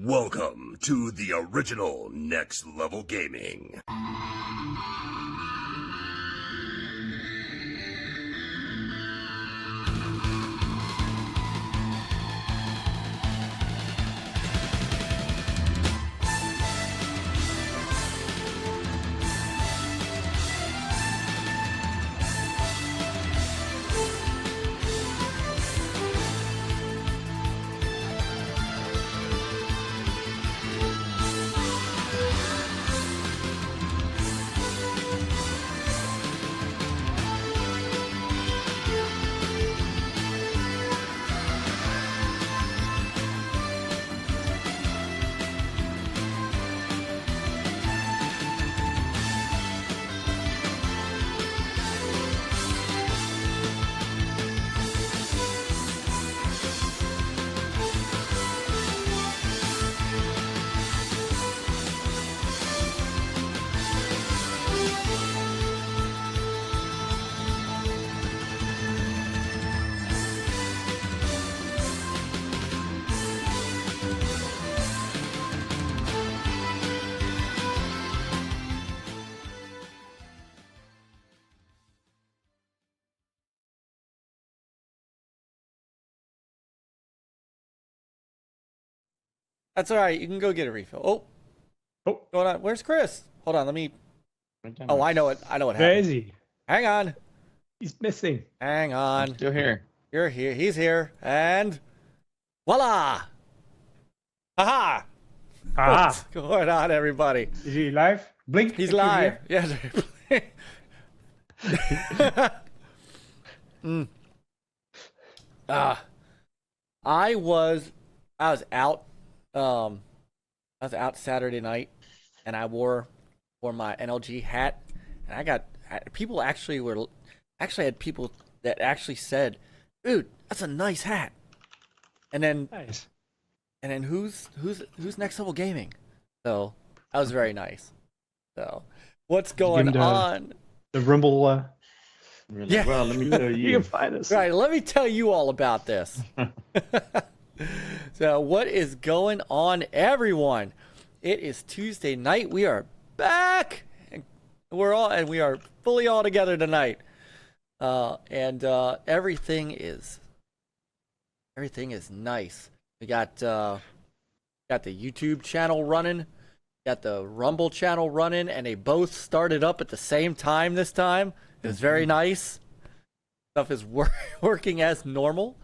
Welcome to the original Next Level Gaming. That's all right. You can go get a refill. Oh, going on. Where's Chris? Hold on. Let me. Oh, I know it. I know what happened. Where is he? Hang on. He's missing. Hang on. I'm still here. You're here. He's here. And voila! Aha! What's going on, everybody? Is he live? Blink. He's live. Yes. I was out. I was out Saturday night, and I wore my NLG hat, and I got people actually had people that actually said, "Dude, that's a nice hat." And then Nice. And then who's Next Level Gaming? So that was very nice. So what's going on? The Rumble. Really? Yeah. Well, let me tell You you. can find us. Right, let me tell you all about this. So what is going on, everyone? It is Tuesday night. We are back, and we are fully all together tonight. And everything is nice. We got the YouTube channel running, got the Rumble channel running, and they both started up at the same time this time. It was very nice. Stuff is working as normal.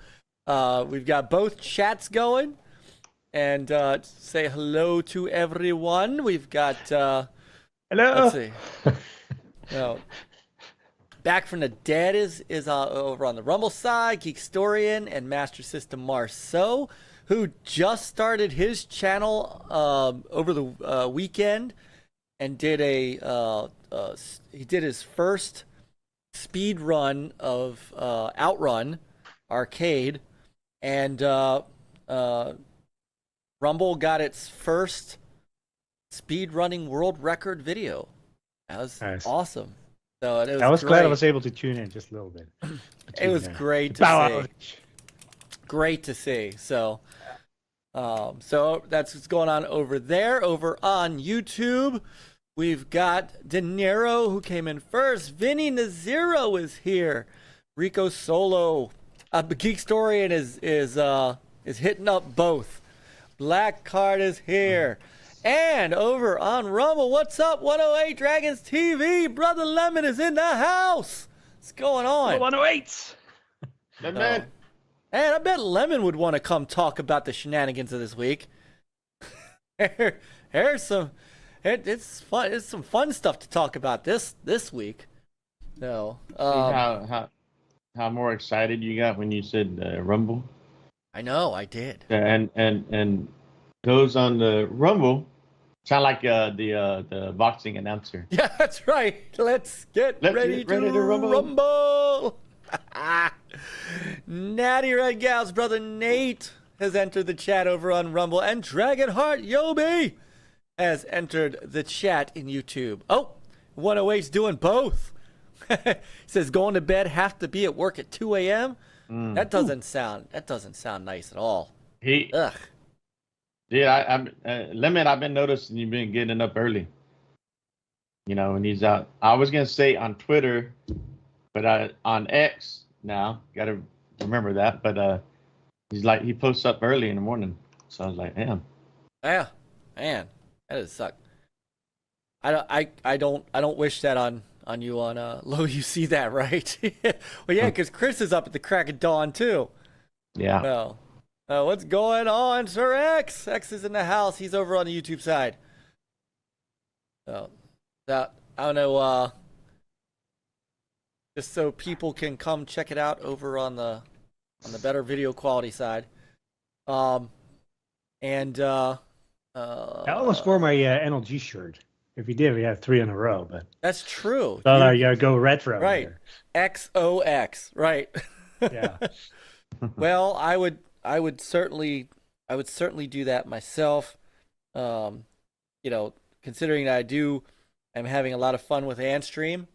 We've got both chats going, and say hello to everyone. We've got Hello. let's see. No. Back from the Dead is over on the Rumble side. Geekstorian and Master System Marceau, who just started his channel over the weekend and did he did his first speed run of Outrun Arcade, and Rumble got its first speed running world record video. That was Nice. awesome. So it was I was glad I great. was able to tune in just a little bit. It was great to Bow see. Great to see. So that's what's going on over there. Over on YouTube, we've got De Niro, who came in first. Vinny Naziro is here. Rico Solo. Geekstorian is hitting up both. Black Card is here. And over on Rumble, what's up? 108 Dragons TV. Brother Lemon is in the house. What's going on? 108. Man. And I bet Lemon would want to come talk about the shenanigans of this week. Here's some. It's fun. It's some fun stuff to talk about this week. No. How more excited you got when you said Rumble? I know I did. And goes on the Rumble. Sound like the boxing announcer. Yeah, that's right. Let's get ready to rumble. Natty Red Gal's brother Nate has entered the chat over on Rumble, and DragonHeartYOBY has entered the chat in YouTube. Oh, 108's doing both. He says going to bed, have to be at work at 2 a.m. That doesn't sound nice at all. He Ugh. I'm Limit. I've been noticing you've been getting up early. You know, when he's out. I was gonna say on Twitter, but on X now. Got to remember that. But he's like he posts up early in the morning, so I was like, damn. Yeah, man, that does suck. I don't wish that on you on Low. You see that, right? Well, yeah, because Chris is up at the crack of dawn too. Yeah. Well, what's going on, Sir X? X is in the house. He's over on the YouTube side. So that I don't know. Just so people can come check it out over on the better video quality side. I almost wore my NLG shirt. If you did, we had 3 in a row. But that's true. thought I go retro. Right. Here. XOX. Right. Yeah. Well, I would certainly do that myself. You know, considering I'm having a lot of fun with Antstream.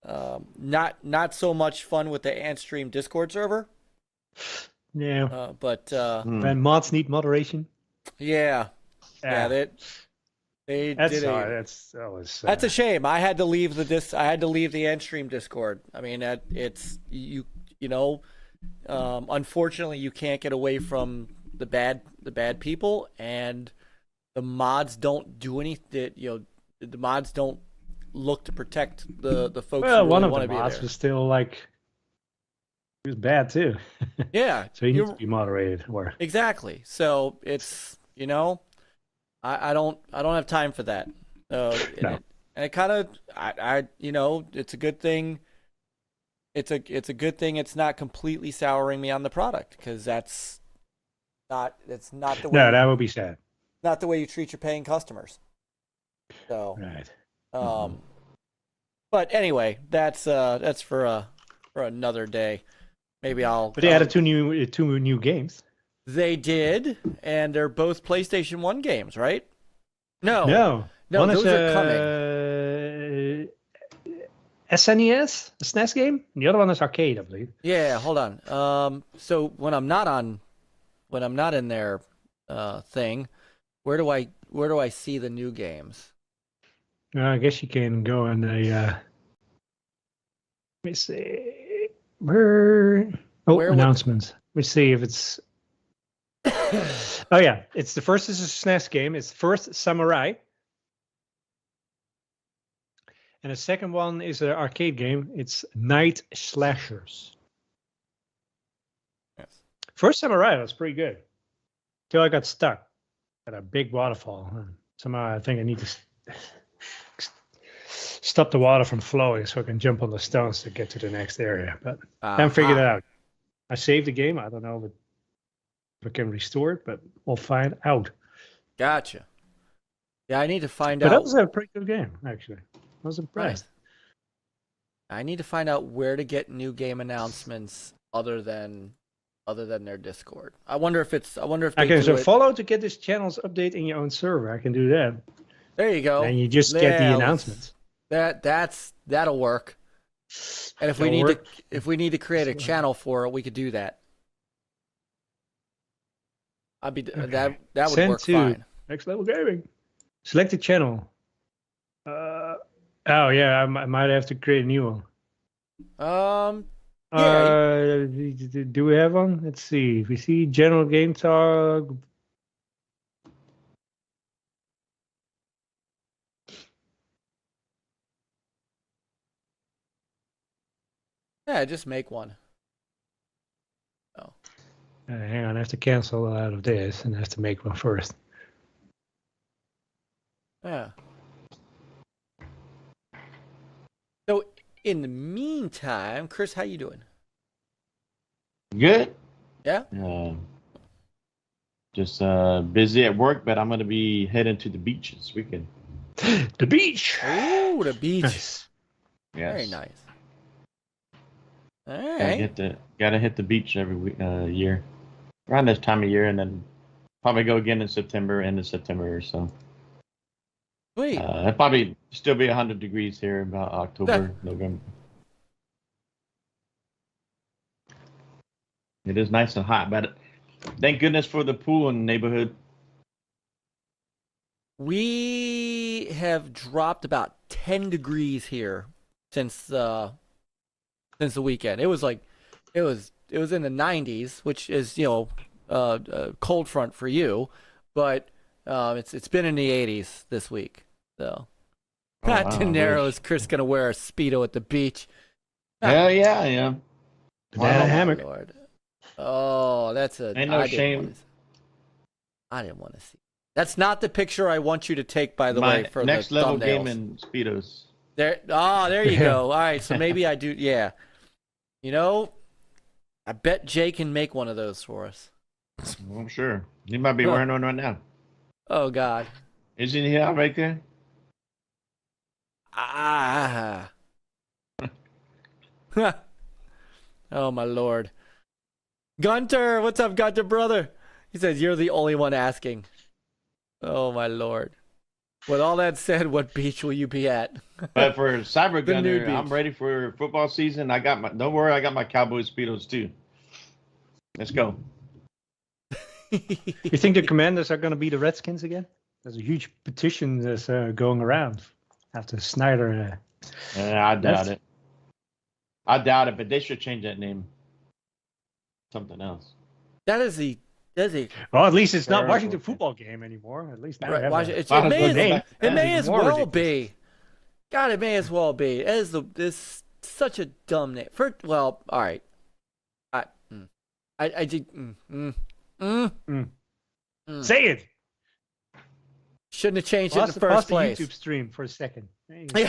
Not so much fun with the Antstream Discord server. Yeah. But when mods need moderation. Yeah. They that's did that's a shame. I had to leave the Antstream Discord. I mean, it's you know, unfortunately you can't get away from the bad people, and the mods don't do anything. You know, the mods don't look to protect the folks who really one of want the to be mods there. was still like he was bad too. Yeah. So he needs to be moderated. Or exactly. So it's, you know, I don't have time for that. No. And it kind of you know, it's a good thing. It's a good thing it's not completely souring me on the product, because it's not the way. No, that would be sad. Not the way you treat your paying customers. So Right. But anyway, that's for another day. Maybe I'll. But they added two new games. They did, and they're both PlayStation 1 games, right? No, One those is are coming. SNES, a SNES game, and the other one is arcade, I believe. Yeah, hold on. So when I'm not in their thing, where do I see the new games? I guess you can go in the. Let me see. Where announcements. Let me see if it's. Oh yeah, it's the first is a SNES game. It's First Samurai, and the second one is an arcade game. It's Night Slashers. Yes. First Samurai was pretty good. Till I got stuck at a big waterfall. Somehow I think I need to stop the water from flowing so I can jump on the stones to get to the next area. But I haven't figured it out. I saved the game. I don't know if I can restore it, but we'll find out. Gotcha. Yeah, I need to find out. But that was a pretty good game, actually. I was impressed. Right. I need to find out where to get new game announcements other than their Discord. I wonder if they follow to get this channel's update in your own server. I can do that. There you go. And you just get the announcements. That'll work. And if we need to create a channel for it, we could do that. That would Send work to fine. Next Level Gaming. Select the channel. Oh yeah, I might have to create a new one. Yeah. Do we have one? Let's see. We see General Game Talk. Yeah, just make one. Oh. Hang on, I have to cancel out of this and I have to make one first. Yeah. So in the meantime, Chris, how you doing? Good. Yeah. Just busy at work, but I'm gonna be heading to the beach this weekend. The beach. Oh, the beach. Nice. Yes. Very nice. All right. Gotta hit the beach every year, around this time of year, and then probably go again in September, end of September or so. Sweet. It'll probably still be 100 degrees here about October, November. It is nice and hot, but thank goodness for the pool in the neighborhood. We have dropped about 10 degrees here since the weekend. It was in the 90s, which is, a cold front for you, but it's been in the 80s this week. So Pat De Niro, is Chris gonna wear a Speedo at the beach? Hell yeah, I am. Banana hammock. Lord. Oh, that's a Ain't no shame. I didn't want to see. That's not the picture I want you to take, by the way, for next the level thumbnails. gaming Speedos. There you go. All right, so maybe I do. Yeah, I bet Jay can make one of those for us. Well, I'm sure he might be wearing one right now. Oh God, isn't he out right there? Ah. Oh my Lord. Gunter, what's up, Gunter brother? He says you're the only one asking. Oh my Lord. With all that said, what beach will you be at? But for Cyber Gunner, I'm ready for football season. Don't worry, I got my Cowboy Speedos too. Let's go. You think the Commanders are going to be the Redskins again? There's a huge petition that's going around after Snyder. I doubt it. I doubt it, but they should change that name. Something else. That is the. Well, at least it's not Washington football game anymore. At least now it may as well be. God, it may as well be. It's such a dumb name. All right. I did. Say it. Shouldn't have changed it in the first place. The YouTube stream for a second. Right. we'll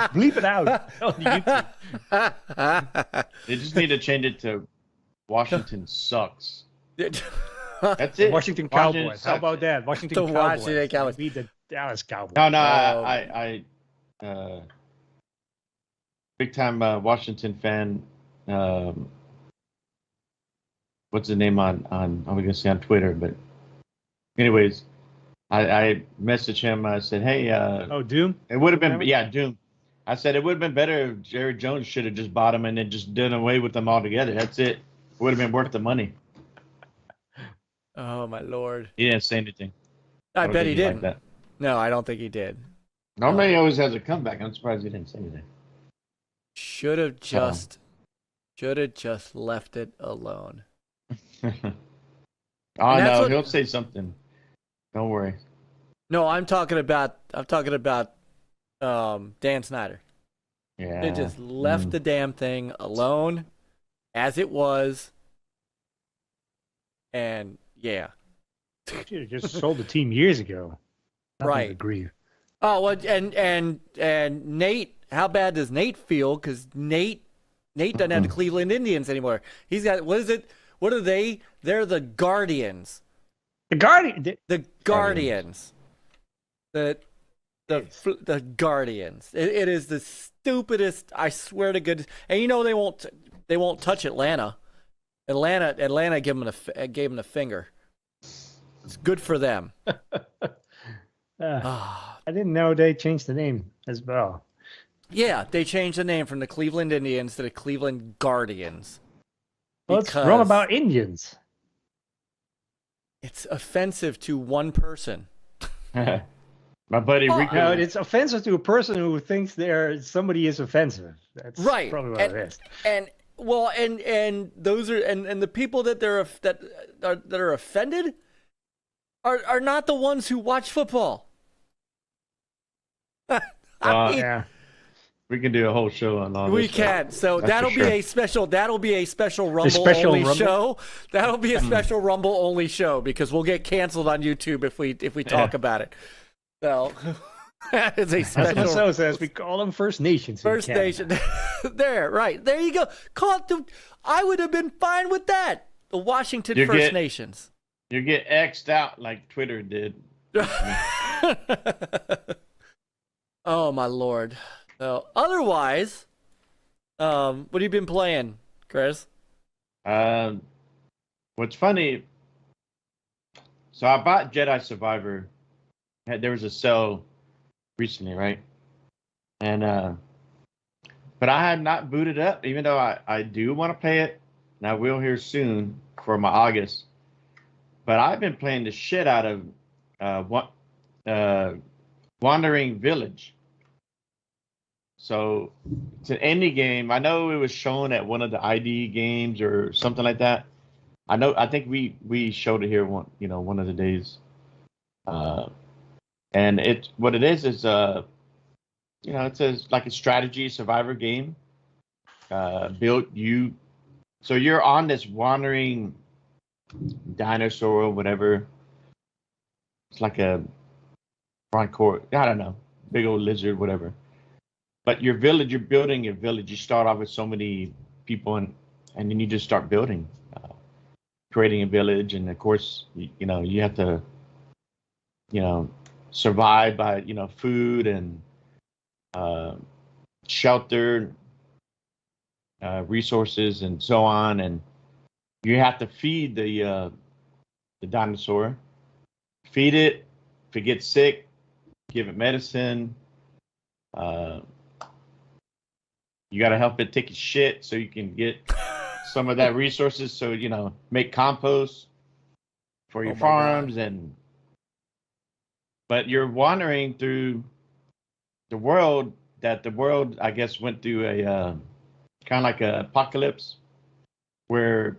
bleep it out on the YouTube. They just need to change it to Washington sucks. That's it. Washington Cowboys. How about that? Washington Cowboys. Beat the Dallas Cowboys. No, I big time Washington fan. What's the name on I'm gonna say on Twitter, but anyways, I messaged him. I said, hey, Doom. It would have been Doom. I said it would have been better if Jerry Jones should have just bought him and then just done away with them altogether. That's it. It would have been worth the money. Oh my Lord. He didn't say anything. I bet he didn't. No, I don't think he did. Normally he always has a comeback. I'm surprised he didn't say anything. Should have just left it alone. He'll say something. Don't worry. No, I'm talking about Dan Snyder. Yeah. They just left the damn thing alone as it was. And yeah. Should have just sold the team years ago. Right. Agree. Oh, well, and Nate, how bad does Nate feel? Because Nate doesn't have the Cleveland Indians anymore. He's got, what is it? What are they? They're the Guardians. The Guardians. The Guardians. The Guardians. It is the stupidest. I swear to goodness. And they won't touch Atlanta. Atlanta gave them the finger. It's good for them. I didn't know they changed the name as well. Yeah, they changed the name from the Cleveland Indians to the Cleveland Guardians. What's wrong about Indians? It's offensive to one person. My buddy Rico. No, it's offensive to a person who thinks somebody is offensive. That's right. Probably what it is. And those are and the people that are offended are not the ones who watch football. Yeah. We can do a whole show on all this. We can. So that'll be a special Rumble only show. That'll be a special Rumble only show because we'll get canceled on YouTube if we talk about it. So that is a special. That's what Marceau says. We call them First Nations. First Nation. There you go. I would have been fine with that. The Washington First Nations. You get X'd out like Twitter did. Oh my Lord. So otherwise, what have you been playing, Chris? What's funny? So I bought Jedi Survivor. There was a sale recently, right? And but I have not booted up, even though I do want to play it, and I will here soon for my August. But I've been playing the shit out of Wandering Village. So it's an indie game. I know it was shown at one of the ID games or something like that. I think we showed it here one of the days. And what it is it's a like a strategy survivor game. So you're on this wandering dinosaur or whatever. It's like a broncore, I don't know, big old lizard, whatever. But your village, you're building a village. You start off with so many people, and then you just start building, creating a village. And of course, you have to, survive by, food and shelter, resources, and so on. And you have to feed the dinosaur. Feed it. If it gets sick, give it medicine. You got to help it take a shit so you can get some of that resources. So, make compost for your farms. But you're wandering through the world I guess, went through a kind of like an apocalypse where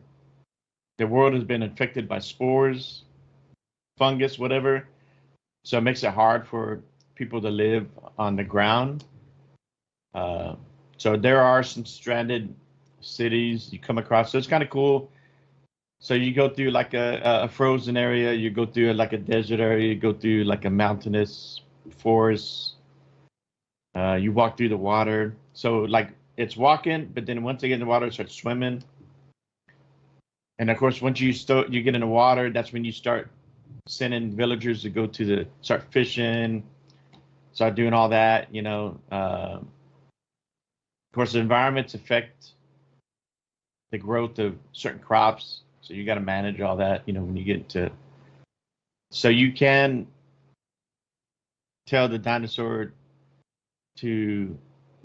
the world has been infected by spores, fungus, whatever. So it makes it hard for people to live on the ground. So there are some stranded cities you come across. So it's kind of cool. So you go through like a frozen area. You go through like a desert area. You go through like a mountainous forest. You walk through the water. So like it's walking, but then once they get in the water, it starts swimming. And of course, once you get in the water, that's when you start sending villagers to go start fishing, start doing all that, Of course, the environments affect the growth of certain crops, so you got to manage all that, when you get to. So you can tell the dinosaur to,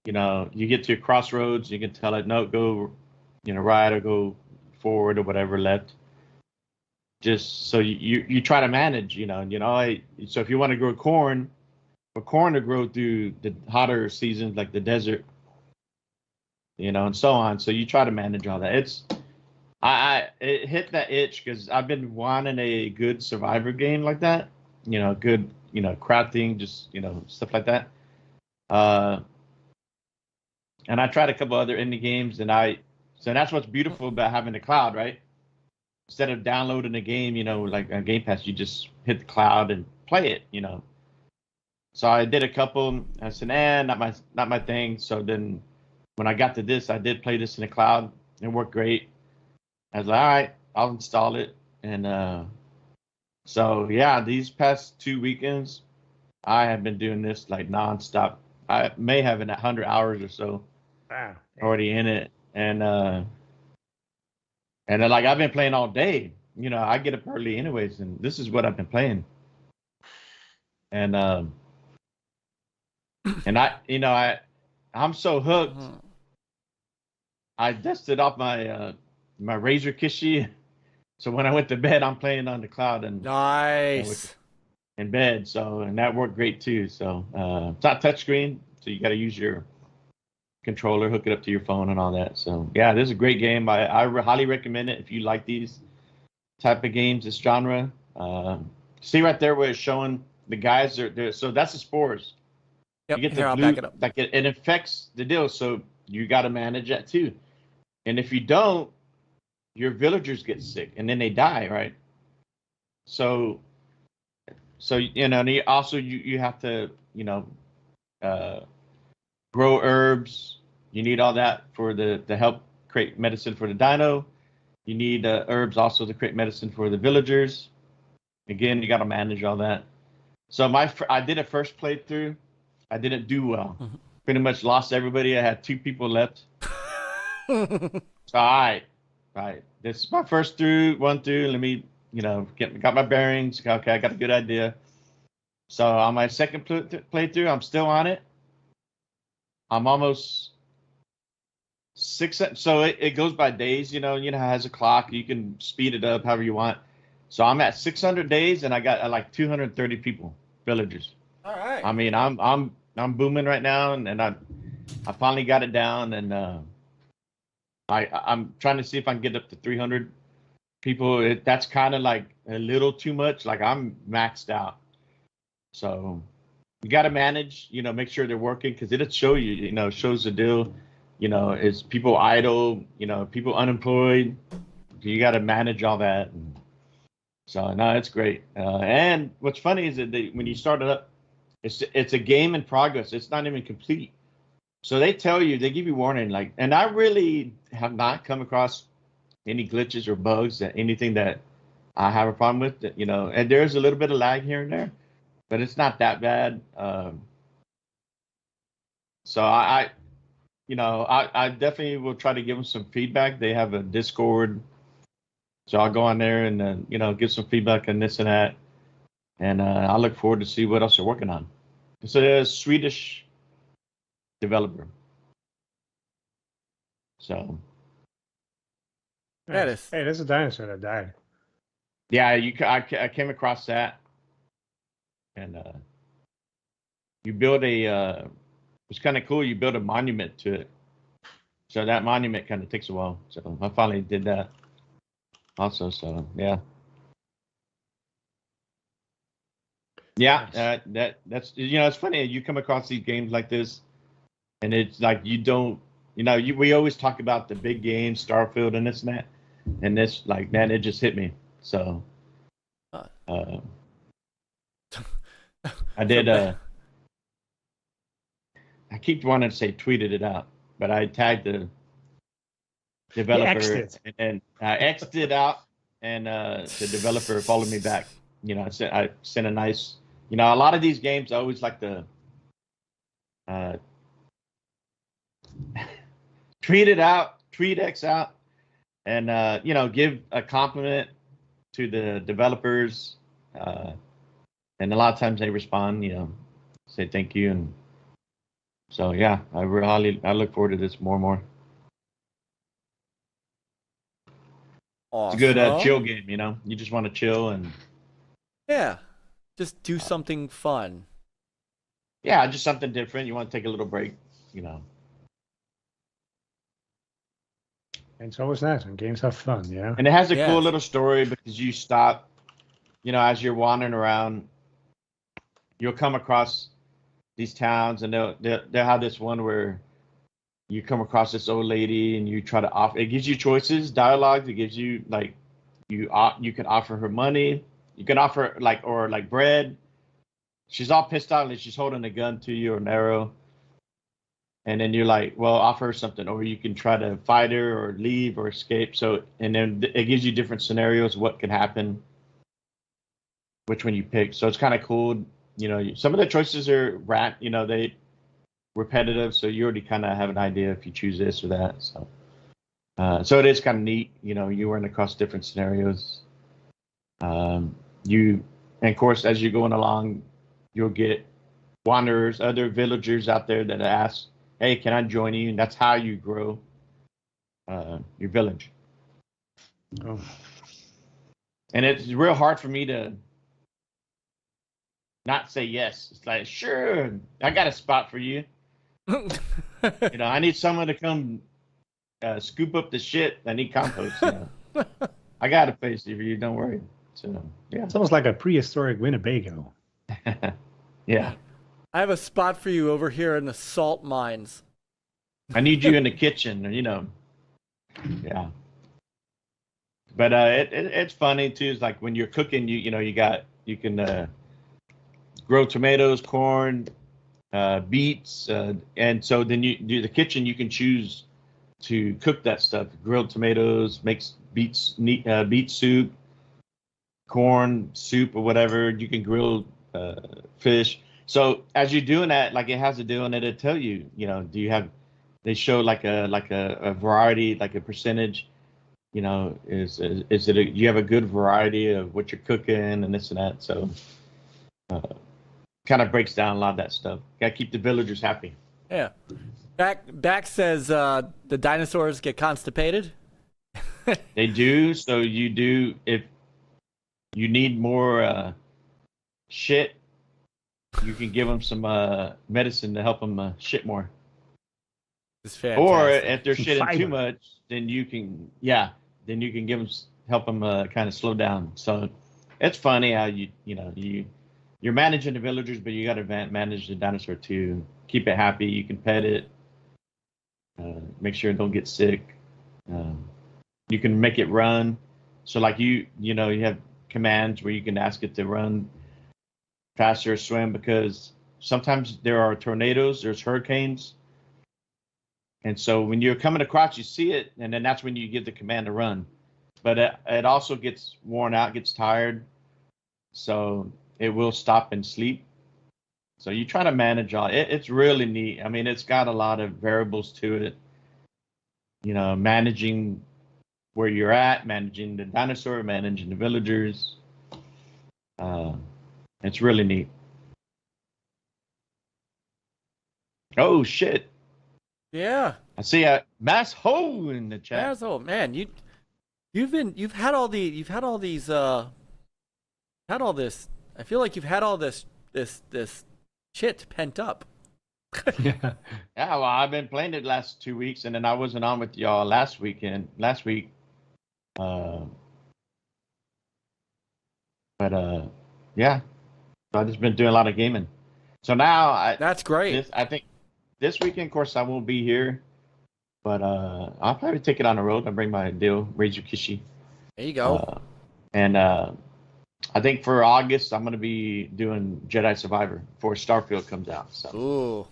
you get to a crossroads, you can tell it, no, go, right, or go forward or whatever, left. Just so you try to manage, so if you want to grow corn, for corn to grow through the hotter seasons like the desert, and so on. So you try to manage all that. It hit that itch because I've been wanting a good survivor game like that, good, crafting, just, stuff like that. And I tried a couple other indie games, so that's what's beautiful about having the cloud, right? Instead of downloading a game, like on Game Pass, you just hit the cloud and play it, So I did a couple. I said, not my thing. So then when I got to this, I did play this in the cloud. It worked great. I was like, all right, I'll install it. And so, yeah, these past 2 weekends, I have been doing this like nonstop. I may have 100 hours or so already in it. And then, like, I've been playing all day. I get up early anyways, and this is what I've been playing. And I'm so hooked. I dusted off my my Razer Kishi, so when I went to bed, I'm playing on the cloud and nice in bed. So and that worked great too. So it's not touchscreen, so you got to use your controller, hook it up to your phone and all that. So yeah, this is a great game. I highly recommend it if you like these type of games, this genre. See right there where it's showing the guys are there. So that's the spores. Yep. You get Here, the I'll blue, back it up. like it affects the deal. So you got to manage that too. And if you don't, your villagers get sick and then they die, right? So also you have to grow herbs. You need all that for the help create medicine for the dino. You need herbs also to create medicine for the villagers. Again, you got to manage all that. So I did a first playthrough. I didn't do well. Mm-hmm. Pretty much lost everybody. I had 2 people left. So all right. This is my first run through. Let me, got my bearings. Okay, I got a good idea. So on my second playthrough, I'm still on it. I'm almost 6. So it goes by days. It has a clock. You can speed it up however you want. So I'm at 600 days, and I got like 230 people, villagers. All right. I mean, I'm booming right now, and I finally got it down, and I'm trying to see if I can get up to 300 people. That's kind of like a little too much. Like I'm maxed out. So you got to manage, make sure they're working, because it'll show you, shows the deal, is people idle, people unemployed. You got to manage all that. And so no, it's great. And what's funny is that when you start it up, it's a game in progress. It's not even complete. So they give you warning, and I really have not come across any glitches or bugs, anything that I have a problem with, and there's a little bit of lag here and there, but it's not that bad. So I definitely will try to give them some feedback. They have a Discord, so I'll go on there and, give some feedback on this and that. And I look forward to see what else they're working on. It's a Swedish developer. So. That is. Hey, there's a dinosaur that died. Yeah, I came across that, and you build it's kind of cool. You build a monument to it, so that monument kind of takes a while. So I finally did that. Also, so yeah. Yeah, that's it's funny, you come across these games like this, and it's like you don't, we always talk about the big games, Starfield and this and that, and this, like, man, it just hit me. So I did. I keep wanting to say tweeted it out, but I tagged the developer and I X'd it out, and the developer followed me back. I sent a nice. A lot of these games, I always like to tweet X out, and give a compliment to the developers, and a lot of times they respond, say thank you, and so yeah, I look forward to this more and more. Awesome. It's a good chill game, you just want to chill and just do something fun. Yeah, just something different. You want to take a little break, And it's always nice when games have fun, And it has a cool little story, because you stop, as you're wandering around, you'll come across these towns, and they'll have this one where you come across this old lady, and you try to offer. It gives you choices, dialogue. It gives you, like, you can offer her money. You can offer like bread. She's all pissed out, and she's holding a gun to you or an arrow. And then you're like, well, offer her something, or you can try to fight her or leave or escape. So, and then it gives you different scenarios, what could happen, which one you pick. So it's kind of cool. Some of the choices are they repetitive. So you already kind of have an idea if you choose this or that. So, so it is kind of neat. You run across different scenarios. And of course, as you're going along, you'll get wanderers, other villagers out there that ask, hey, can I join you? And that's how you grow your village. Oh. And it's real hard for me to not say yes. It's like, sure, I got a spot for you. I need someone to come scoop up the shit. I need compost. I got a place for you, don't worry. So, yeah. It's almost like a prehistoric Winnebago. Yeah. I have a spot for you over here in the salt mines. I need you in the kitchen, Yeah. But it's funny too. It's like when you're cooking, you can grow tomatoes, corn, beets, and so then you do the kitchen. You can choose to cook that stuff. Grilled tomatoes, makes beet soup, corn soup, or whatever. You can grill fish. So as you're doing that, like it has a deal in it, it'll tell you, do you have? They show like a variety, like a percentage. Is it? Do you have a good variety of what you're cooking and this and that? So, kind of breaks down a lot of that stuff. Got to keep the villagers happy. Yeah. Back says the dinosaurs get constipated. They do. So you do you need more shit, you can give them some medicine to help them shit more. It's fantastic. Or if they're Some shitting too fiber. much, then you can give them, help them kind of slow down. So it's funny how you're managing the villagers, but you got to manage the dinosaur too. Keep it happy. You can pet it. Make sure it don't get sick. You can make it run. So like you have commands where you can ask it to run faster or swim, because sometimes there are tornadoes, there's hurricanes. And so when you're coming across, you see it, and then that's when you give the command to run. But it also gets worn out, gets tired. So it will stop and sleep. So you try to manage all. It's really neat. I mean, it's got a lot of variables to it. Managing where you're at, managing the dinosaur, managing the villagers. It's really neat. Oh shit! Yeah. I see a Marceau in the chat. Marceau, man, you've had all these I feel like you've had all this shit pent up. Yeah. Yeah, well, I've been playing it last 2 weeks, and then I wasn't on with y'all last week. Yeah. So I've just been doing a lot of gaming. So now That's great. I think this weekend, of course, I won't be here, but I'll probably take it on the road. I'll bring my deal, Kishi. There you go. And I think for August, I'm going to be doing Jedi Survivor before Starfield comes out. So, Ooh.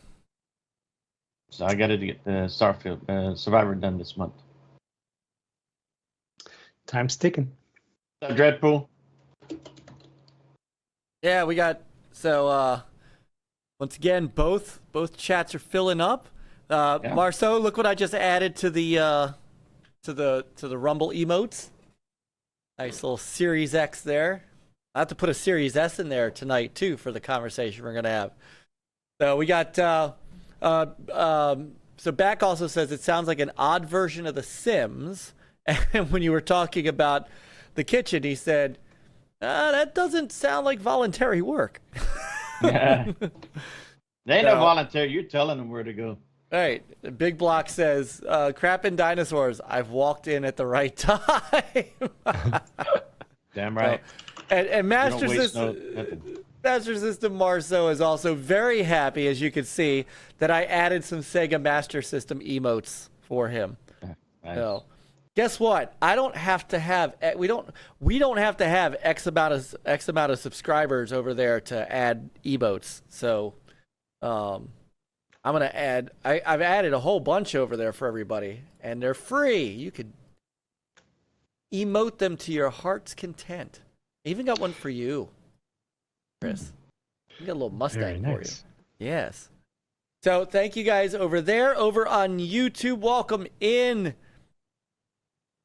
so I got to get the Starfield Survivor done this month. Time's ticking. Dreadpool. Yeah, we got once again both chats are filling up. Yeah. Marceau, look what I just added to the Rumble emotes. Nice little Series X there. I have to put a Series S in there tonight too for the conversation we're gonna have. So we got so Back also says it sounds like an odd version of The Sims. And when you were talking about the kitchen, he said, that doesn't sound like voluntary work. Yeah. They ain't no voluntary. You're telling them where to go. All right. Bigblock says, crap and dinosaurs. I've walked in at the right time. Damn right. And Master We don't waste System, Master System Marceau is also very happy, as you can see, that I added some Sega Master System emotes for him. Nice. So, guess what? I don't have to have we don't have to have X amount of subscribers over there to add emotes. So, I'm gonna add. I've added a whole bunch over there for everybody, and they're free. You could emote them to your heart's content. I even got one for you, Chris. You got a little Mustang Very for nice. you. Yes. So thank you guys over there, over on YouTube. Welcome in.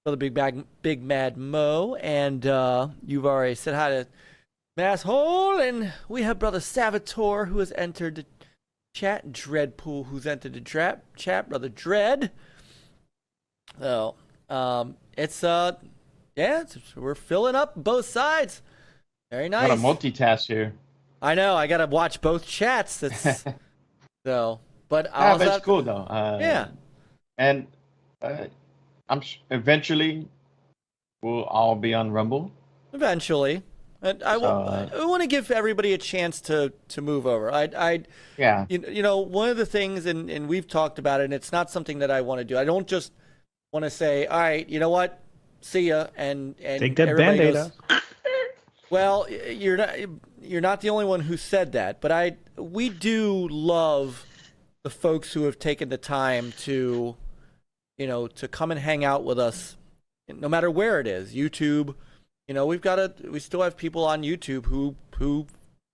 Brother Big Mad Mo, and you've already said hi to Masshole, and we have Brother Salvatore who has entered the chat, Dreadpool who's entered the chat, Brother Dread. So we're filling up both sides. Very nice. Got a multitask here. I know. I gotta watch both chats. That's so, but Yeah, I'll but it's cool though. Yeah. And eventually we'll all be on Rumble. Eventually. And I want to give everybody a chance to move over. Yeah. You know, one of the things, and we've talked about it, and it's not something that I want to do. I don't just want to say, all right, you know what, see ya, and Take that everybody Band-Aid goes, off. well, you're not the only one who said that, but we do love the folks who have taken the time to, to come and hang out with us, no matter where it is. YouTube, we still have people on YouTube who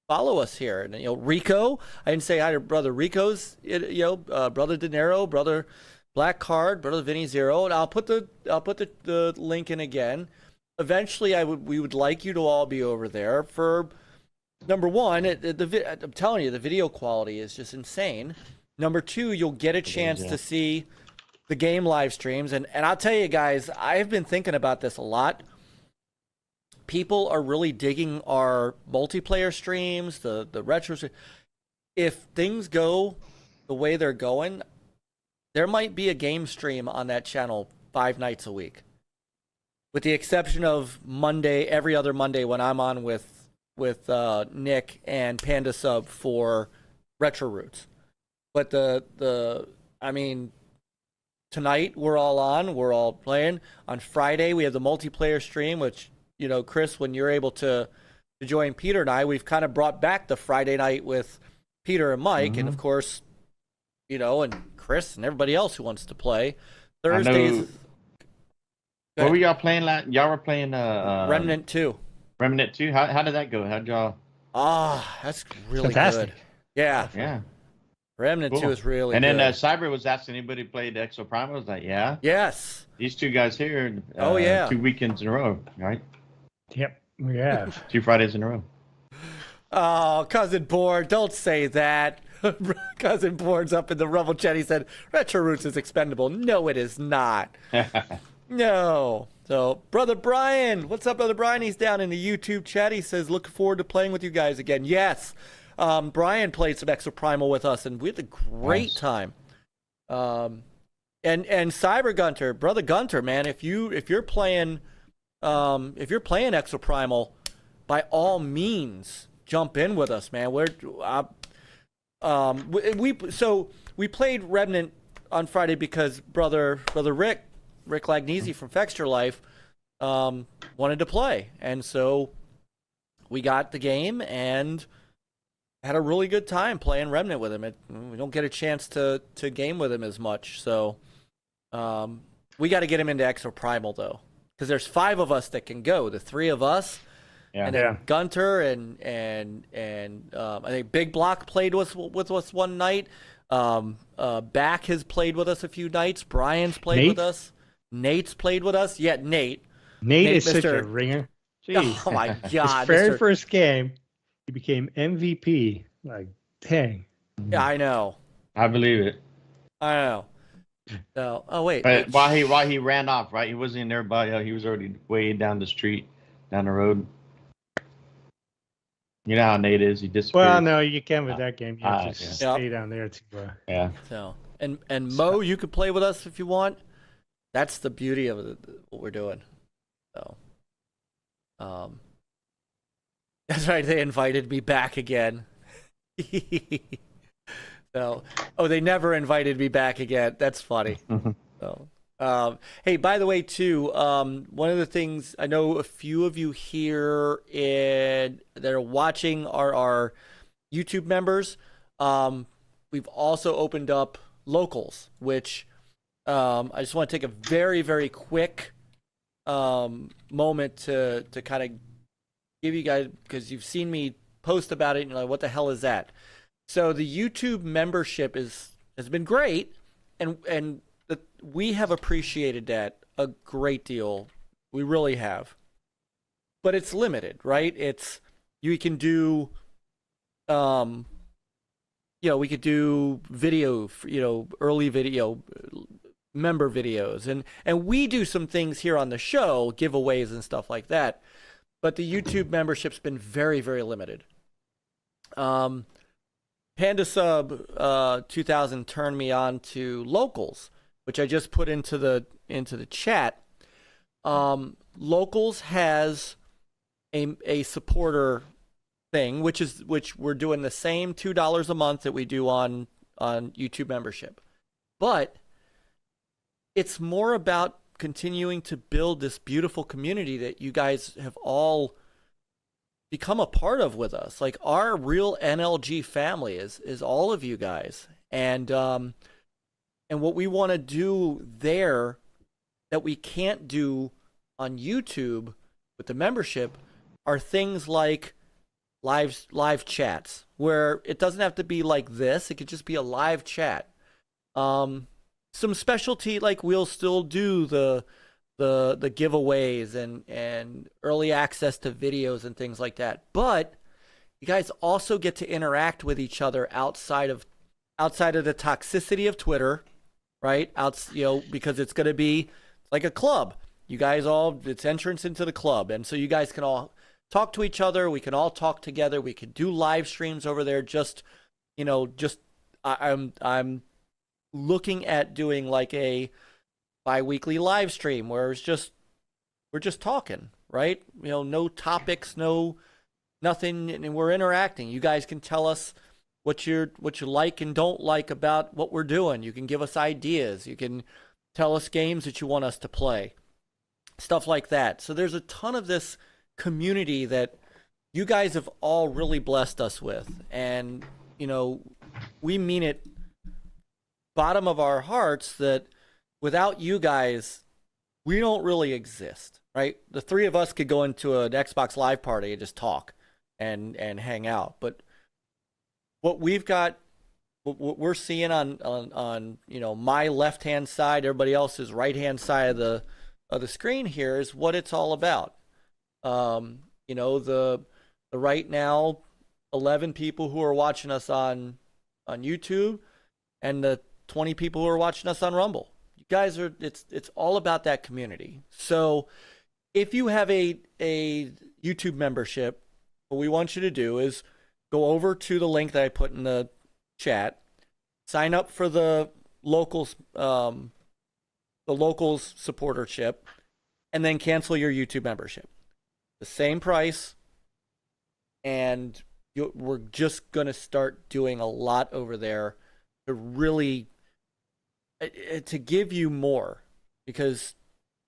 follow us here, and Rico. I didn't say hi to Brother Rico's, Brother De Niro, Brother Black Card, Brother Vinny Zero, and I'll put the link in again. Eventually, we would like you to all be over there for, number one, I'm telling you, the video quality is just insane. Number two, you'll get a chance to see the game live streams, and I'll tell you guys, I've been thinking about this a lot. people are really digging our multiplayer streams, the retro. If things go the way they're going, there might be a game stream on that channel 5 nights a week, with the exception of Monday, every other Monday when I'm on with Nick and Panda Sub for Retro Roots. But I mean, tonight we're all playing. On Friday we have the multiplayer stream, which, you know, Chris, when you're able to join Peter and I, we've kind of brought back the Friday night with Peter and Myke, and of course, you know, and Chris and everybody else who wants to play. Thursdays. What were y'all playing? Y'all were playing Remnant 2. Remnant 2. How did that go? How'd y'all? That's really Fantastic. good. Yeah. Yeah. Remnant 2 is really good. good. And then Cyber was asking anybody played Exo Prime. I was like, yeah. Yes. These two guys here. Oh, yeah. 2 weekends in a row, right? Yep, we have. 2 Fridays in a row. Oh, Cousin Board, don't say that. Cousin Board's up in the Rumble chat. He said, Retro Roots is expendable. No, it is not. No. So, Brother Brian, what's up, Brother Brian? He's down in the YouTube chat. He says, looking forward to playing with you guys again. Yes. Brian played some Exo Primal with us, and we had a great time. And Cyber Gunter, Brother Gunter, man, if you're playing Exo Primal, by all means, jump in with us, man. We played Remnant on Friday because brother Rick Lagnese from Fexture Life wanted to play, and so we got the game and had a really good time playing Remnant with him. We don't get a chance to game with him as much, so we got to get him into Exo Primal though, because there's 5 of us that can go. The 3 of us. Yeah. And then Gunter and I think Bigblock played with us one night. Back has played with us a few nights. Brian's played with us. Nate's played with us. Yeah, Nate. Nate is such a ringer. Jeez. Oh my God! His very first game, he became MVP. Like, dang. Yeah, I know. I believe it. I know. So, oh wait. But while he ran off, right? He wasn't in there, but he was already way down the street, down the road. You know how Nate is. He disappeared. Well, no, you can't with that game. You have to stay down there to. Yeah. So and Mo, you could play with us if you want. That's the beauty of what we're doing. So, that's right. They invited me back again. So, they never invited me back again. That's funny. So, hey, by the way, too, one of the things I know a few of you here that are watching are our YouTube members. We've also opened up locals, which I just want to take a very, very quick moment to kind of give you guys, because you've seen me post about it and you're like, what the hell is that? So the YouTube membership has been great, and we have appreciated that a great deal. We really have. But it's limited, right? You can do we could do video, early video, member videos, and we do some things here on the show, giveaways and stuff like that. But the YouTube membership's been very, very limited. Panda Sub 2000 turned me on to locals, which I just put into the chat. Locals has a supporter thing, which we're doing the same $2 a month that we do on YouTube membership, but it's more about continuing to build this beautiful community that you guys have all become a part of with us. Like, our real NLG family is all of you guys, and what we want to do there that we can't do on YouTube with the membership are things like live chats, where it doesn't have to be like this. It could just be a live chat. Some specialty, like we'll still do the giveaways and early access to videos and things like that. But you guys also get to interact with each other outside of the toxicity of Twitter, right? Because it's going to be like a club. You guys all, it's entrance into the club. And so you guys can all talk to each other. We can all talk together. We can do live streams over there. I'm looking at doing like a bi-weekly live stream where we're just talking, right? No topics, nothing, and we're interacting. You guys can tell us what you like and don't like about what we're doing. You can give us ideas. You can tell us games that you want us to play. Stuff like that. So there's a ton of this community that you guys have all really blessed us with. And, we mean it bottom of our hearts that without you guys, we don't really exist, right? The three of us could go into an Xbox Live party and just talk and hang out. But what we've got, what we're seeing on my left-hand side, everybody else's right-hand side of the screen here is what it's all about. The right now 11 people who are watching us on YouTube and the 20 people who are watching us on Rumble. You guys are, it's all about that community. So if you have a YouTube membership, what we want you to do is go over to the link that I put in the chat, sign up for the locals supportership, and then cancel your YouTube membership. The same price, and we're just going to start doing a lot over there to really to give you more, because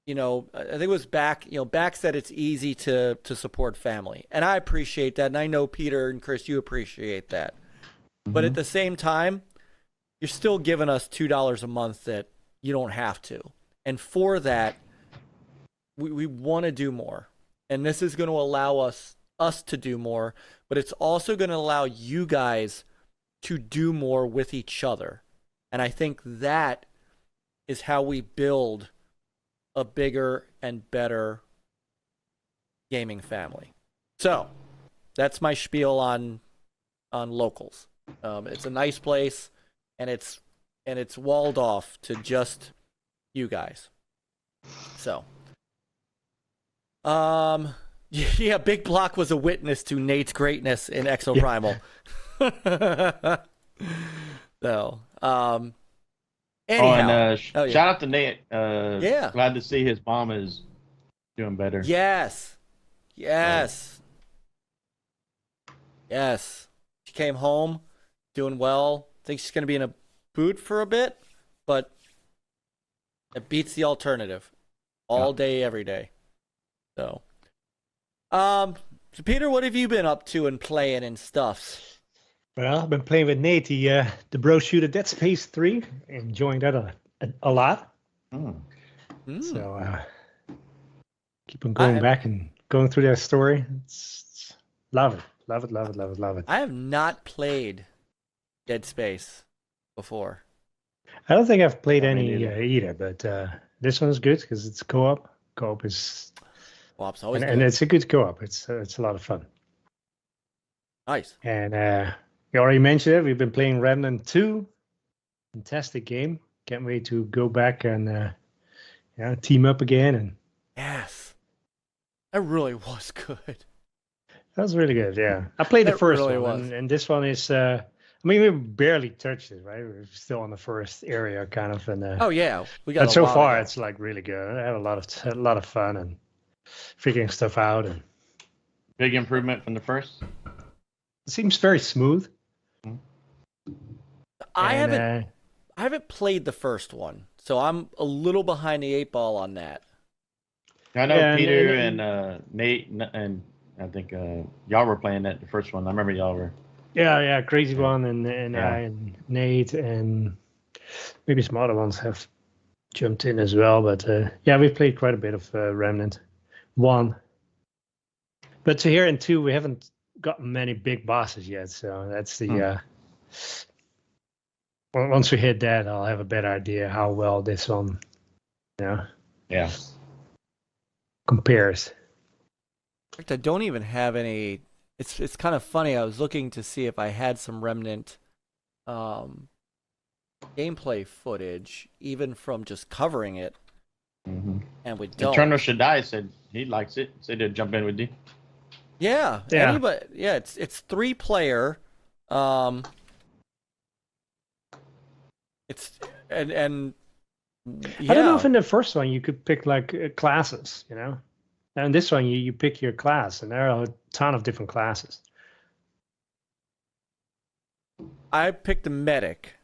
I think it was Back said it's easy to support family, and I appreciate that, and I know Peter and Chris, you appreciate that. But at the same time, you're still giving us $2 a month that you don't have to, and for that we want to do more, and this is going to allow us to do more, but it's also going to allow you guys to do more with each other. And I think that is how we build a bigger and better gaming family. So that's my spiel on locals. It's a nice place, and it's walled off to just you guys. So, yeah, Bigblock was a witness to Nate's greatness in Exoprimal. So, anyhow. Shout out to Nate. Yeah. Glad to see his mom is doing better. Yes. She came home doing well. Think she's going to be in a boot for a bit, but it beats the alternative all day, every day. So, Peter, what have you been up to and playing and stuff? Well, I've been playing with Nate, the bro shooter Dead Space 3, enjoying that a lot. So, keep on going back and going through that story. Love it. I have not played Dead Space before. I don't think I've played any either, but this one's good because it's co-op. Co-op is... Co-op's always and it's a good co-op. It's a lot of fun. Nice. And you already mentioned it. We've been playing Remnant 2. Fantastic game. Can't wait to go back and team up again. And yes, that really was good. That was really good. Yeah, I played the first one, and this one is. We barely touched it, right? We're still on the first area, kind of. And oh yeah, we got. But so far, it's like really good. I had a lot of fun and figuring stuff out. And big improvement from the first. It seems very smooth. I haven't played the first one, so I'm a little behind the 8 ball on that. I know Peter and Nate and I think y'all were playing that the first one. I remember y'all were. Yeah, Crazy One and I and Nate and maybe some other ones have jumped in as well. But we've played quite a bit of Remnant 1. But to here in 2, we haven't got many big bosses yet, so that's the once we hit that, I'll have a better idea how well this one compares. In fact, I don't even have any. It's kind of funny. I was looking to see if I had some Remnant gameplay footage, even from just covering it. and we don't. Eternal Shaddai said he likes it. Said he'd jump in with you. Yeah. Yeah. Anybody? Yeah. It's 3-player. It's and yeah. I don't know if in the first one you could pick like classes, you know. And this one you pick your class, and there are a ton of different classes. I picked the medic.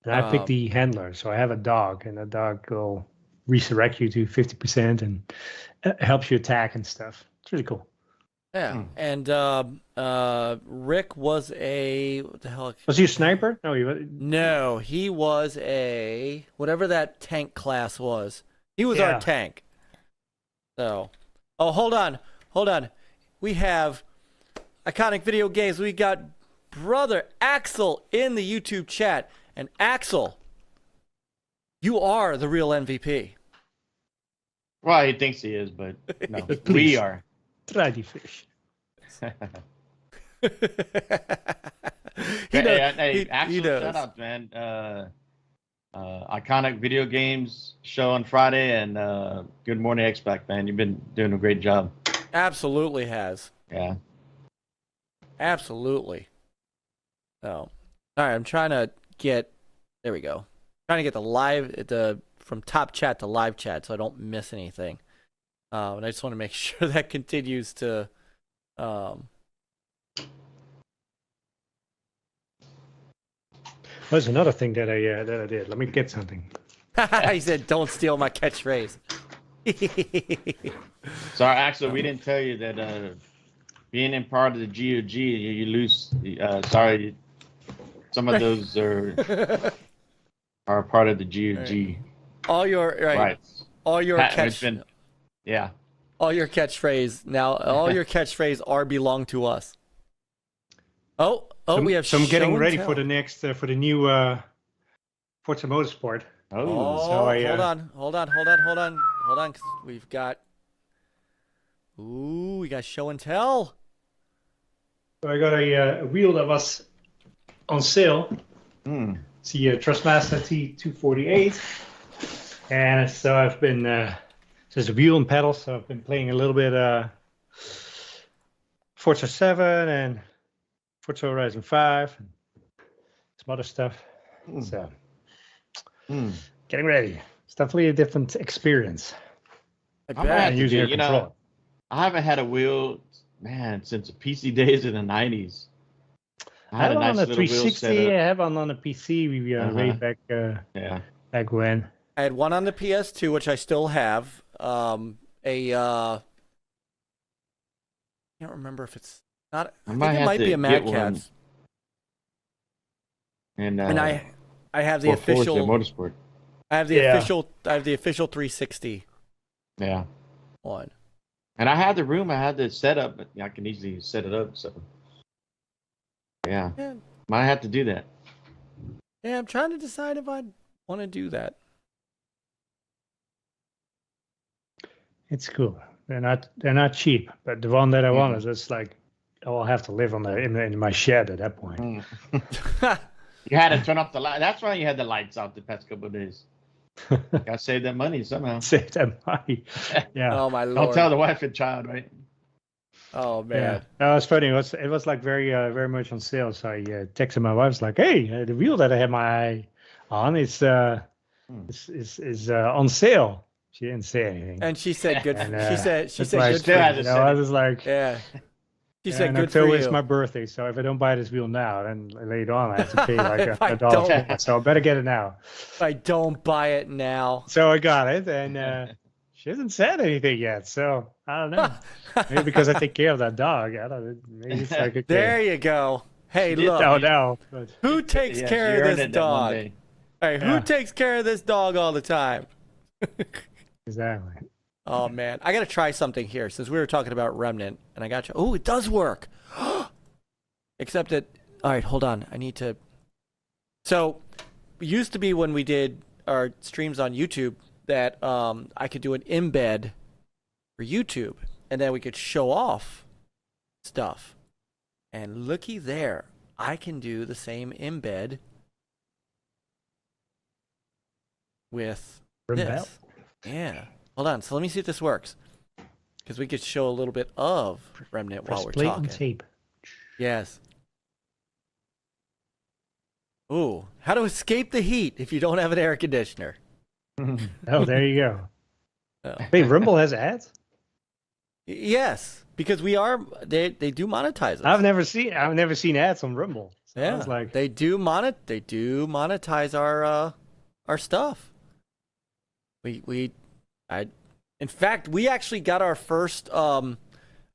And I picked the handler, so I have a dog, and that dog will resurrect you to 50% and helps you attack and stuff. It's really cool. Yeah. And Rick was a what the hell? Was he a sniper? No, he was a whatever that tank class was. He was our tank. So, hold on. We have Iconic Video Games. We got brother Axel in the YouTube chat, and Axel, you are the real MVP. Well, he thinks he is, but no, Please. we are. Try die fish. Axel, knows. shout out, man. Iconic Video Games show on Friday, and Good Morning X-Pac, man. You've been doing a great job. Absolutely has. Yeah. Absolutely. Oh. All right, I'm trying to get there we go. Trying to get from top chat to live chat so I don't miss anything. And I just want to make sure that continues to There's another thing that I did. Let me get something. He said, "Don't steal my catchphrase." Sorry, Axel, we didn't tell you that being in part of the GOG, you lose. Sorry, some of those are part of the GOG. All your rights. All your yeah. All your catchphrase now. All your catchphrase are belong to us. We have. So I'm getting show ready and for tell. the next for the new Forza Motorsport. Oh, so hold on. 'Cause we've got. Ooh, we got show and tell. So I got a wheel that was on sale. It's the Trustmaster T248, and so I've been there's a wheel and pedals. So I've been playing a little bit Forza 7 and Forza Horizon 5, and some other stuff. So getting ready. It's definitely a different experience. I I'm bet. happy. Using a controller. I haven't had a wheel, man, since the PC days in the 90s. I had have a nice on a little wheel 360. set I up. have on a PC. We way back back when. I had one on the PS2, which I still have. I can't remember if it's not. I think it might be a Mad Catz. And I have the for Forza official Motorsport. I have the official 360 Yeah. one. And I had the room, I had the setup, but I can easily set it up. So, yeah. Might have to do that. Yeah, I'm trying to decide if I want to do that. It's cool. They're not cheap, but the one that I want is just like I'll have to live in my shed at that point. You had to turn off the light. That's why you had the lights out the past couple of days. Gotta save that money somehow. Save that money. Yeah. Oh my lord! Don't tell the wife and child, right? Oh man. Yeah. No, it's funny. It was like very much on sale. So I texted my wife, like, "Hey, the wheel that I had my eye on is on sale." She didn't say anything. And she said good. And, she said like, good for you. I was like, Yeah. She said and good for October you. is my birthday, so if I don't buy this wheel now, then later on I have to pay like If I $1. So I better get it now. If I don't buy it now. So I got it, and she hasn't said anything yet. So I don't know. Maybe because I take care of that dog. I don't know. Maybe it's like, okay. There you go. Hey, look. No. But Who takes care of this dog? Hey, who takes care of this dog all the time? exactly. Oh man, I gotta try something here since we were talking about Remnant, and I got you. Oh, it does work. Except that. All right, hold on. I need to. So, it used to be when we did our streams on YouTube that I could do an embed for YouTube, and then we could show off stuff. And looky there, I can do the same embed with this. Yeah. Hold on. So let me see if this works. Because we could show a little bit of Remnant while we're Plate talking. and tape. Yes. Ooh, how to escape the heat if you don't have an air conditioner. Oh, there you go. Oh. Wait, Rumble has ads? Yes, because they do monetize us. I've never seen ads on Rumble. So I Yeah, was like, they do monetize our stuff. In fact, we actually got our first I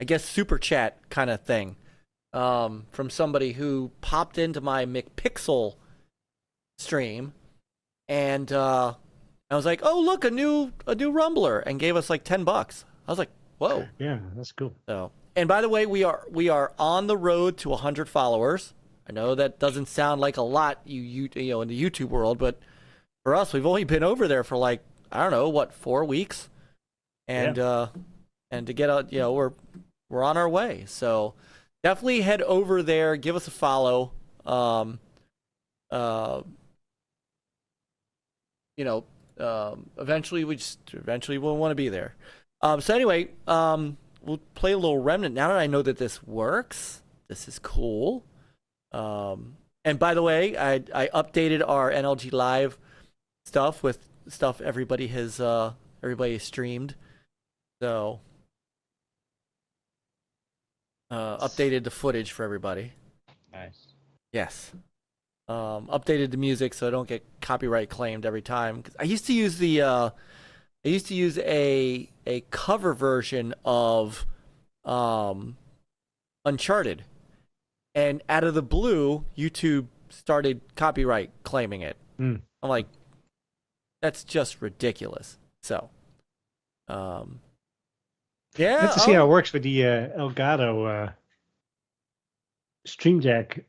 guess super chat kind of thing from somebody who popped into my McPixel stream, and I was like, "Oh, look, a new Rumbler," and gave us like $10. I was like, "Whoa!" yeah, that's cool. So, and by the way, we are on the road to 100 followers. I know that doesn't sound like a lot, you know, in the YouTube world, but for us, we've only been over there for like, I don't know, what, 4 weeks, and and to get out, you know, we're on our way. So definitely head over there, give us a follow. You know, eventually we'll want to be there. So anyway, we'll play a little Remnant. Now that I know that this works, this is cool. And by the way, I updated our NLG Live stuff with stuff everybody has streamed. So updated the footage for everybody. Nice. Yes. Updated the music so I don't get copyright claimed every time. 'Cause I used to use a cover version of Uncharted, and out of the blue, YouTube started copyright claiming it. I'm like, that's just ridiculous. So, yeah. Let's see how it works with the Elgato Stream Deck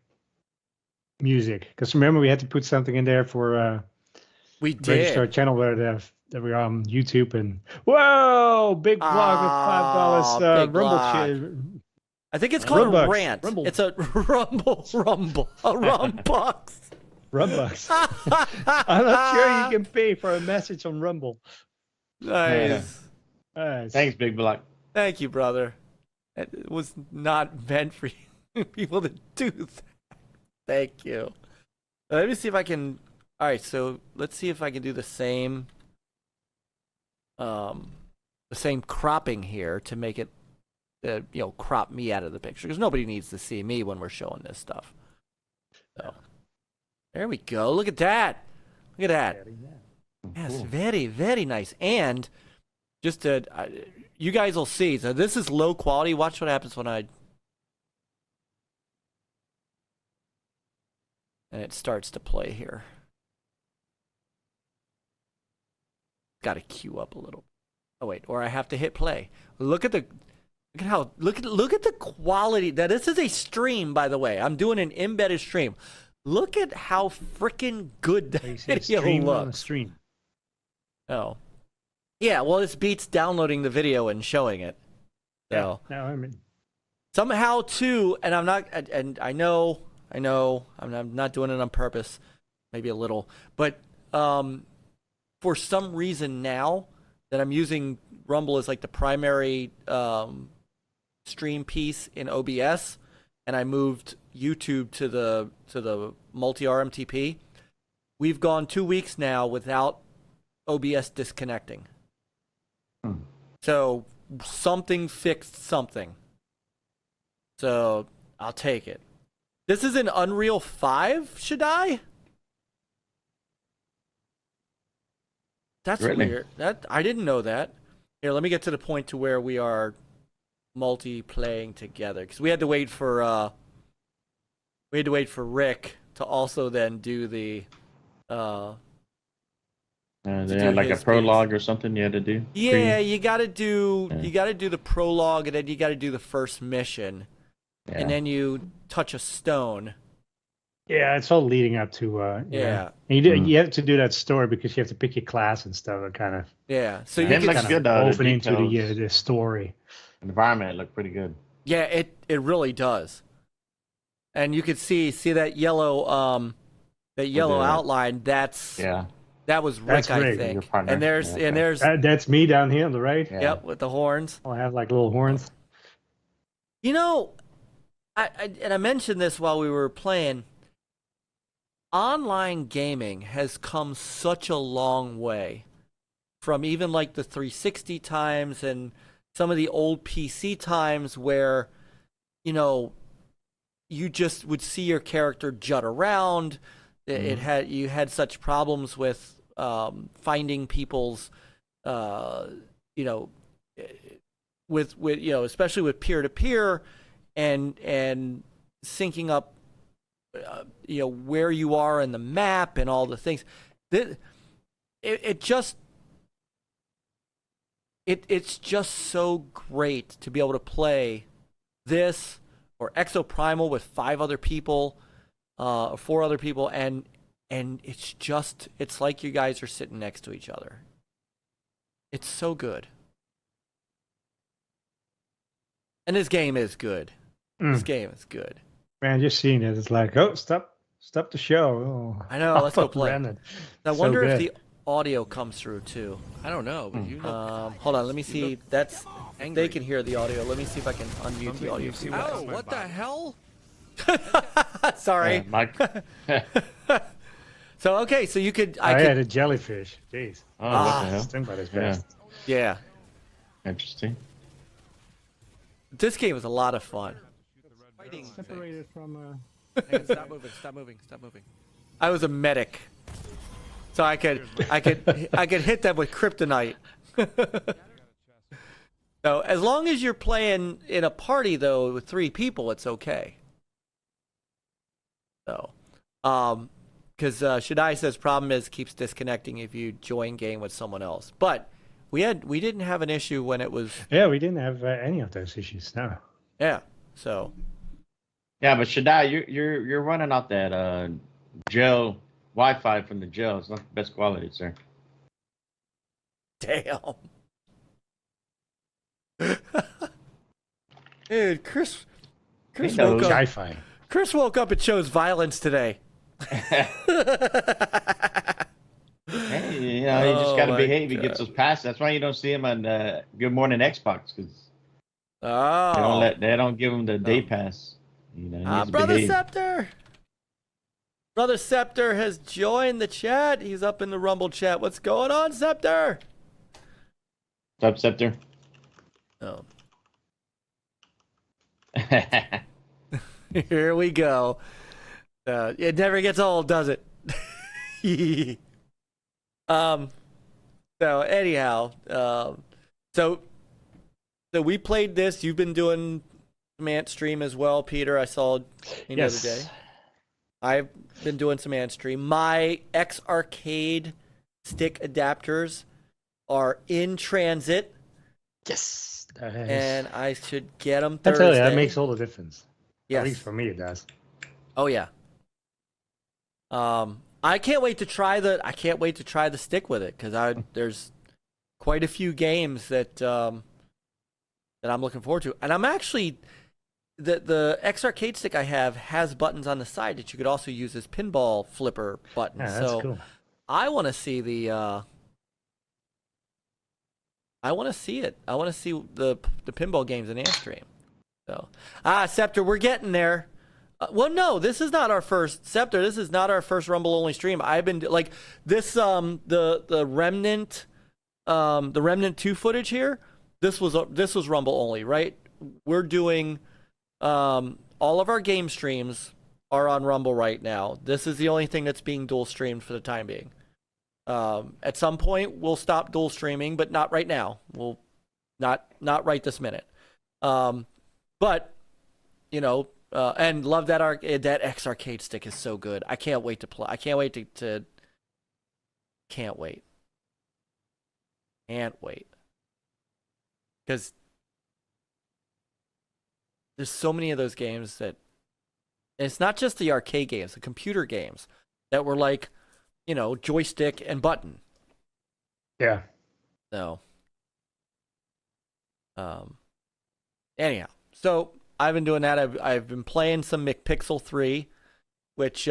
music. Because remember, we had to put something in there for we register our did. channel where that we're on YouTube. And whoa, big block with $5 Big Rumble block. shit. I think it's called a Rumbucks. rant. Rumble. It's a rumble, a rumbucks. Rumbucks. I'm not sure you can pay for a message on Rumble. Nice. Nice. Thanks, Big Block. Thank you, brother. It was not meant for people to do that. Thank you. Let me see if I can. All right, so let's see if I can do the same cropping here to make it, crop me out of the picture, because nobody needs to see me when we're showing this stuff. So there we go. Look at that. Look at that. Yes, Cool. very, very nice. And just to, you guys will see. So this is low quality. Watch what happens when I. And it starts to play here. Got to queue up a little. Oh wait, or I have to hit play. Look at the quality. That this is a stream, by the way. I'm doing an embedded stream. Look at how freaking good that video Stream on a looks. stream. Oh, yeah. Well, this beats downloading the video and showing it. So No, I mean, somehow too, and I'm not, and I know, I'm not doing it on purpose, maybe a little, but for some reason now that I'm using Rumble as like the primary stream piece in OBS, and I moved YouTube to the multi RMTP, we've gone 2 weeks now without OBS disconnecting. So something fixed something. So I'll take it. This is an Unreal 5, should I? That's Really? weird. That I didn't know that. Here, let me get to the point to where we are multi-playing together, because we had to wait for Rick to also then do the They had like a his prologue or something you had to do. yeah, you gotta do Yeah. you gotta do the prologue, and then you gotta do the first mission, Yeah. and then you touch a stone. yeah, it's all leading up to Yeah. And you have to do that story because you have to pick your class and stuff. That kind of Yeah. So Yeah. you It can looks good though. open into details, the story. environment looked pretty good. Yeah, it really does. And you could see that yellow The- outline, that's Yeah. That was Rick, That's I Rick, your think. partner. And there's Yeah, okay. and there's That's me down here on the right. Yeah. yep, with the horns. I have like little horns. You know, I mentioned this while we were playing. Online gaming has come such a long way from even like the 360 times and some of the old PC times where, you know, you just would see your character jut around. You had such problems with finding people's, you know, with you know, especially with peer to peer, and syncing up, you know, where you are in the map and all the things. It's just so great to be able to play this or Exoprimal with 5 other people, 4 other people, and it's like you guys are sitting next to each other. It's so good. And this game is good. This game is good. Man, just seeing it, it's like, oh, stop the show. Oh, I know. Let's go play. Brandon. I So wonder if good. the audio comes through too. I don't know, but you look Hold on, let me see. That's angry. they can hear the audio. Let me see if I can unmute the audio. Oh, what the hell? Sorry. Mike. So okay, so you could. I I could. had a jellyfish. Jeez. Oh, what the hell? Sting by his Yeah. best. Yeah, Interesting. this game was a lot of fun. Fighting. Separated from. Hang on, stop moving. Stop moving. Stop moving. I was a medic, so I could hit them with kryptonite. So as long as you're playing in a party though with 3 people, it's okay. So, because Shaddai says problem is keeps disconnecting if you join game with someone else. But we didn't have an issue when it was Yeah, we didn't have any of those issues. No. yeah. So Yeah, but Shaddai, you're running out that gel Wi-Fi from the gel. It's not the best quality, sir. damn. Dude, Chris knows. woke up. Sci-fi. Chris woke up and chose violence today. Hey, you know, you just got to my behave. He God. gets those passes. That's why you don't see him on Good Morning Xbox, because Oh, they don't give him the day pass. You know, he needs to Brother behave. Scepter. Brother Scepter has joined the chat. He's up in the Rumble chat. What's going on, Scepter? What's up, Scepter? Oh, here we go. It never gets old, does it? So anyhow, so we played this. You've been doing some Ant stream as well, Peter. I saw the other day. I've been doing some Ant stream. My X Arcade stick adapters are in transit, Yes. and I should get them I Thursday. tell you, that makes all the difference. Yes. At least for me, it does. Oh yeah. I can't wait to try the stick with it because there's quite a few games that I'm looking forward to, and I'm actually the X Arcade stick I have has buttons on the side that you could also use as pinball flipper buttons. Yeah, that's so cool. I want to see I want to see it. I want to see the pinball games in Airstream. So Scepter, we're getting there. Well, no, this is not our first Scepter. This is not our first Rumble only stream. I've been like this. The Remnant, the Remnant 2 footage here. This was Rumble only, right? We're doing all of our game streams are on Rumble right now. This is the only thing that's being dual streamed for the time being. At some point, we'll stop dual streaming, but not right now. We'll not right this minute. But you know. And love that that X Arcade stick is so good. I can't wait to play. I can't wait to can't wait. Can't wait. Because there's so many of those games that and it's not just the arcade games, the computer games that were like, you know, joystick and button. Yeah. So anyhow, so I've been doing that. I've been playing some McPixel 3, which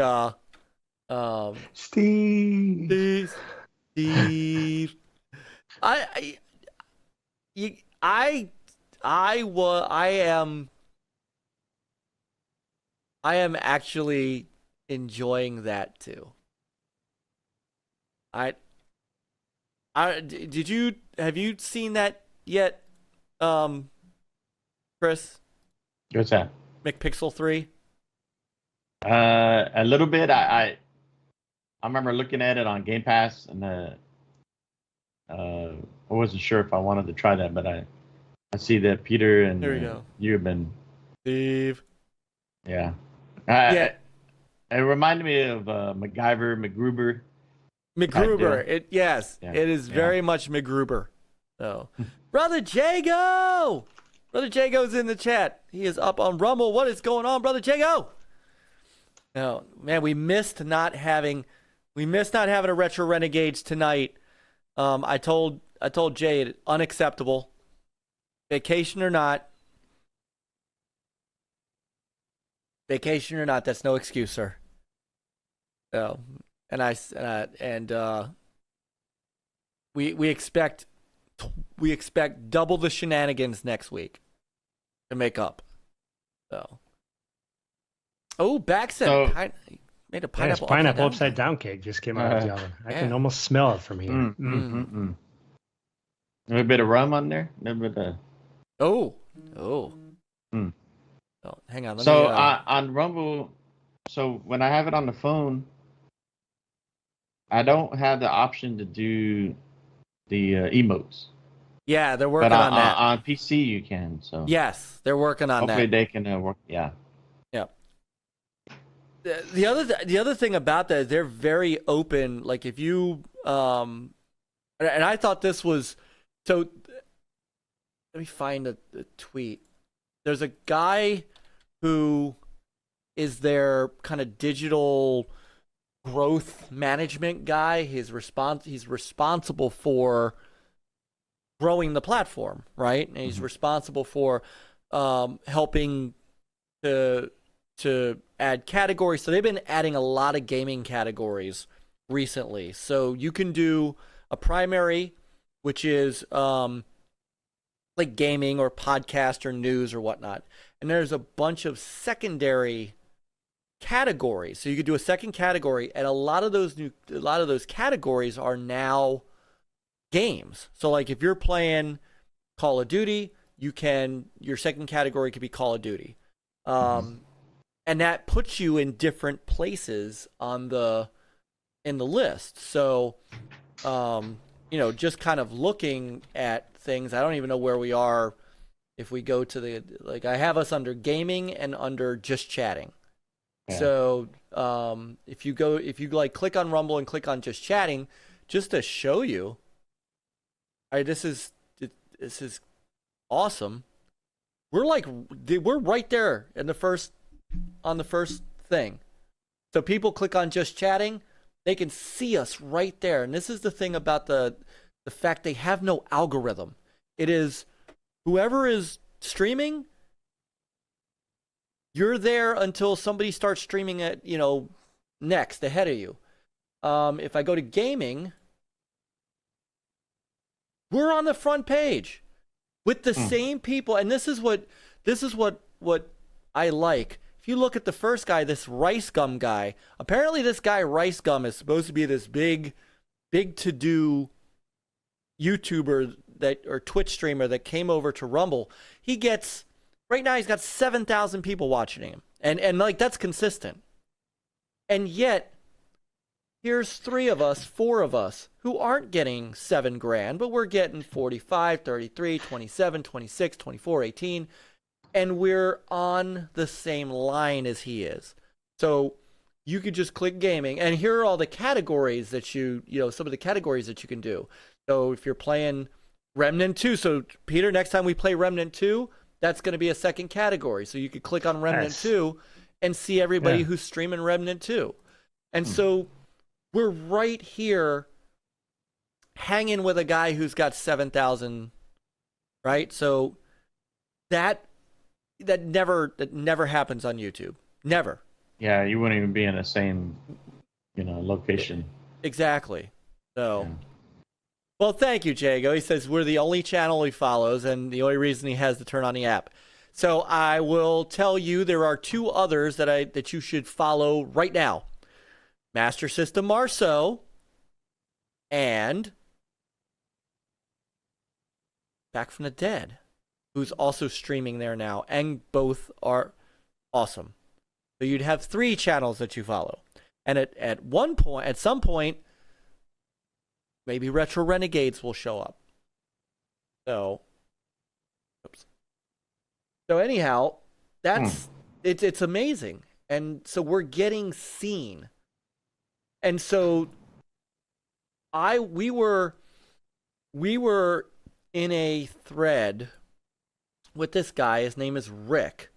Steve. Steve. I am actually enjoying that too. Have you seen that yet, Chris? What's that? McPixel 3? A little bit. I remember looking at it on Game Pass, and I wasn't sure if I wanted to try that, but I see that Peter and There we go. you have been. Steve. Yeah. Yeah. It reminded me of MacGruber. McGruber. Yes, Yeah. it is very much McGruber. So, Brother Jago! Brother Jago's in the chat. He is up on Rumble. What is going on, Brother Jago? No, man, we missed not having a Retro Renegades tonight. I told Jay, unacceptable. Vacation or not, that's no excuse, sir. So, we expect double the shenanigans next week to make up. So, Back said made a pineapple. Pineapple upside down cake just came out of the oven. I can almost smell it from here. A little bit of rum on there. A little bit of. Oh, hang on. On Rumble, so when I have it on the phone, I don't have the option to do the emotes. Yeah, they're working on that. On PC, you can. So yes, they're working on hopefully that. they can work. Yeah. Yeah. The other thing about that is they're very open. Like if you and I thought this was so. Let me find the tweet. There's a guy who is their kind of digital growth management guy. He's responsible for growing the platform, right? And he's responsible for helping to add categories. So they've been adding a lot of gaming categories recently. So you can do a primary, which is like gaming or podcast or news or whatnot. And there's a bunch of secondary categories. So you could do a second category, and a lot of those categories are now games. So like if you're playing Call of Duty, your second category could be Call of Duty. And that puts you in different places in the list. So just kind of looking at things, I don't even know where we are if we go to I have us under gaming and under just chatting. Yeah. So if you click on Rumble and click on just chatting, just to show you, this is awesome. We're right there on the first thing. So people click on just chatting, they can see us right there. And this is the thing about the fact they have no algorithm. It is whoever is streaming, you're there until somebody starts streaming at, next ahead of you. If I go to gaming, we're on the front page with the same people. And this is what I like. If you look at the first guy, this Rice Gum guy, apparently this guy Rice Gum is supposed to be this big to-do YouTuber or Twitch streamer that came over to Rumble. Right now he's got 7,000 people watching him. And like that's consistent. And yet, here's 4 of us who aren't getting $7,000, but we're getting 45, 33, 27, 26, 24, 18. And we're on the same line as he is. So you could just click gaming, and here are all the categories that some of the categories that you can do. So if you're playing Remnant 2, so Peter, next time we play Remnant 2, that's going to be a second category. So you could click on Remnant 2 and see everybody who's streaming Remnant 2. And so we're right here hanging with a guy who's got 7,000, right? So that never happens on YouTube. Never. Yeah, you wouldn't even be in the same, location. Exactly. So, well, thank you, Jago. He says we're the only channel he follows, and the only reason he has to turn on the app. So I will tell you there are 2 others that you should follow right now: Master System Marceau and Back from the Dead, who's also streaming there now, and both are awesome. So you'd have 3 channels that you follow, and at some point, maybe Retro Renegades will show up. So, oops. So anyhow, that's it's amazing, and so we're getting seen, and so we were in a thread with this guy. His name is Rick,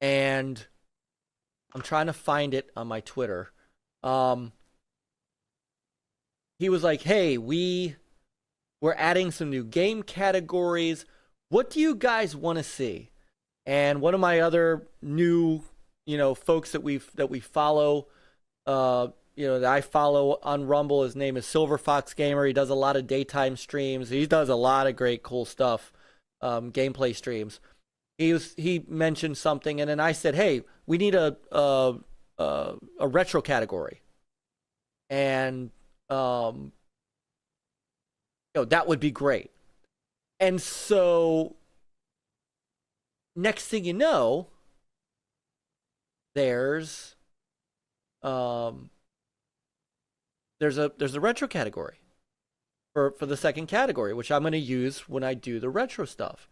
and I'm trying to find it on my Twitter. He was like, hey, we're adding some new game categories. What do you guys want to see? And one of my other new, folks that we follow, that I follow on Rumble, his name is Silver Fox Gamer. He does a lot of daytime streams. He does a lot of great cool stuff, gameplay streams. He mentioned something, and then I said, hey, we need a retro category. And that would be great. And so next thing you know, there's a retro category for the second category, which I'm going to use when I do the retro stuff.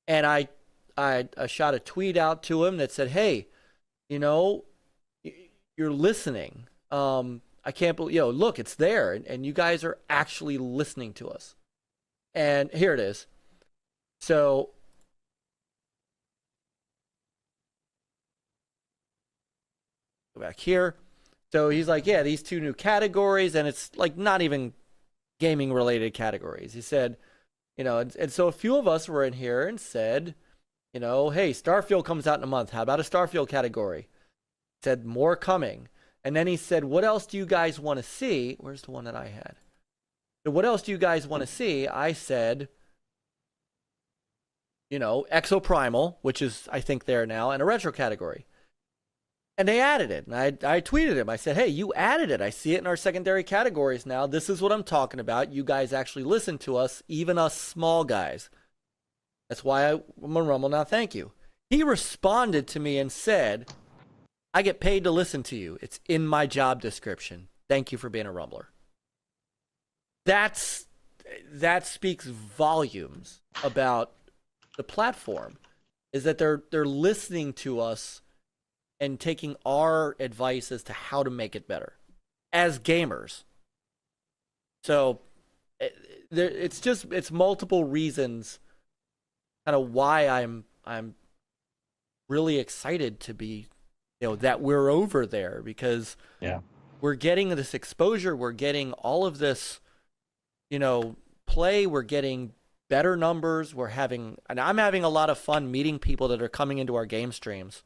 And I shot a tweet out to him that said, hey, you're listening. I can't believe, look, it's there, and you guys are actually listening to us. And here it is. So, go back here. So he's like, yeah, these 2 new categories, and it's like not even gaming related categories. He said, and so a few of us were in here and said, hey, Starfield comes out in a month. How about a Starfield category? He said, more coming. And then he said, what else do you guys want to see? Where's the one that I had? So what else do you guys want to see? I said, Exoprimal, which is, I think, there now, and a retro category. And they added it. And I tweeted him. I said, hey, you added it. I see it in our secondary categories now. This is what I'm talking about. You guys actually listen to us, even us small guys. That's why I'm on Rumble now. Thank you. He responded to me and said, I get paid to listen to you. It's in my job description. Thank you for being a Rumbler. That speaks volumes about the platform, is that they're listening to us and taking our advice as to how to make it better as gamers. So it's multiple reasons kind of why I'm really excited to be, that we're over there, because we're getting this exposure, we're getting all of this, play, we're getting better numbers, and I'm having a lot of fun meeting people that are coming into our game streams.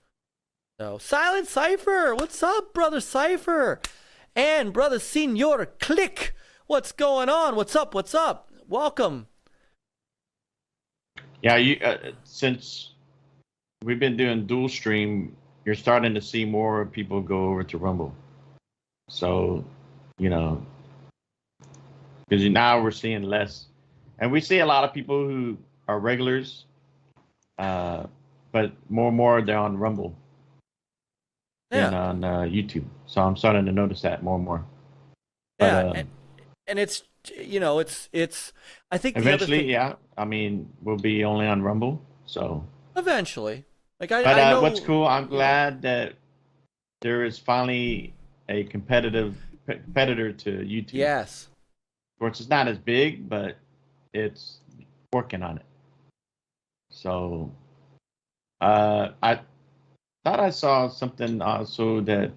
So, Silent Cypher, what's up, brother Cypher? And brother Senor Click, what's going on? What's up? Welcome. Yeah, since we've been doing dual stream, you're starting to see more people go over to Rumble. So, because now we're seeing less. And we see a lot of people who are regulars, but more and more they're on Rumble than on YouTube. So I'm starting to notice that more and more. But, and it's, it's, I think eventually, we'll be only on Rumble. So eventually. I know, what's cool, I'm glad that there is finally a competitor to YouTube. Yes. Of course, it's not as big, but it's working on it. So, I thought I saw something also that,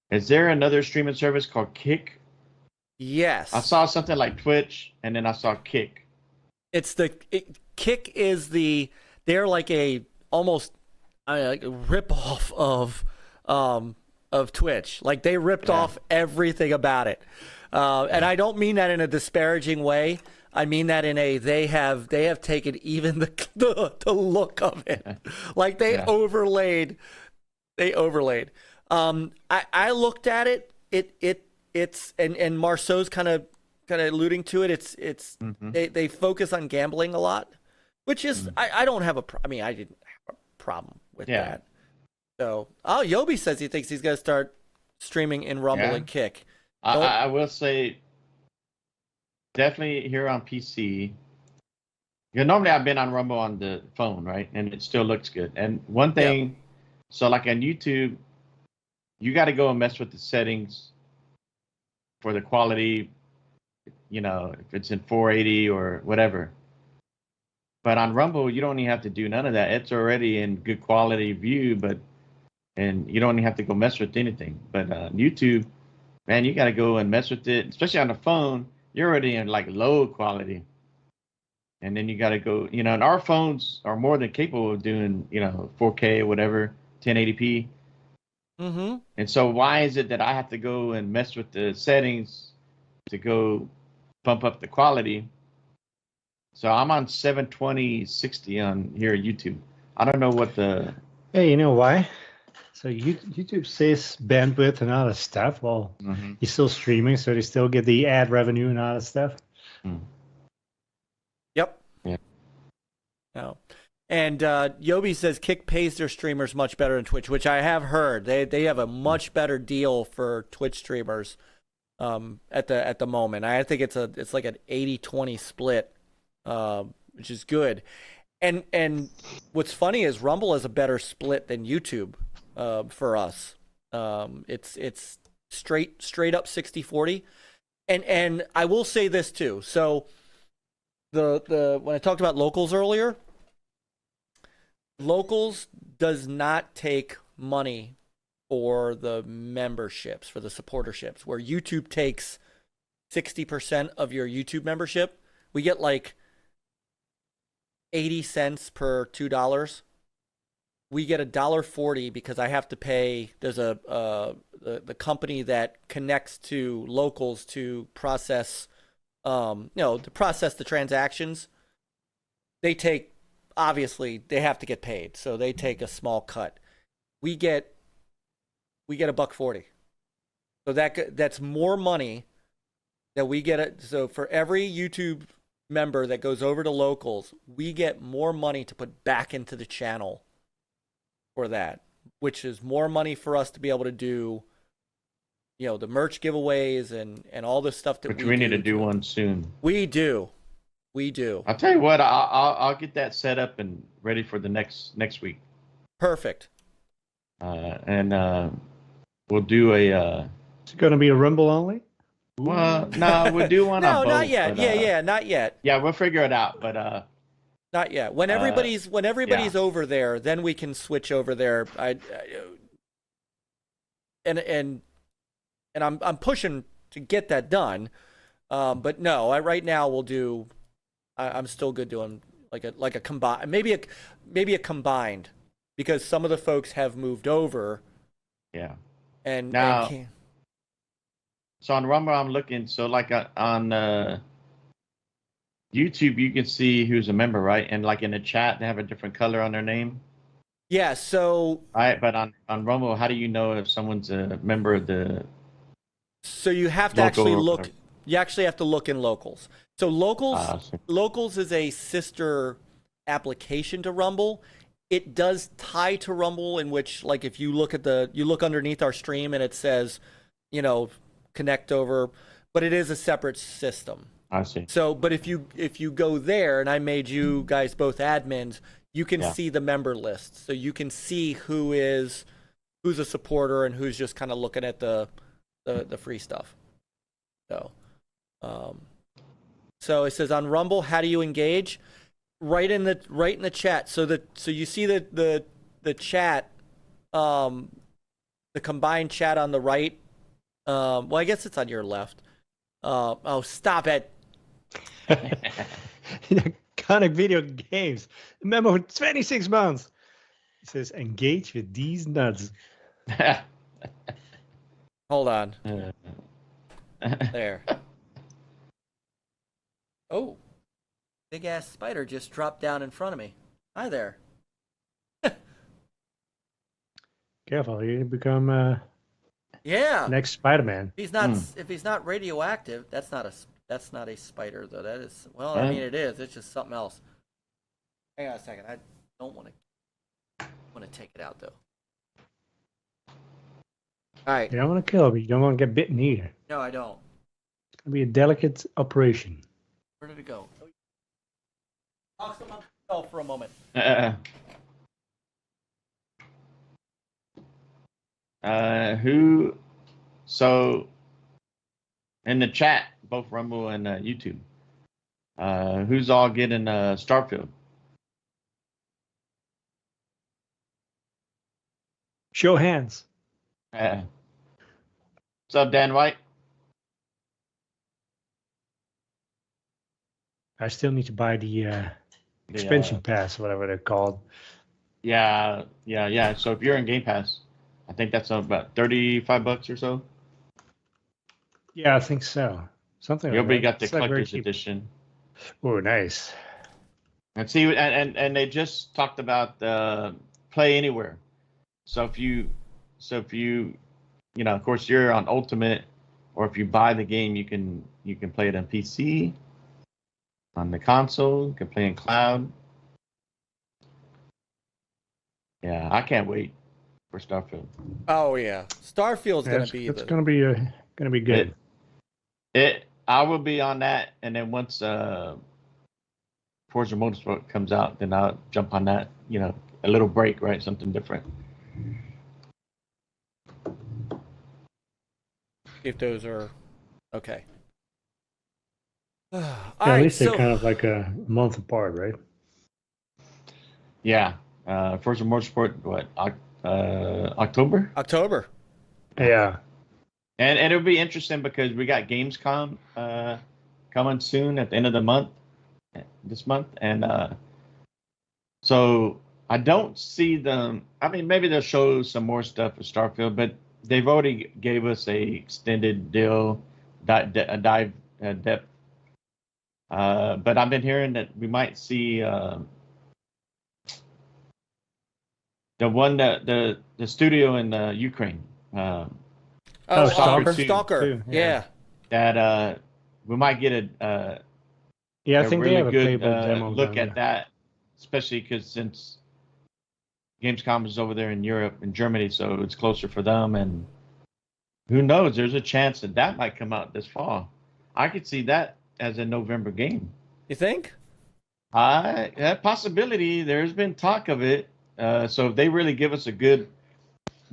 is there another streaming service called Kick? Yes. I saw something like Twitch, and then I saw Kick. Kick is they're like a almost like a ripoff of of Twitch. Like they ripped off everything about it. And I don't mean that in a disparaging way. I mean that in a they have taken even the look of it. Like they overlaid. They overlaid. I looked at it. It's and Marceau's kind of alluding to it. It's they focus on gambling a lot, which is I don't have I mean I didn't have a problem with that. So Yobi says he thinks he's gonna start streaming in Rumble and Kick. I will say definitely here on PC. Normally I've been on Rumble on the phone, right, and it still looks good. And one thing, so like on YouTube, you got to go and mess with the settings for the quality. If it's in 480 or whatever. But on Rumble, you don't even have to do none of that. It's already in good quality view, and you don't even have to go mess with anything. But YouTube, man, you got to go and mess with it, especially on the phone. You're already in like low quality. And then you got to go, and our phones are more than capable of doing, 4K or whatever, 1080p. Mm-hmm. And so why is it that I have to go and mess with the settings to go bump up the quality? So I'm on 720/60 on here at YouTube. I don't know what the... Hey, you know why? So YouTube saves bandwidth and all that stuff. Well, you're still streaming, so they still get the ad revenue and all that stuff. Yep. Yeah. No. And Yobi says Kick pays their streamers much better than Twitch, which I have heard. They have a much better deal for Twitch streamers at the moment. I think it's like an 80-20 split, which is good. And what's funny is Rumble is a better split than YouTube for us. It's straight up 60-40. And I will say this too. So the when I talked about locals earlier, locals does not take money for the memberships, for the supporterships, where YouTube takes 60% of your YouTube membership. We get like 80 cents per $2. We get $1.40 because I have to pay. There's the company that connects to locals to process, to process the transactions. They take, obviously, they have to get paid, so they take a small cut. We get $1.40. So that's more money that we get. So for every YouTube member that goes over to locals, we get more money to put back into the channel for that, which is more money for us to be able to do, the merch giveaways and all this stuff that we need to do one soon. We do. I'll tell you what, I'll get that set up and ready for the next week. Perfect. And we'll do a. It's going to be a Rumble only? Well, no, we'll do one on both. No, not yet. But, not yet. Yeah, we'll figure it out, but not yet. When everybody's over there, then we can switch over there. And I'm pushing to get that done. But no, right now we'll do. I'm still good doing like a combined, maybe a combined, because some of the folks have moved over. Yeah. And now, so on Rumble, I'm looking. So like on YouTube, you can see who's a member, right? And like in the chat, they have a different color on their name. Yeah. So. Right, but on Rumble, how do you know if someone's a member of the? So you have to actually look. You actually have to look in locals. So locals is a sister application to Rumble. It does tie to Rumble, in which, like, if you look underneath our stream and it says, connect over, but it is a separate system. I see. So, but if you go there, and I made you guys both admins, you can see the member list. So you can see who's a supporter and who's just kind of looking at the free stuff. So it says on Rumble, how do you engage? Right in the chat. So you see the chat, the combined chat on the right. Well, I guess it's on your left. Oh, stop it. Iconic video games. Memo 26 months. It says engage with these nuts. Hold on. There. Oh. Big ass spider just dropped down in front of me. Hi there. Careful, you become Yeah. next Spider-Man. If he's not radioactive, that's not a spider though. That is, well, I mean it is. It's just something else. Hang on a second. I don't want to take it out though. All right. You don't want to kill him, but you don't want to get bitten either. No, I don't. It's gonna be a delicate operation. Where did it go? Talk amongst yourself for a moment. Who? So, in the chat, both Rumble and YouTube, who's all getting Starfield? Show hands. What's up, Dan White? I still need to buy the expansion pass, whatever they're called. Yeah. So if you're in Game Pass, I think that's about $35 or so. Yeah, I think so. Something like You'll that. got the It's like very collector's cheap. edition. Oh, nice. And see, and they just talked about Play Anywhere. So if you, of course, you're on Ultimate, or if you buy the game, you can play it on PC, on the console. You can play in cloud. Yeah, I can't wait for Starfield. Oh yeah, Starfield's gonna be. It's gonna be good. I will be on that, and then once Forza Motorsport comes out, then I'll jump on that. A little break, right? Something different. If those are okay. At least they're kind of like a month apart, right? Yeah. Forza Motorsport, what? October? October. Yeah. And it'll be interesting because we got Gamescom coming soon at the end of the month, this month, and so I don't see them. I mean, maybe they'll show some more stuff for Starfield, but they've already gave us a extended deal, depth. But I've been hearing that we might see the one that the studio in Ukraine. Stalker. Yeah. That we might get a I think really they have good a playable demo. look at that, especially because since Gamescom is over there in Europe and Germany, so it's closer for them. And who knows? There's a chance that might come out this fall. I could see that as a November game. You think? That possibility. There's been talk of it. So if they really give us a good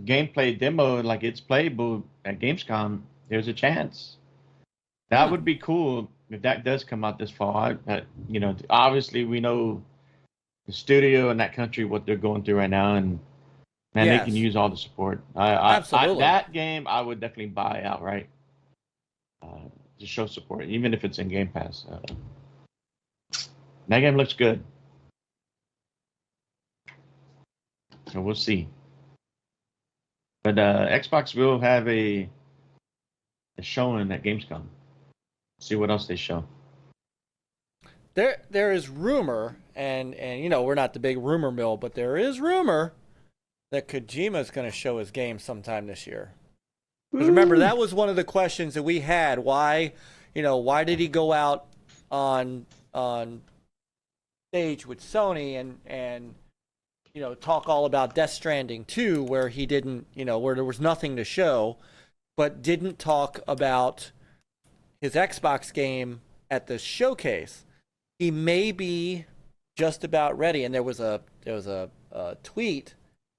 gameplay demo, like it's playable at Gamescom, there's a chance. That would be cool if that does come out this fall. Obviously we know the studio in that country, what they're going through right now, and they can use all the support. Absolutely. That game I would definitely buy outright to show support, even if it's in Game Pass. That game looks good. So we'll see. But Xbox will have a showing at Gamescom. See what else they show. There is rumor, and we're not the big rumor mill, but there is rumor that Kojima's going to show his game sometime this year. Because remember, that was one of the questions that we had. Why did he go out on stage with Sony and talk all about Death Stranding 2, where he didn't, where there was nothing to show, but didn't talk about his Xbox game at the showcase. He may be just about ready, and there was a tweet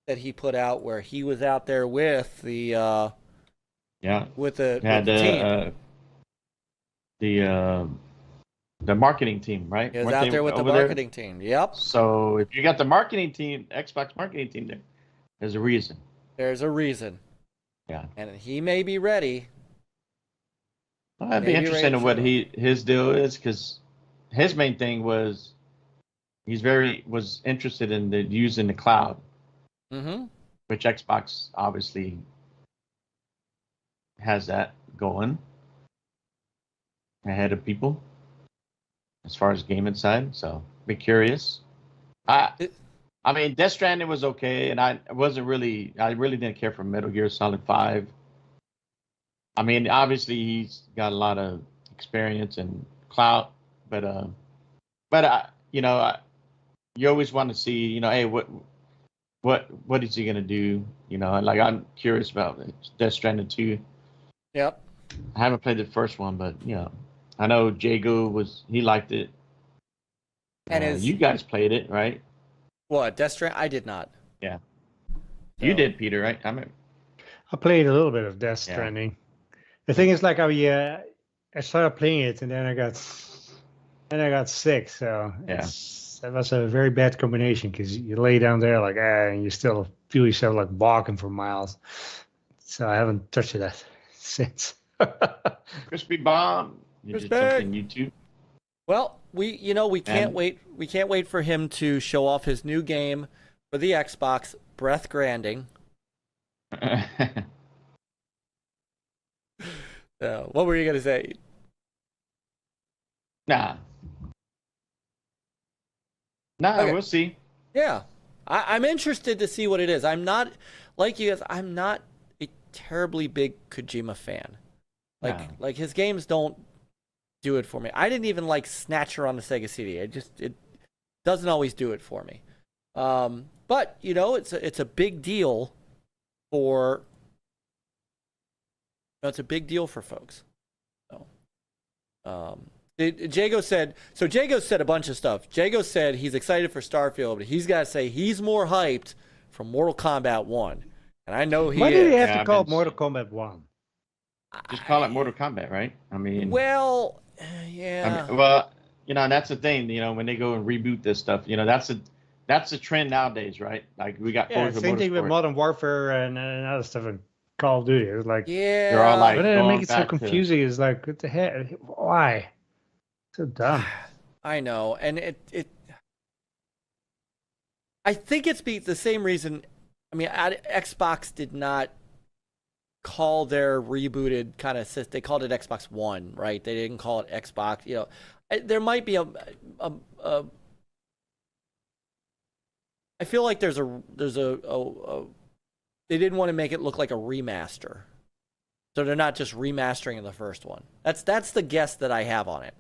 that he put out where he was out there with the the marketing team, right? He was out there with the marketing team. Yep. So if you got the marketing team, Xbox marketing team there, there's a reason. There's a reason. Yeah. And he may be ready. Well, I'd be interested in what his deal is, because his main thing was was interested in using the cloud, which Xbox obviously has that going ahead of people as far as gaming side. So be curious. I mean, Death Stranding was okay, and I really didn't care for Metal Gear Solid 5. I mean, obviously he's got a lot of experience and clout, but you know, you always want to see, you know, hey, what is he gonna do? You know, like I'm curious about Death Stranding 2. Yep. I haven't played the first one, but you know, I know Jago he liked it. And you guys played it, right? What, Death Stranding? I did not. Yeah. So. You did, Peter, right? I played a little bit of Death Stranding. The thing is, like, I started playing it, and then I got sick. So that was a very bad combination because you lay down there like, and you still feel yourself like walking for miles. So I haven't touched that since. Crispy Bomb. You did something new too. Well, we can't wait. We can't wait for him to show off his new game for the Xbox, Breath Granding. What were you gonna say? Nah, okay. We'll see. Yeah, I'm interested to see what it is. I'm not like you guys. I'm not a terribly big Kojima fan. Like his games don't do it for me. I didn't even like Snatcher on the Sega CD. It doesn't always do it for me. But you know, it's a big deal for. It's a big deal for folks. So, Jago said a bunch of stuff. Jago said he's excited for Starfield, but he's got to say he's more hyped for Mortal Kombat 1. And I know he Why is. do they have to call it Mortal Kombat 1? Just call it Mortal Kombat, right? I mean, well, yeah. I mean, well, you know, that's the thing. You know, when they go and reboot this stuff, you know, that's a trend nowadays, right? Like we got same thing with Modern Warfare and other stuff in Call of Duty. It was like, they're all like, but then make it so confusing. It's like, what the heck? Why? So dumb. I know, and it. I think it's the same reason. I mean, Xbox did not call their rebooted kind of system. They called it Xbox One, right? They didn't call it Xbox. You know, there might be a I feel like there's a they didn't want to make it look like a remaster, so they're not just remastering the first one. That's the guess that I have on it.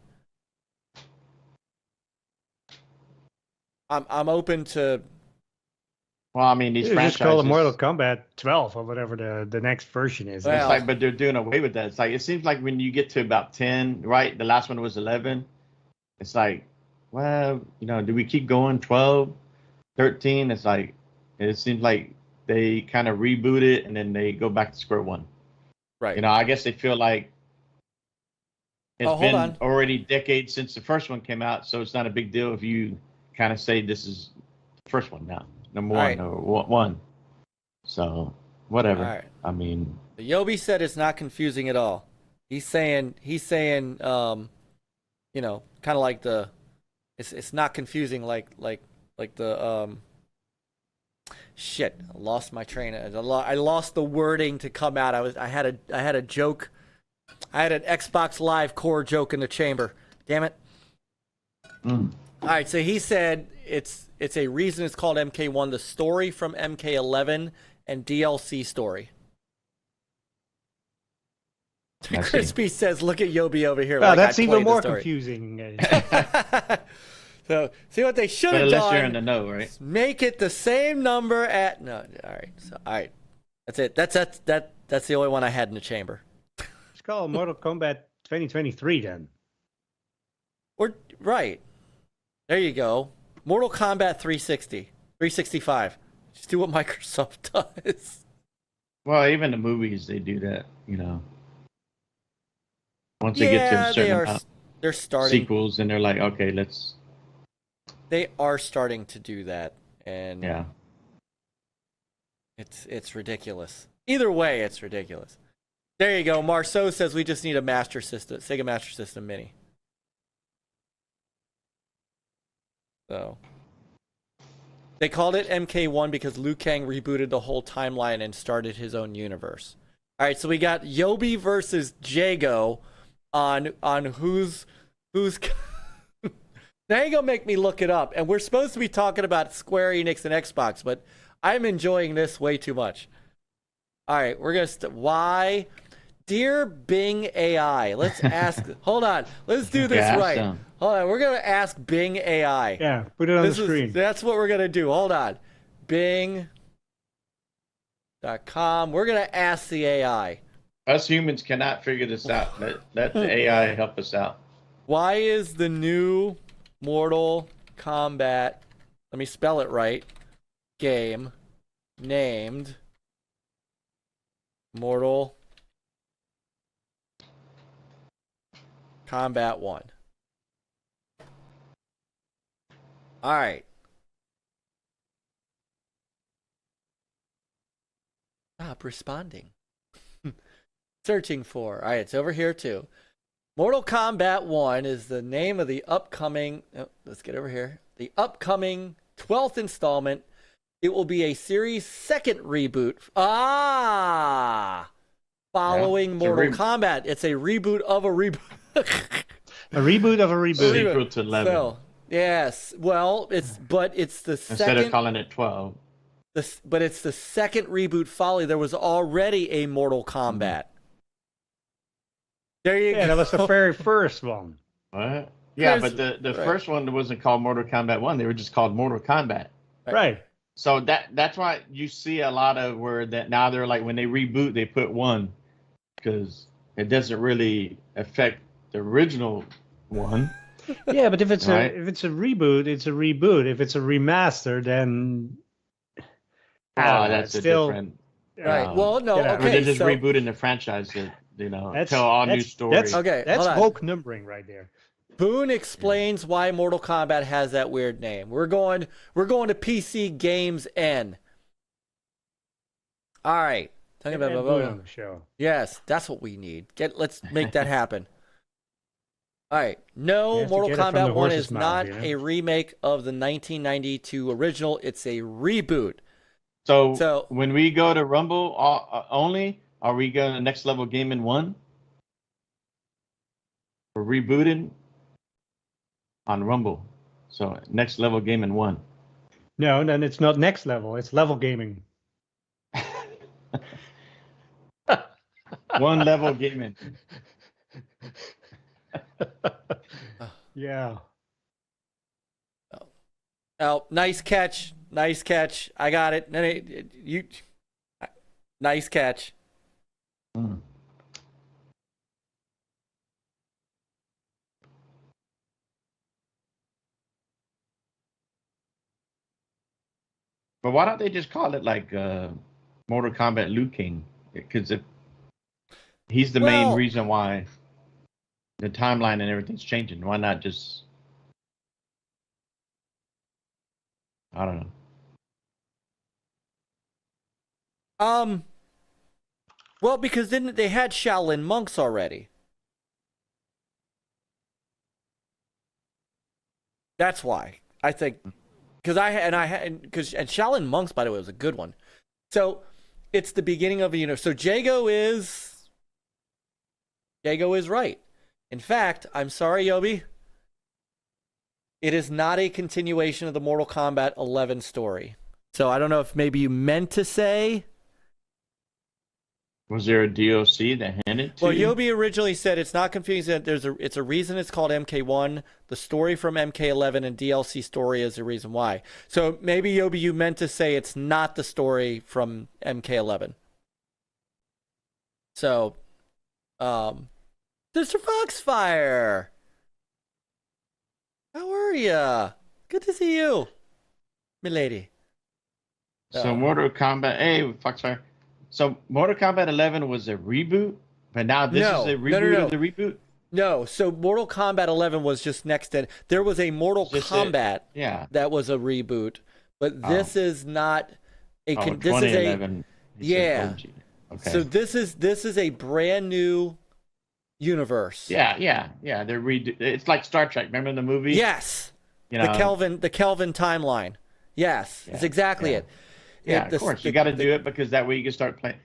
I'm open to. Well, I mean, these franchises. Just call it Mortal Kombat 12 or whatever the next version is. Well, it's like, but they're doing away with that. It's like it seems like when you get to about 10, right? The last one was 11. It's like, well, you know, do we keep going? 12, 13. It's like it seems like they kind of reboot it and then they go back to square one. Right. You know, I guess they feel like it's been on. already decades since the first one came out, so it's not a big deal if you kind of say this is the first one now. Number one or one. So, whatever. Right. I mean, Yobi said it's not confusing at all. He's saying, you know, kind of like it's not confusing like the shit. I lost my train. I lost the wording to come out. I had a joke. I had an Xbox Live core joke in the chamber. Damn it. All right, so he said it's a reason it's called MK1, the story from MK11 and DLC story. Crispy says, look at Yobi over here. Well, like that's I even more story. confusing. So, see what they should have done. Unless you're in the know, right? Make it the same number at no. All right, so all right, that's it. That's the only one I had in the chamber. It's called Mortal Kombat 2023 then. Or right. There you go. Mortal Kombat 365. Just do what Microsoft does. Well, even the movies, they do that, you know. Once they get to a certain amount, they're starting sequels, and they're like, okay, let's. They are starting to do that, and yeah, it's ridiculous. Either way, it's ridiculous. There you go. Marceau says we just need a Master System, Sega Master System Mini. So they called it MK1 because Liu Kang rebooted the whole timeline and started his own universe. All right, so we got Yobi versus Jago on who's. Now you're gonna make me look it up, and we're supposed to be talking about Square Enix and Xbox, but I'm enjoying this way too much. All right, we're gonna why, dear Bing AI. Let's ask. Hold on, let's do this right. Hold on, we're gonna ask Bing AI. Yeah, put it on the screen. That's what we're gonna do. Hold on, Bing.com. We're gonna ask the AI. Us humans cannot figure this out. Let the AI help us out. Why is the new Mortal Kombat, let me spell it right, game named Mortal Kombat 1? All right. Stop responding. Searching for. All right, it's over here too. Mortal Kombat 1 is the name of the upcoming, let's get over here, the upcoming 12th installment. It will be a series' second reboot. Following Mortal Kombat. It's a reboot of a reboot. A reboot of a reboot. Sequel to 11. So, yes, well, it's the second. Instead of calling it 12. But it's the second reboot following. There was already a Mortal Kombat. There you go. Yeah, that was the very first one. What? Yeah, Chris, but the first one wasn't called Mortal Kombat 1. They were just called Mortal Kombat. Right. So that's why you see a lot of where that now they're like when they reboot they put 1 because it doesn't really affect the original one. Yeah, but if it's Right. a reboot, it's a reboot. If it's a remaster, then That's still a different. Right. Well, no. Yeah. Where Okay. they're just So, rebooting the franchise to tell all new stories. okay. That's hold on. woke numbering right there. Boone explains why Mortal Kombat has that weird name. We're going to PC Games N. All right. Talking Get about Ed Boon on the show. Yes, that's what we need. Let's make that happen. All right. You No, have to Mortal get it from the Kombat 1 horse's is mouth, not you know? a remake of the 1992 original. It's a reboot. So when we go to Rumble only, are we going to Next Level Gaming 1? We're rebooting on Rumble. So Next Level Gaming 1. No, then it's not next level. It's level gaming. One level gaming. Yeah. Oh, nice catch. Nice catch. I got it. Nice catch. Mm. But why don't they just call it like Mortal Kombat Liu King? Because if he's the main reason why the timeline and everything's changing, why not just? I don't know. Well, because then they had Shaolin monks already. That's why I think, because Shaolin monks, by the way, was a good one. So it's the beginning of a So Jago is right. In fact, I'm sorry, Yobi. It is not a continuation of the Mortal Kombat 11 story. So I don't know if maybe you meant to say. Was there a DLC that handed to Well, you? Yobi originally said it's not confusing. It's a reason it's called MK1. The story from MK11 and DLC story is the reason why. So maybe Yobi, you meant to say it's not the story from MK11. So, Mr. Foxfire, how are ya? Good to see you, milady. So Mortal Kombat, hey, Foxfire. So Mortal Kombat 11 was a reboot, but now this is a reboot of the reboot? No, so Mortal Kombat 11 was just next in. There was a Mortal Kombat that was a reboot, but this is not a. This is a. Yeah. Okay. So this is a brand new universe. Yeah. They're it's like Star Trek. Remember the movie? Yes. You know, the Kelvin timeline. Yes, it's exactly it. Yeah, of course. You got to do it because that way you can start playing.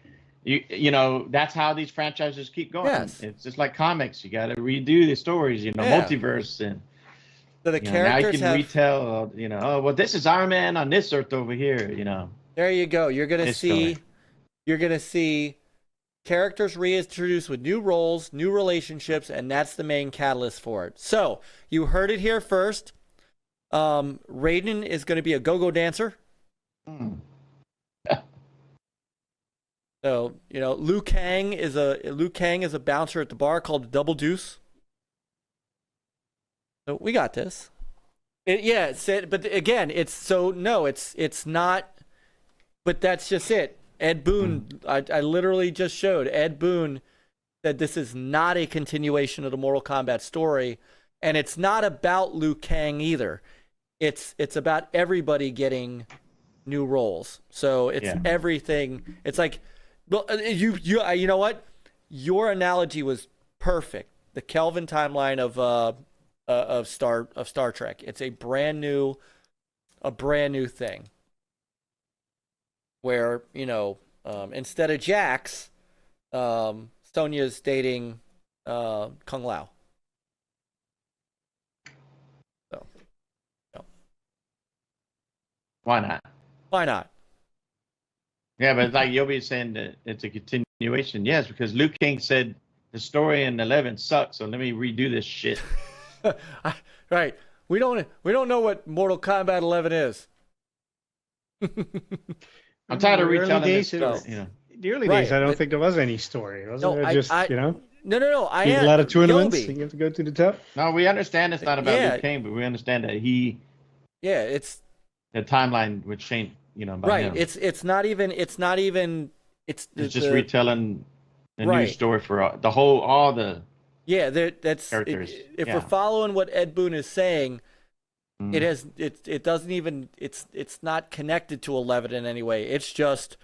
you know, that's how these franchises keep going. Yes. It's just like comics. You got to redo the stories, you know, Yeah. multiverse, and So the you know, now you characters can have. retell, you know, oh, well, this is Iron Man on this Earth over here, you know. There you go. You're gonna This see. story. You're gonna see characters reintroduced with new roles, new relationships, and that's the main catalyst for it. So you heard it here first. Raiden is going to be a go-go dancer. Hmm. So you know, Liu Kang is a bouncer at the bar called the Double Deuce. So we got this. But again, it's not. But that's just it. Ed Boon, I literally just showed Ed Boon said this is not a continuation of the Mortal Kombat story, and it's not about Liu Kang either. It's about everybody getting new roles. So it's everything. It's like, well, you know what? Your analogy was perfect. The Kelvin timeline of Star Trek. It's a brand new thing. Where, you know, instead of Jax, Sonya's dating Kung Lao. So, no. Why not? Why not? Yeah, but like Yobi's saying that it's a continuation. Yes, because Liu Kang said the story in 11 sucks, so let me redo this shit. Right. We don't know what Mortal Kombat 11 is. I'm tired of In the early retelling this days, story. You know. The early Right, days, I don't but- think there was any story. Wasn't No, it just, you know, No. I you have am a lot of tournaments, Yobi. you have to go to the top. No, we understand it's not about Yeah. Liu Kang, but we understand that Yeah, it's the timeline would change, you know, by right. him. It's not even. It's Just retelling a new Right. story for all the Yeah, that's characters. If Yeah. we're following what Ed Boon is saying, Mm. it doesn't even it's not connected to 11 in any way. It's just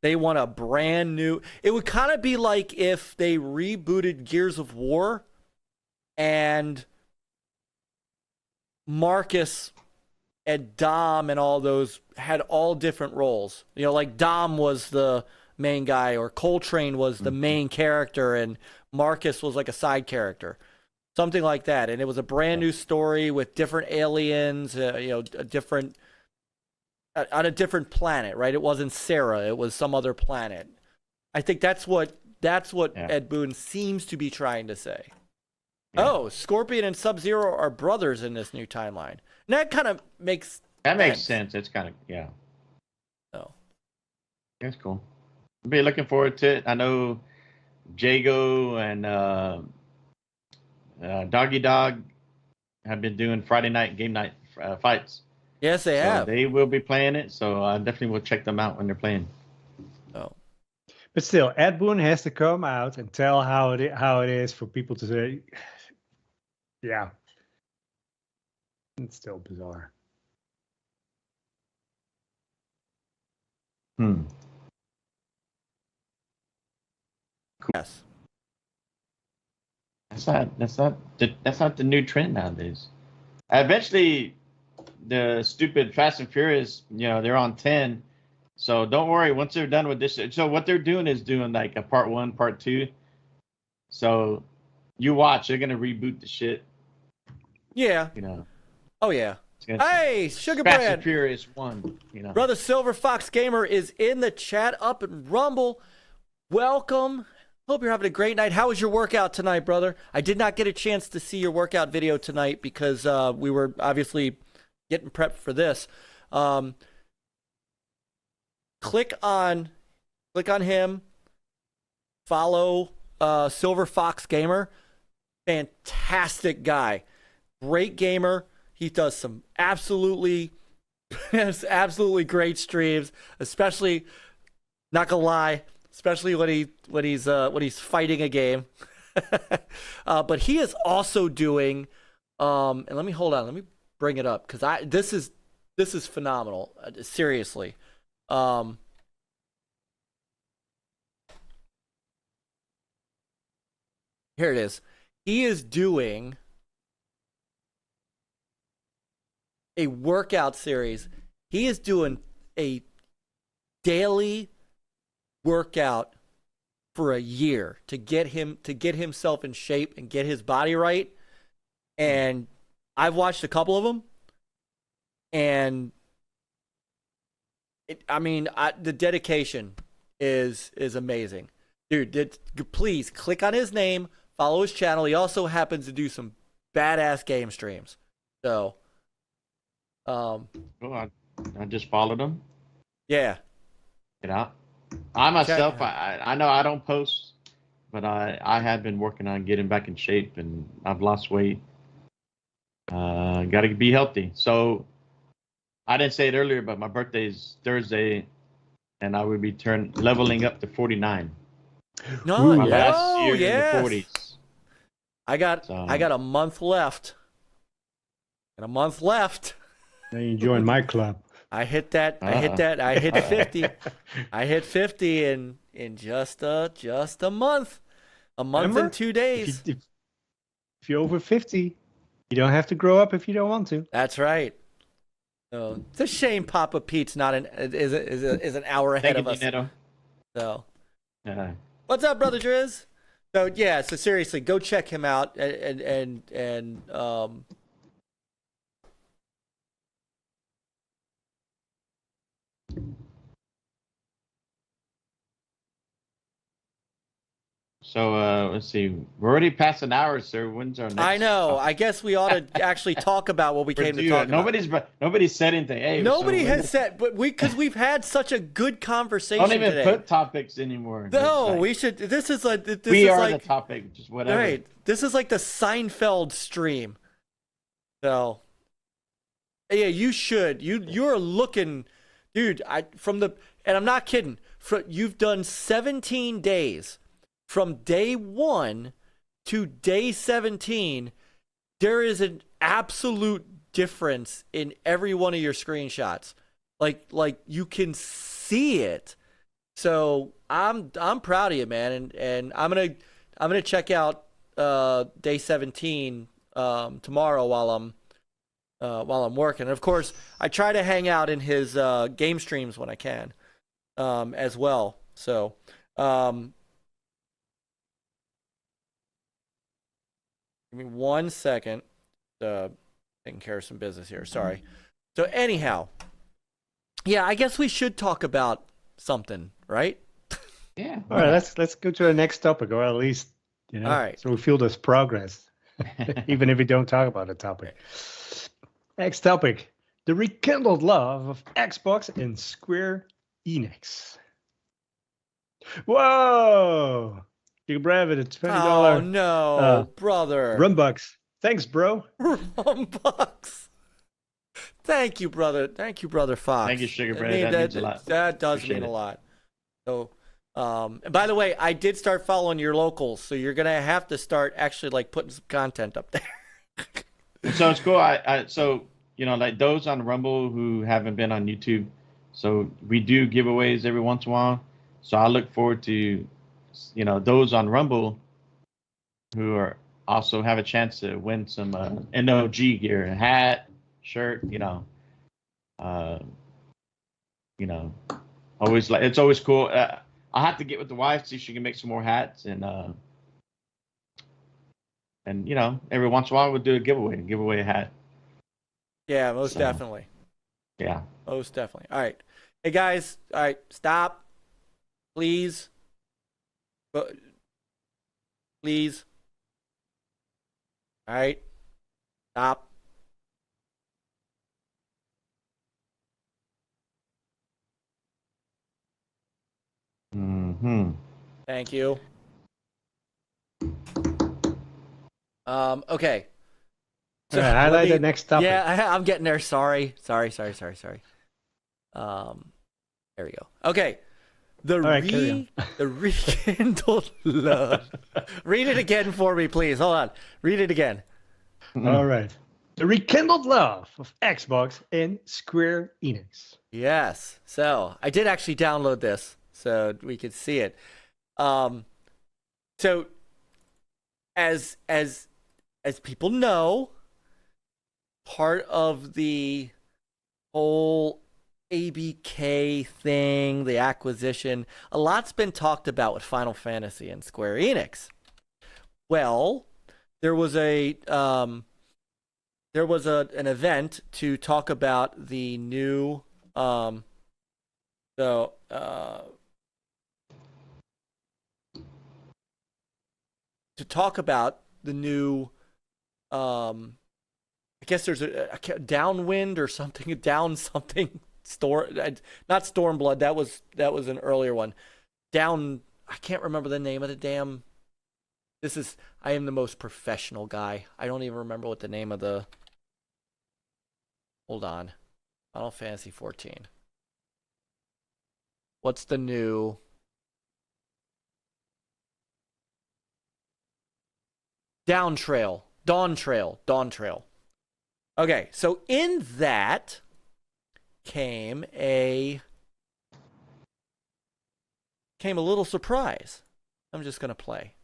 they want a brand new. It would kind of be like if they rebooted Gears of War, and Marcus and Dom and all those had all different roles. You know, like Dom was the main guy, or Coltrane was the main character, and Marcus was like a side character, something like that. And it was a brand new story with different aliens, you know, on a different planet, right? It wasn't Sarah, it was some other planet. I think that's what Ed Boon seems to be trying to say. Yeah. Oh, Scorpion and Sub-Zero are brothers in this new timeline. And that kind of makes sense. It's kind of Oh. That's cool. I'll be looking forward to it. I know Jago and Doggy Dog have been doing Friday night game night fights. Yes, they So have. they will be playing it, so I definitely will check them out when they're playing. Oh. But still, Ed Boon has to come out and tell how it is for people to say, yeah. It's still bizarre. Yes. That's not the new trend nowadays. Eventually, the stupid Fast and Furious, you know, they're on 10. So don't worry. Once they're done with this, so what they're doing is doing like a part 1, part 2. So you watch, they're gonna reboot the shit. Yeah. You know. Oh yeah. Hey, Sugar Fast Brand. and Furious 1. You know. Brother Silver Fox Gamer is in the chat up in Rumble. Welcome. Hope you're having a great night. How was your workout tonight, brother? I did not get a chance to see your workout video tonight because we were obviously getting prepped for this. Click on him. Follow Silver Fox Gamer. Fantastic guy. Great gamer. He does some absolutely great streams, especially, not gonna lie, especially when he's fighting a game. But he is also doing and let me bring it up because this is phenomenal. Seriously. Here it is. He is doing a workout series. He is doing a daily workout for a year to get himself in shape and get his body right. And I've watched a couple of them, and the dedication is amazing, dude. Please click on his name, follow his channel. He also happens to do some badass game streams. So, Well, I just followed him. yeah. Get out. I myself, I know I don't post, but I have been working on getting back in shape, and I've lost weight. Got to be healthy. So I didn't say it earlier, but my birthday is Thursday, and I would be leveling up to 49. No, My yeah. last year Yes. in the 40s. I got a month left. And a month left. Now you join my club. I hit 50. I hit 50 in just a month. A month Remember? and 2 days. If you're over 50, you don't have to grow up if you don't want to. That's right. So it's a shame Papa Pete's not is an hour ahead Thank of you, us. Neto. So Yeah. what's up, brother Driz? So yeah, so seriously, go check him out and So let's see. We're already past an hour, sir. When's our next? I know. I guess we ought to actually talk about what we came to talk about. Nobody's said anything. Hey, Nobody has said, but because we've had such a good conversation don't even today. put topics anymore. No, It's like, we should. This is like we are the topic. Just whatever. Right. This is like the Seinfeld stream. So, yeah, you should. You're looking, dude. And I'm not kidding. You've done 17 days. From day 1 to day 17, there is an absolute difference in every one of your screenshots. Like you can see it. So I'm proud of you, man, and I'm gonna check out day 17 tomorrow while I'm working. And of course, I try to hang out in his game streams when I can, as well. So. Give me 1 second. Taking care of some business here. Sorry. So anyhow, yeah, I guess we should talk about something, right? Yeah. All right, let's go to the next topic, or at least, all right. So we feel there's progress, even if we don't talk about the topic. Next topic: the rekindled love of Xbox and Square Enix. Whoa! You grab it at $20. Oh no, brother! Rumbucks. Thanks, bro. Rumbucks. Thank you, brother. Thank you, brother Fox. Thank you, Sugar Brother. That means a lot. That does Appreciate mean a it. lot. So, and by the way, I did start following your locals, so you're gonna have to start actually like putting some content up there. So it's cool. So like those on Rumble who haven't been on YouTube, so we do giveaways every once in a while. So I look forward to, those on Rumble who are also have a chance to win some NLG gear, a hat, shirt. Always it's always cool. I'll have to get with the wife, see if she can make some more hats, and every once in a while we'll do a giveaway a hat. Yeah, most definitely. Yeah. Most definitely. All right. Hey, guys. All right. Stop. Please. Please. All right. Stop. Mm-hmm. Thank you. Okay. So highlight the next topic. Yeah, I'm getting there. Sorry. There we go. Okay. The rekindled love. Read it again for me, please. Hold on. Read it again. All right. The rekindled love of Xbox and Square Enix. Yes. So I did actually download this so we could see it. So as people know, part of the whole ABK thing, the acquisition, a lot's been talked about with Final Fantasy and Square Enix. Well, there was an event to talk about the new to talk about the new I guess there's a downwind or something, down something storm, not Stormblood, that was an earlier one. Down, I can't remember the name of the damn. I am the most professional guy. I don't even remember what the name of the. Hold on. Final Fantasy 14. What's the new? Dawn Trail. Okay, so in that came a little surprise. I'm just gonna play.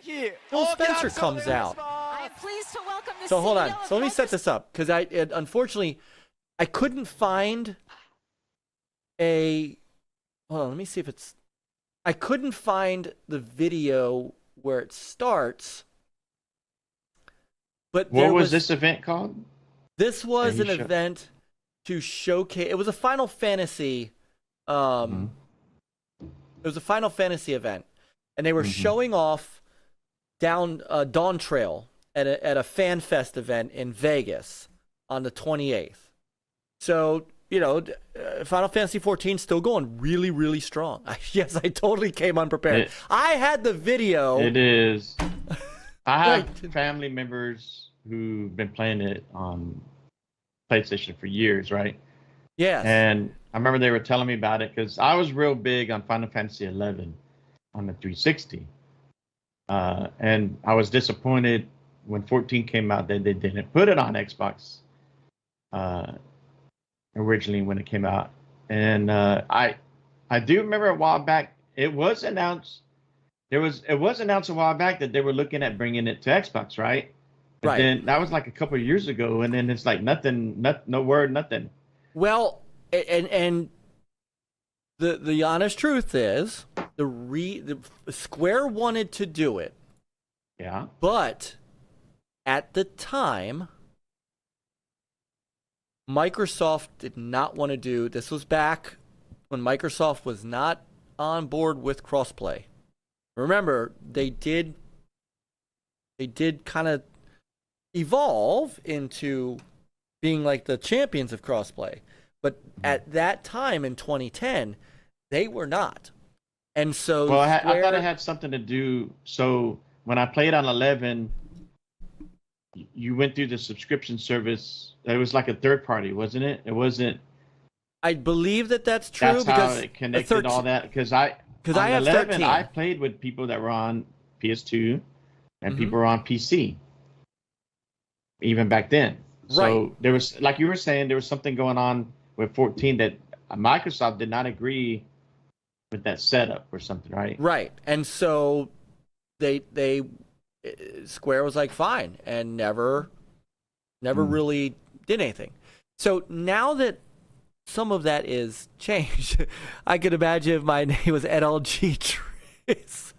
Phil Spencer comes out. I am pleased to welcome the So hold on. CEO of So let me set this up because unfortunately I couldn't find a. Hold on. Let me see if it's. I couldn't find the video where it starts. But What was this event called? This was an event to showcase. It was a Final Fantasy. It was a Final Fantasy event, and they were showing off Dawn Trail at a Fan Fest event in Vegas on the 28th. So Final Fantasy 14 still going really, really strong. Yes, I totally came unprepared. I had the video. It is. I have family members who've been playing it on PlayStation for years, right? Yes. And I remember they were telling me about it because I was real big on Final Fantasy 11 on the 360. And I was disappointed when 14 came out that they didn't put it on Xbox originally when it came out. And I do remember a while back, it was announced. It was announced a while back that they were looking at bringing it to Xbox, right? But then that was like a couple of years ago, and then it's like nothing, no word, nothing. Well, and the honest truth is, the Square wanted to do it. Yeah. But at the time, Microsoft did not want to do. This was back when Microsoft was not on board with crossplay. Remember, they did kind of evolve into being like the champions of crossplay. But at that time in 2010, they were not. And so well, I thought it had something to do. So when I played on 11, you went through the subscription service. It was like a third party, wasn't it? It wasn't. I believe that's true. That's because how it connected all that. Because I have 11, 13. I played with people that were on PS2 and people were on PC. Even back then. So there was, like you were saying, there was something going on with 14 that Microsoft did not agree with that setup or something, right? Right. And so Square was like, fine, and never really did anything. So now that some of that is changed, I could imagine if my name was NLG Trees.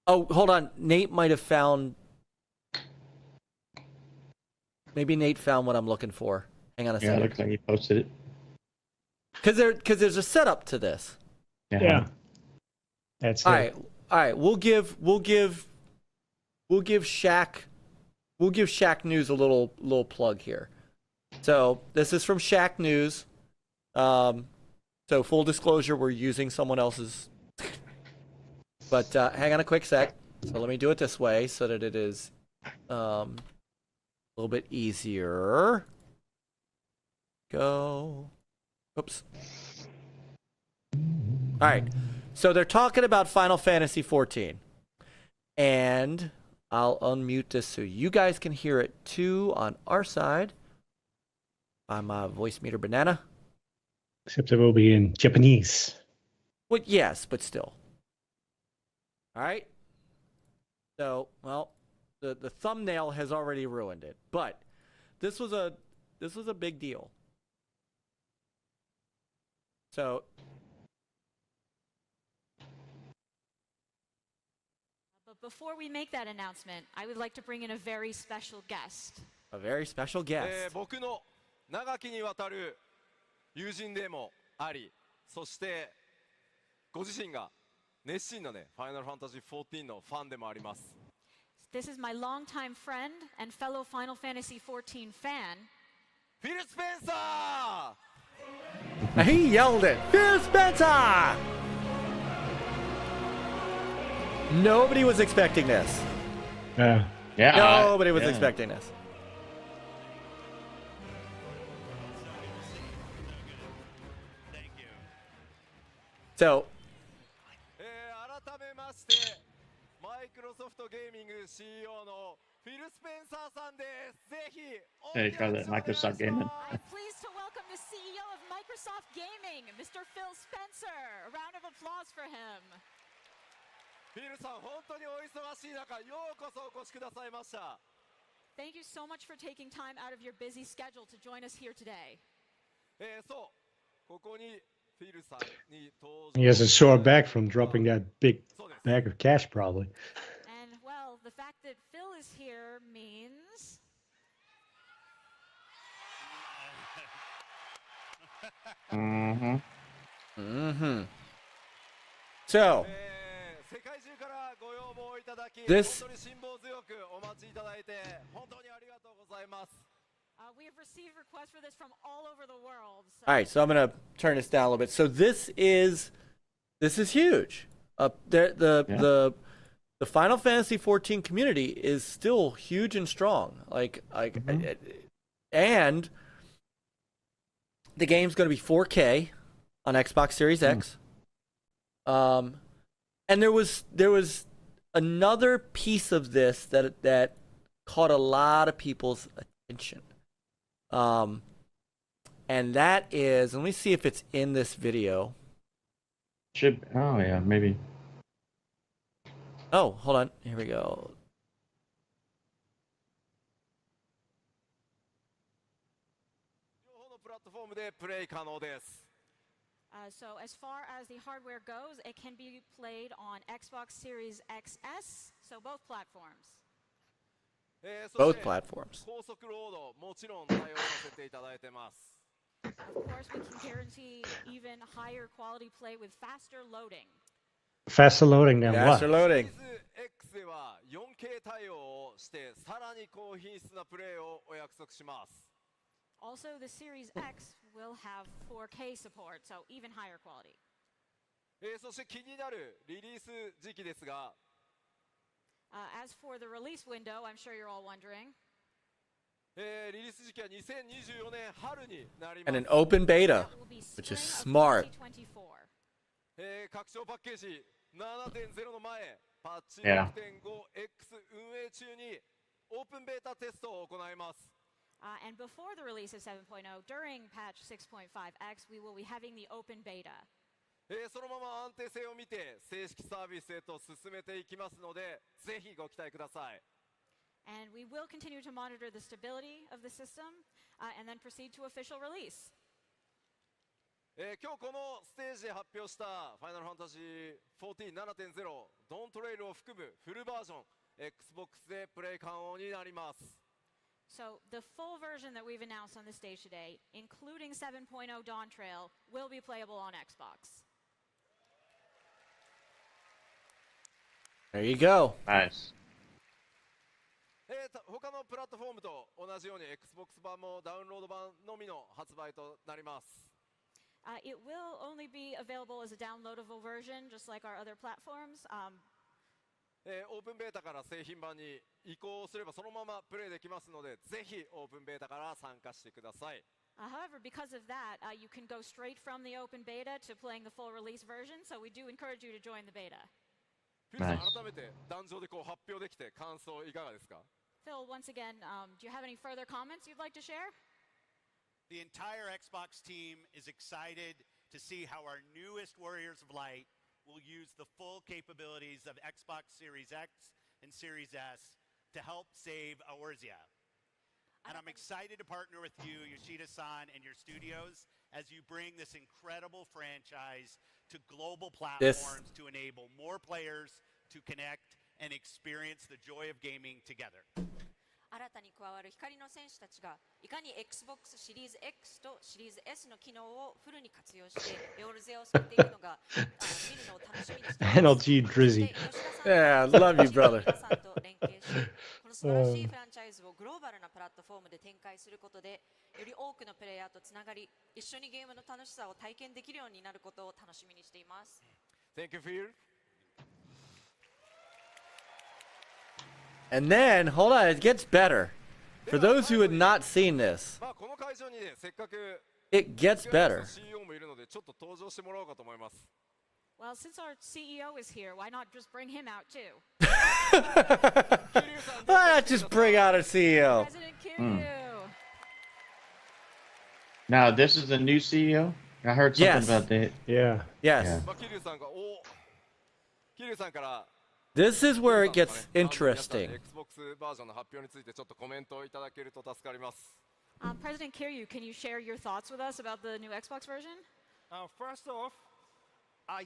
Oh, hold on. Nate might have found. Maybe Nate found what I'm looking for. Hang on a second. Yeah, it looks like he posted it. Because there's a setup to this. Yeah. That's all it. All right. We'll give Shaq News a little plug here. So this is from Shaq News. So full disclosure, we're using someone else's. But hang on a quick sec. So let me do it this way so that it is a little bit easier. Go. Oops. All right. So they're talking about Final Fantasy 14. And I'll unmute this so you guys can hear it too on our side. I'm Voice Meter Banana. Except it will be in Japanese. Well, yes, but still. All right. So, well, the thumbnail has already ruined it, but this was a big deal. So, But before we make that announcement, I would like to bring in a very special guest. a very special guest. 僕の長きにわたる友人でもあり、そしてご自身が熱心なね、ファイナルファンタジー14のファンでもあります。This is my longtime friend and fellow Final Fantasy XIV fan, フィル・スペンサ He yelled it. Phil Spencer! Nobody was expecting this. Yeah. Yeah. Nobody was yeah. expecting this. So, 改めまして、マイクロソフトゲーミング CEO のフィル・スペンサーさんです。ぜひ、 Hey, call it Microsoft Gaming. I'm pleased to welcome the CEO of Microsoft Gaming, Mr. Phil Spencer. A round of applause for him. フィルさん、本当にお忙しい中、ようこそお越しくださいました。 Thank you so much for taking time out of your busy schedule to join us here today. そう、ここにフィルさんに登場。 He has a sore back from dropping that big bag of cash, probably. And well, the fact that Phil is here means so 世界中からご要望いただき、 This- 本当に辛抱強くお待ちいただいて、本当にありがとうございます。 we have received requests for this from all over the world. So all right, so I'm gonna turn this down a little bit. So this is huge. The Final Fantasy XIV community is still huge and strong. And the game's gonna be 4K on Xbox Series X. And there was another piece of this that caught a lot of people's attention. And that is, let me see if it's in this video. Should. Oh yeah, maybe. Oh, hold on. Here we go. 両方のプラットフォームでプレイ可能です。 so as far as the hardware goes, it can be played on Xbox Series XS, so both platforms. そ Both して platforms. 高速ロードもちろん対応させていただいてます。 Of course, we can guarantee even higher quality play with faster loading. Faster loading than Faster what? シリ loading. ーズ X では 4K 対応をしてさらに高品質なプレイをお約束します。 Also, the Series X will have 4K support, so even higher quality. そして気になるリリース時期ですが、 As for the release window, I'm sure you're all wondering. リリース時期は2024年春になりま And す an。open beta, That will be which is spring smart. of 2024. 拡張パッケージ 7.0 の前、パッチ Yeah. 6.5X 運営中にオープンベータテストを行います。 And before the release of 7.0, during patch 6.5x, we will be having the open beta. そのまま安定性を見て正式サービスへと進めていきますので、ぜひご期待ください。 And we will continue to monitor the stability of the system and then proceed to official release. 今日このステージで発表したファイナルファンタジー 14.7.0 ドントレイルを含むフルバージョン Xbox でプレイ可能になります。 So the full version that we've announced on the stage today, including 7.0 Dawn Trail, will be playable on Xbox. There you go. Nice. 他のプラットフォームと同じように Xbox 版もダウンロード版のみの発売となります。 It will only be available as a downloadable version, just like our other platforms. オープンベータから製品版に移行すればそのままプレイできますので、ぜひオープンベータから参加してください。 However, because of that, you can go straight from the open beta to playing the full release version, so we do encourage you to join the beta. フィルさん、 Nice. 改めて壇上で発表できて感想いかがですか？ Phil, once again, do you have any further comments you'd like to share? The entire Xbox team is excited to see how our newest Warriors of Light will use the full capabilities of Xbox Series X and Series S to help save Eorzea. And I'm excited to partner with you, Yoshida-san, and your studios as you bring this incredible franchise to global platforms to enable more players to connect and experience the joy of gaming together. 新たに加わる光の戦士たちがいかに Xbox シリーズ X とシリーズ S の機能をフルに活用してエオルゼアを救っていくのが見るのを楽しみにしています。NLG Drizzy. Yeah, love you, brother. さんと連携しこの素晴らしいフランチャイズをグローバルなプラットフォームで展開することでより多くのプレイヤーとつながり一緒にゲームの楽しさを体験できるようになることを楽しみにしています。Thank you, Phil. And then, hold on, it gets better. For those who had not seen this, まあこの会場にね、せっかく it gets better. CEO もいるのでちょっと登場してもらおうかと思います。Well, since our CEO is here, why not just bring him out too? Why not just bring out our CEO? President Kiryu. Now, this is the new CEO? I heard something Yes. about that. Yeah. Yes. Yeah. まあ桐生さんが桐生さんから This is where it 桐 gets 生さんがね interesting. Xbox バージョンの発表についてちょっとコメントをいただけると助かります。President Kiryu, can you share your thoughts with us about the new Xbox version? First off, I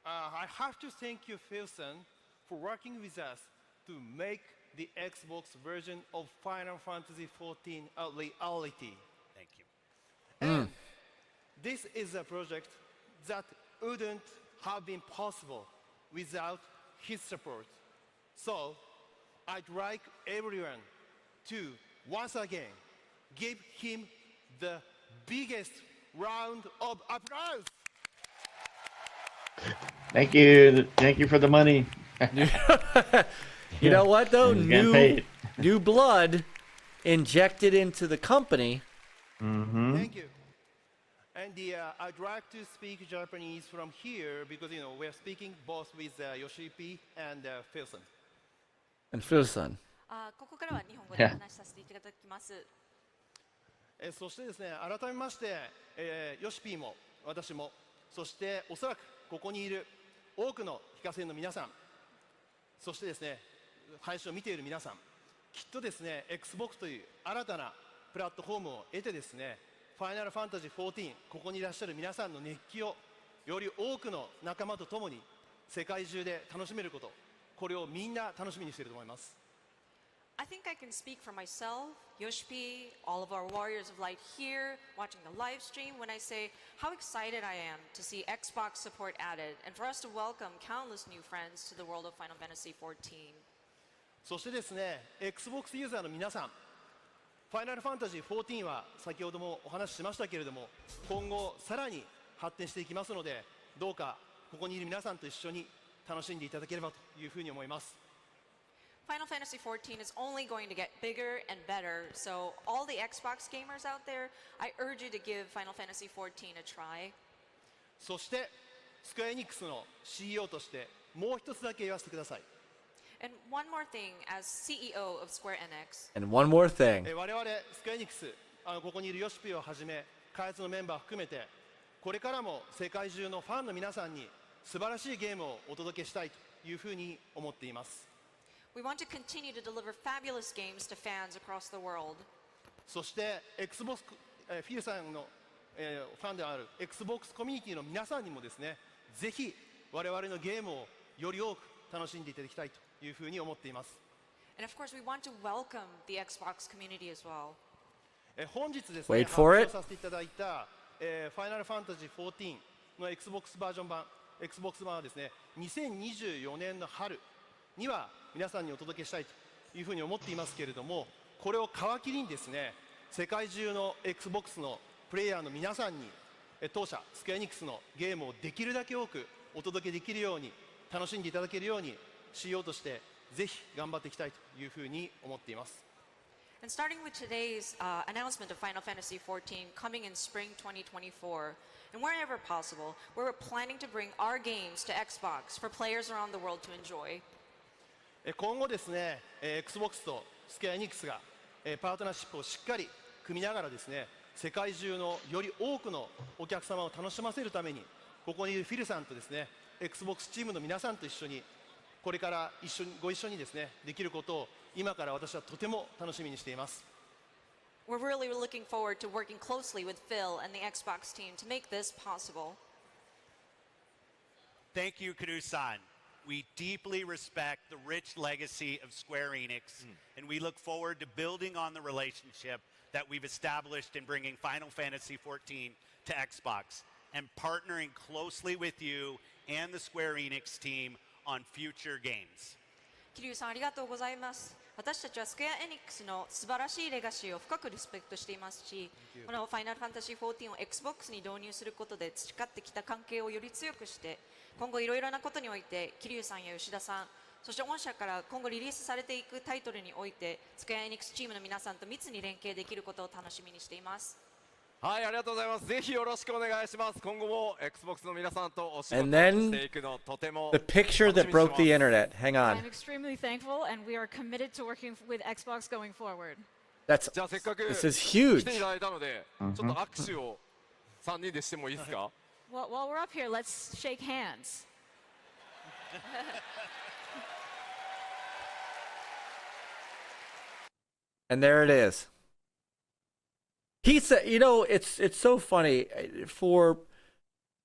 have to thank you, Philson, for working with us to make the Xbox version of Final Fantasy XIV a reality. Thank you. And this is a project that wouldn't have been possible without his support. So, I'd like everyone to once again give him the biggest round of applause. Thank you. Thank you for the money. You know what though? He's getting paid. New blood injected into the company. Mm-hmm. Thank you. And I'd like to speak Japanese from here because we're speaking both with Yoshi-P and Philson. And Phil-san. ここからは日本語でお話しさせていただきます。そしてですね、改めまして、ヨシピーも私も、そしておそらくここにいる多くの非課税の皆さん、そしてですね、配信を見ている皆さん、きっとですね、Xbox という新たなプラットフォームを得てですね、ファイナルファンタジー14、ここにいらっしゃる皆さんの熱気をより多くの仲間と共に世界中で楽しめること、これをみんな楽しみにしていると思います。I think I can speak for myself, Yoshi-P, all of our Warriors of Light here, watching the live stream, when I say how excited I am to see Xbox support added and for us to welcome countless new friends to the world of Final Fantasy XIV. そしてですね、Xbox ユーザーの皆さん、ファイナルファンタジー14は先ほどもお話ししましたけれども、今後さらに発展していきますので、どうかここにいる皆さんと一緒に楽しんでいただければというふうに思います。Final Fantasy XIV is only going to get bigger and better, so all the Xbox gamers out there, I urge you to give Final Fantasy XIV a try. そしてスクエアエニックスの CEO としてもう一つだけ言わせてください。And one more thing, as CEO of Square Enix, And one more thing. 我々スクエアエニックス、ここにいるヨシピーをはじめ開発のメンバー含めて、これからも世界中のファンの皆さんに素晴らしいゲームをお届けしたいというふうに思っています。we want to continue to deliver fabulous games to fans across the world. そして Xbox、フィルさんの、ファンである Xbox コミュニティの皆さんにもですね、ぜひ我々のゲームをより多く楽しんでいただきたいというふうに思っています。And of course, we want to welcome the Xbox community as well. 本日ですね、 Wait 発 for 表 it. させていただいた、ファイナルファンタジー14の Xbox バージョン版、Xbox 版はですね、2024年の春には皆さんにお届けしたいというふうに思っていますけれども、これを皮切りにですね、世界中の Xbox のプレイヤーの皆さんに当社スクエアエニックスのゲームをできるだけ多くお届けできるように、楽しんでいただけるように CEO としてぜひ頑張っていきたいというふうに思っています。And starting with today's announcement of Final Fantasy XIV coming in spring 2024, and wherever possible, we're planning to bring our games to Xbox for players around the world to enjoy. 今後ですね、Xbox とスクエアエニックスがパートナーシップをしっかり組みながらですね、世界中のより多くのお客様を楽しませるために、ここにいるフィルさんとですね、Xbox チームの皆さんと一緒にこれからご一緒にですねできることを今から私はとても楽しみにしています。 We're really looking forward to working closely with Phil and the Xbox team to make this possible. Thank you, Kuru-san. We deeply respect the rich legacy of Square Enix, and we look forward to building on the relationship that we've established in bringing Final Fantasy XIV to Xbox and partnering closely with you and the Square Enix team on future games. 桐生さんありがとうございます。私たちはスクエア・エニックスの素晴らしいレガシーを深くリスペクトしていますし、このファイナルファンタジー14を Xbox に導入することで培ってきた関係をより強くして、今後いろいろなことにおいて桐生さんや吉田さん、そして御社から今後リリースされていくタイトルにおいてスクエア・エニックスチームの皆さんと密に連携できることを楽しみにしています。はい、ありがとうございます。ぜひよろしくお願いします。今後も Xbox の皆さんとお仕事を And then していくのとても The picture that broke the internet. Hang on. I'm extremely thankful, and we are committed to working with Xbox going forward. That's じゃあせっかく this is 来 huge. ていただいたので、ちょっと握手を3人でしてもいいですか？ Well, while we're up here, let's shake hands. And there it is. He said, you know, it's so funny.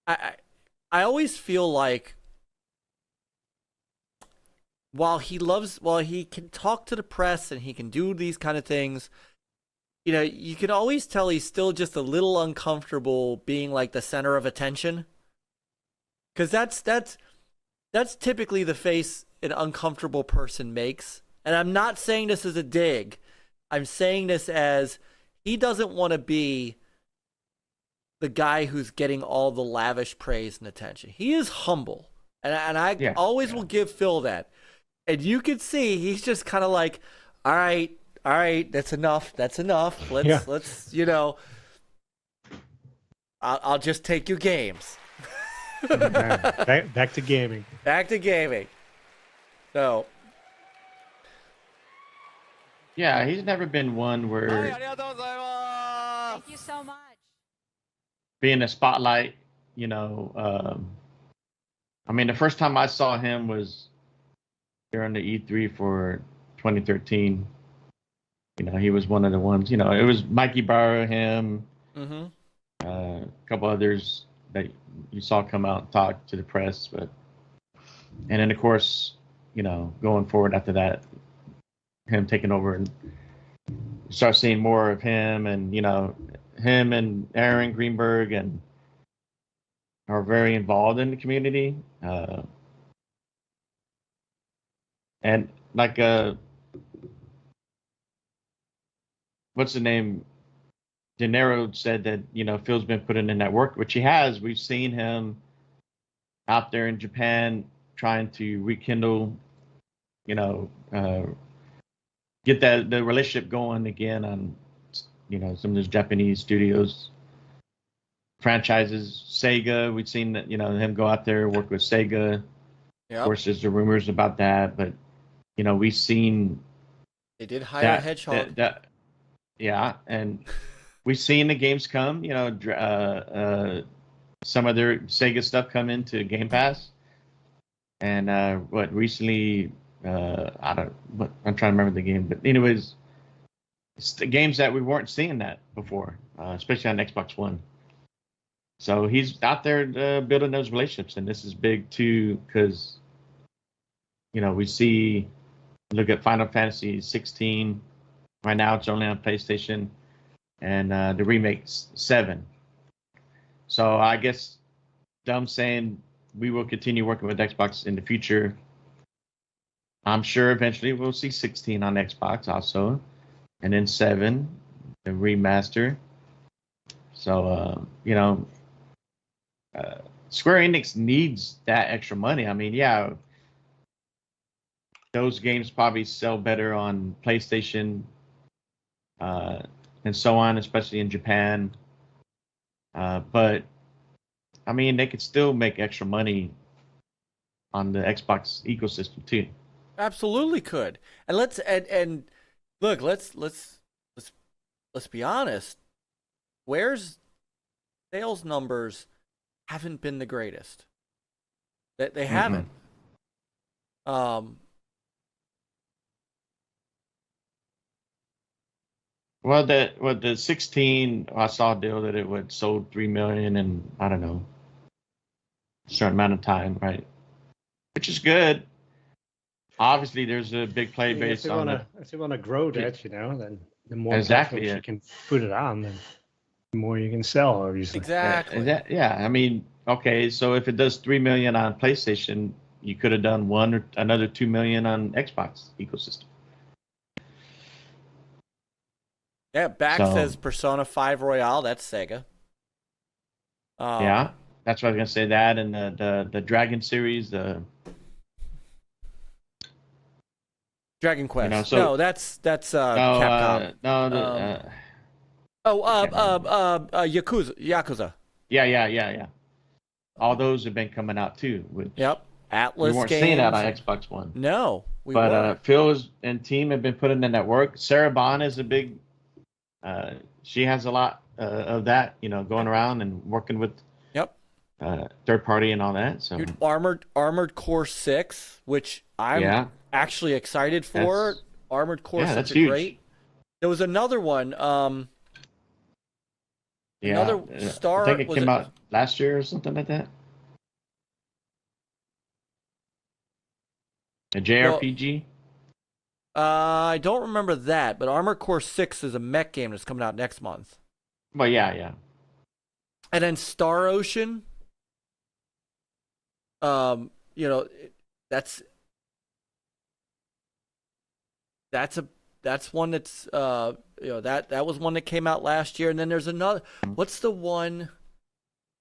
I always feel like while he can talk to the press and he can do these kind of things, you know, you can always tell he's still just a little uncomfortable being like the center of attention. Because that's typically the face an uncomfortable person makes. And I'm not saying this as a dig. I'm saying this as he doesn't want to be the guy who's getting all the lavish praise and attention. He is humble. And I always will give Phil that. And you can see he's just kind of like, all right, that's enough. Let's, you know, I'll just take your games. Back to gaming. Back to gaming. So. Yeah, he's never been one はい、 where ありがとうございます。 Thank you so much. being a spotlight, you know, I mean, the first time I saw him was during the E3 for 2013. You know, he was one of the ones, you know, it was Mikey Barr, him, a couple others that you saw come out and talk to the press. But, and then, of course, you know, going forward after that, him taking over and start seeing more of him, and, you know, him and Aaron Greenberg and are very involved in the community. And like, what's the name? De Niro said that, you know, Phil's been putting in that work, which he has. We've seen him out there in Japan trying to rekindle, you know, get the relationship going again on, you know, some of those Japanese studios, franchises. Sega, we've seen that, you know, him go out there, work with Sega. Of course, there's the rumors about that, but, you know, we've seen they did hire Hedgehog. Yeah, and we've seen the games come, you know, some of their Sega stuff come into Game Pass. And recently, I'm trying to remember the game, but anyways, it's the games that we weren't seeing that before, especially on Xbox One. So he's out there building those relationships, and this is big too, because, you know, we look at Final Fantasy 16. Right now, it's only on PlayStation, and the remake 7. So I guess Dumb saying we will continue working with Xbox in the future. I'm sure eventually we'll see 16 on Xbox also, and then 7, the remaster. So, you know, Square Enix needs that extra money. I mean, yeah, those games probably sell better on PlayStation and so on, especially in Japan. But, I mean, they could still make extra money on the Xbox ecosystem too. Absolutely could. And let's be honest. Square's sales numbers haven't been the greatest. They haven't. Well, the 16, I saw a deal that it would sold 3 million in, I don't know, a certain amount of time, right? Which is good. Obviously, there's a big play base on it. If you want to grow that, then the more Exactly, platforms you can put it on, then the more you can sell, obviously. Exactly. Yeah, I mean, okay, so if it does 3 million on PlayStation, you could have done one or another 2 million on Xbox ecosystem. Yeah, Back So- says Persona 5 Royale. That's Sega. Yeah, that's what I was gonna say. That and the Dragon series, the Dragon Quest. know, so- no, that's Capcom. Yakuza. Yeah. All those have been coming out too. Which Yep. Atlas we weren't games. seeing that on Xbox One. No, we But weren't. Phil and team have been putting in that work. Sarah Bond is a big. She has a lot of that, going around and working with. Yep. Third party and all that. So Dude, Armored Core 6, which I'm actually excited for. Armored Core 6 that's are huge. great. There was another one. yeah, another Star. I think it was came out last year or something like that. A JRPG. I don't remember that, but Armored Core 6 is a mech game that's coming out next month. Well, yeah. And then Star Ocean. That's one that's that was one that came out last year, and then there's another. What's the one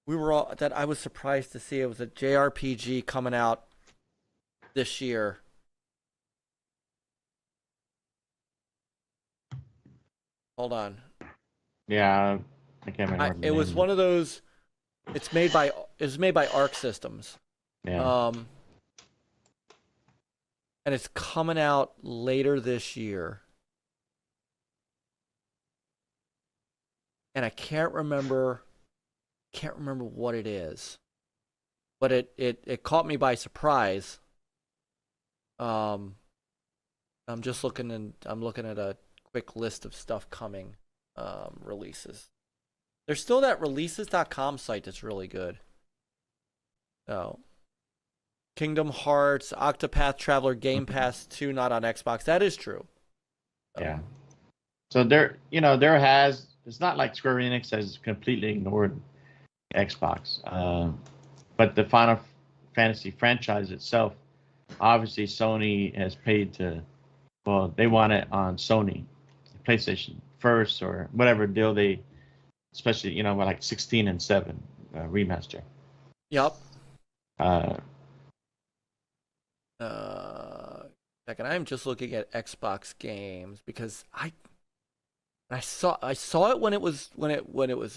that I was surprised to see? It was a JRPG coming out this year. Hold on. Yeah, I can't remember. It was one of those. It's made by Arc Systems. Yeah. And it's coming out later this year. And I can't remember what it is. But it caught me by surprise. I'm looking at a quick list of stuff coming, releases. There's still that releases.com site that's really good. Oh. Kingdom Hearts, Octopath Traveler Game Pass 2 not on Xbox. That is true. Yeah. So it's not like Square Enix has completely ignored Xbox. But the Final Fantasy franchise itself, obviously Sony has paid they want it on Sony, PlayStation first or whatever deal they, especially, with like 16 and 7 remaster. Yep. Second, I'm just looking at Xbox games because I saw it when it was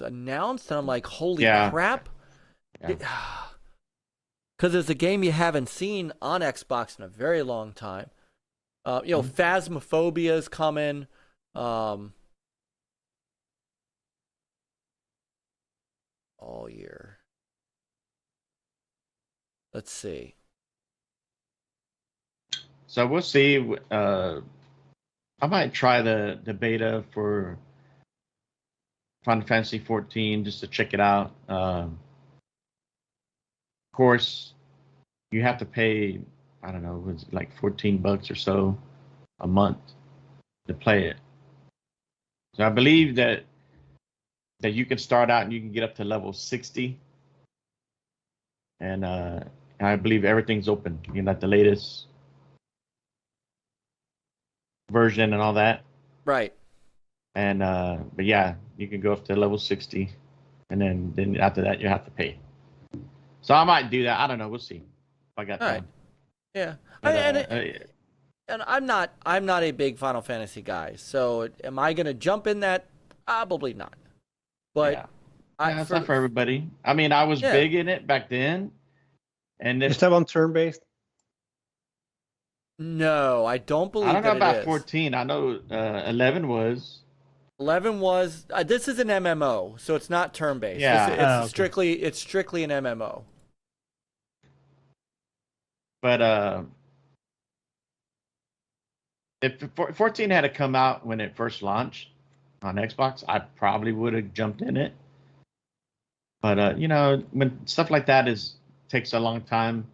announced, and I'm like, holy crap! Because it's a game you haven't seen on Xbox in a very long time. Phasmophobia is coming. All year. Let's see. So we'll see. I might try the beta for Final Fantasy 14 just to check it out. Of course, you have to pay, I don't know, it's like $14 or so a month to play it. So I believe that you can start out and you can get up to level 60. And I believe everything's open, like the latest version and all that. Right. And but yeah, you can go up to level 60, and then after that you have to pay. So I might do that. I don't know. We'll see if I got time. Right. Yeah. But, And I'm not a big Final Fantasy guy, so am I going to jump in that? Probably not. But it's not for everybody. I mean, I was big in it back then, and Is that one turn-based? No, I don't believe. I don't know that about it is. 14. I know 11 was. 11 was. This is an MMO, so it's not turn-based. Yeah. It's strictly an MMO. But if 14 had to come out when it first launched on Xbox, I probably would have jumped in it. But you know, when stuff like that takes a long time,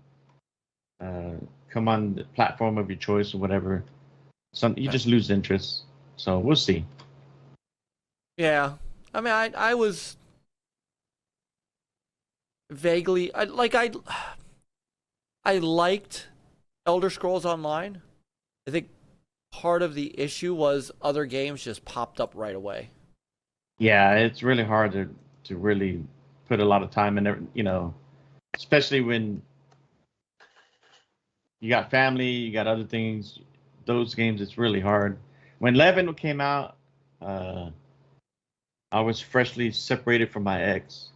come on the platform of your choice or whatever, you just lose interest. So we'll see. Yeah, I mean, I was vaguely I liked Elder Scrolls Online. I think part of the issue was other games just popped up right away. Yeah, it's really hard to really put a lot of time in there, you know, especially when you got family, you got other things. Those games, it's really hard. When 11 came out, I was freshly separated from my ex.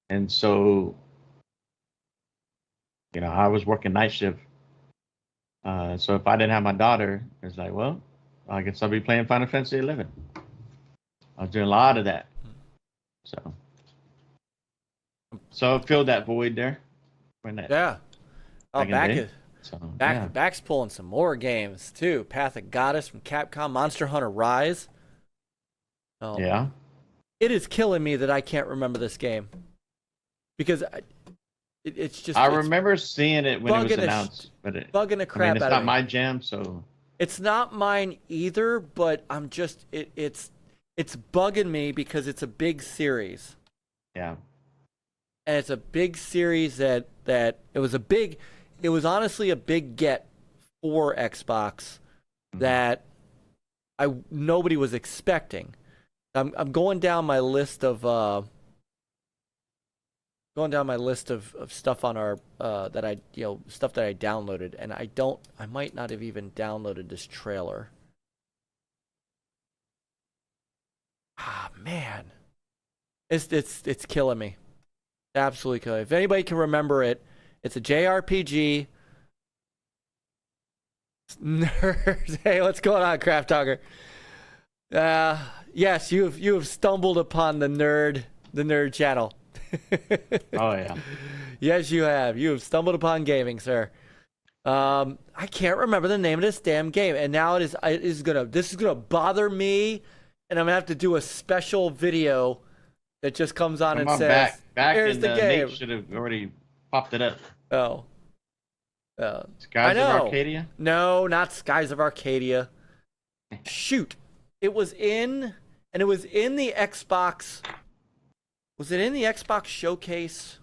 And so, you know, I was working night shift. So if I didn't have my daughter, it's like, well, I guess I'll be playing Final Fantasy 11. I was doing a lot of that. So I filled that void there. Yeah. Oh, Back's pulling some more games too. Path of Goddess from Capcom, Monster Hunter Rise. Oh, yeah. It is killing me that I can't remember this game. Because it's just... I remember seeing it when it was announced. But bugging the crap out of me. It's not my jam, so... It's not mine either, but I'm just... It's bugging me because it's a big series. Yeah. And it's a big series that it was honestly a big get for Xbox that nobody was expecting. I'm going down my list of stuff on our stuff that I downloaded, and I might not have even downloaded this trailer. Ah, man. It's killing me. Absolutely killing me. If anybody can remember it, it's a JRPG. Nerds. Hey, what's going on, Craft Talker? Yes, you have stumbled upon the nerd channel. Oh yeah. Yes, you have. You have stumbled upon gaming, sir. I can't remember the name of this damn game, and now this is gonna bother me, and I'm gonna have to do a special video that just comes on and says, "Here's the game." Nate should have already popped it up. Oh. Skies of Arcadia? No, not Skies of Arcadia. Shoot. It was in the Xbox. Was it in the Xbox showcase?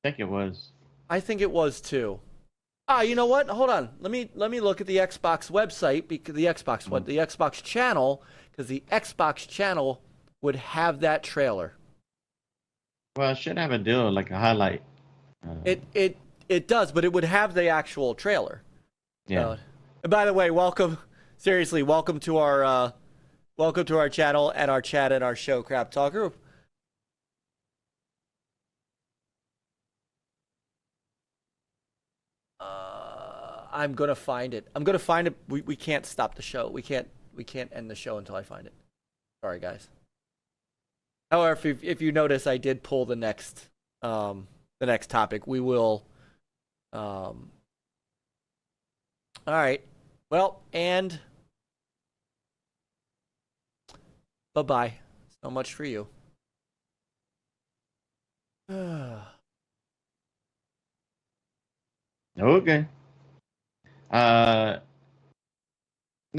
I think it was. I think it was too. You know what? Hold on. Let me look at the Xbox website, because the Xbox channel, because the Xbox channel would have that trailer. Well, it should have a deal, like a highlight. It does, but it would have the actual trailer. Yeah. And by the way, welcome to our channel and our chat and our show, Crap Talker. I'm gonna find it. We can't stop the show. We can't end the show until I find it. Sorry, guys. However, if you notice, I did pull the next topic. We will. All right. Well, and bye-bye. So much for you. Okay. No,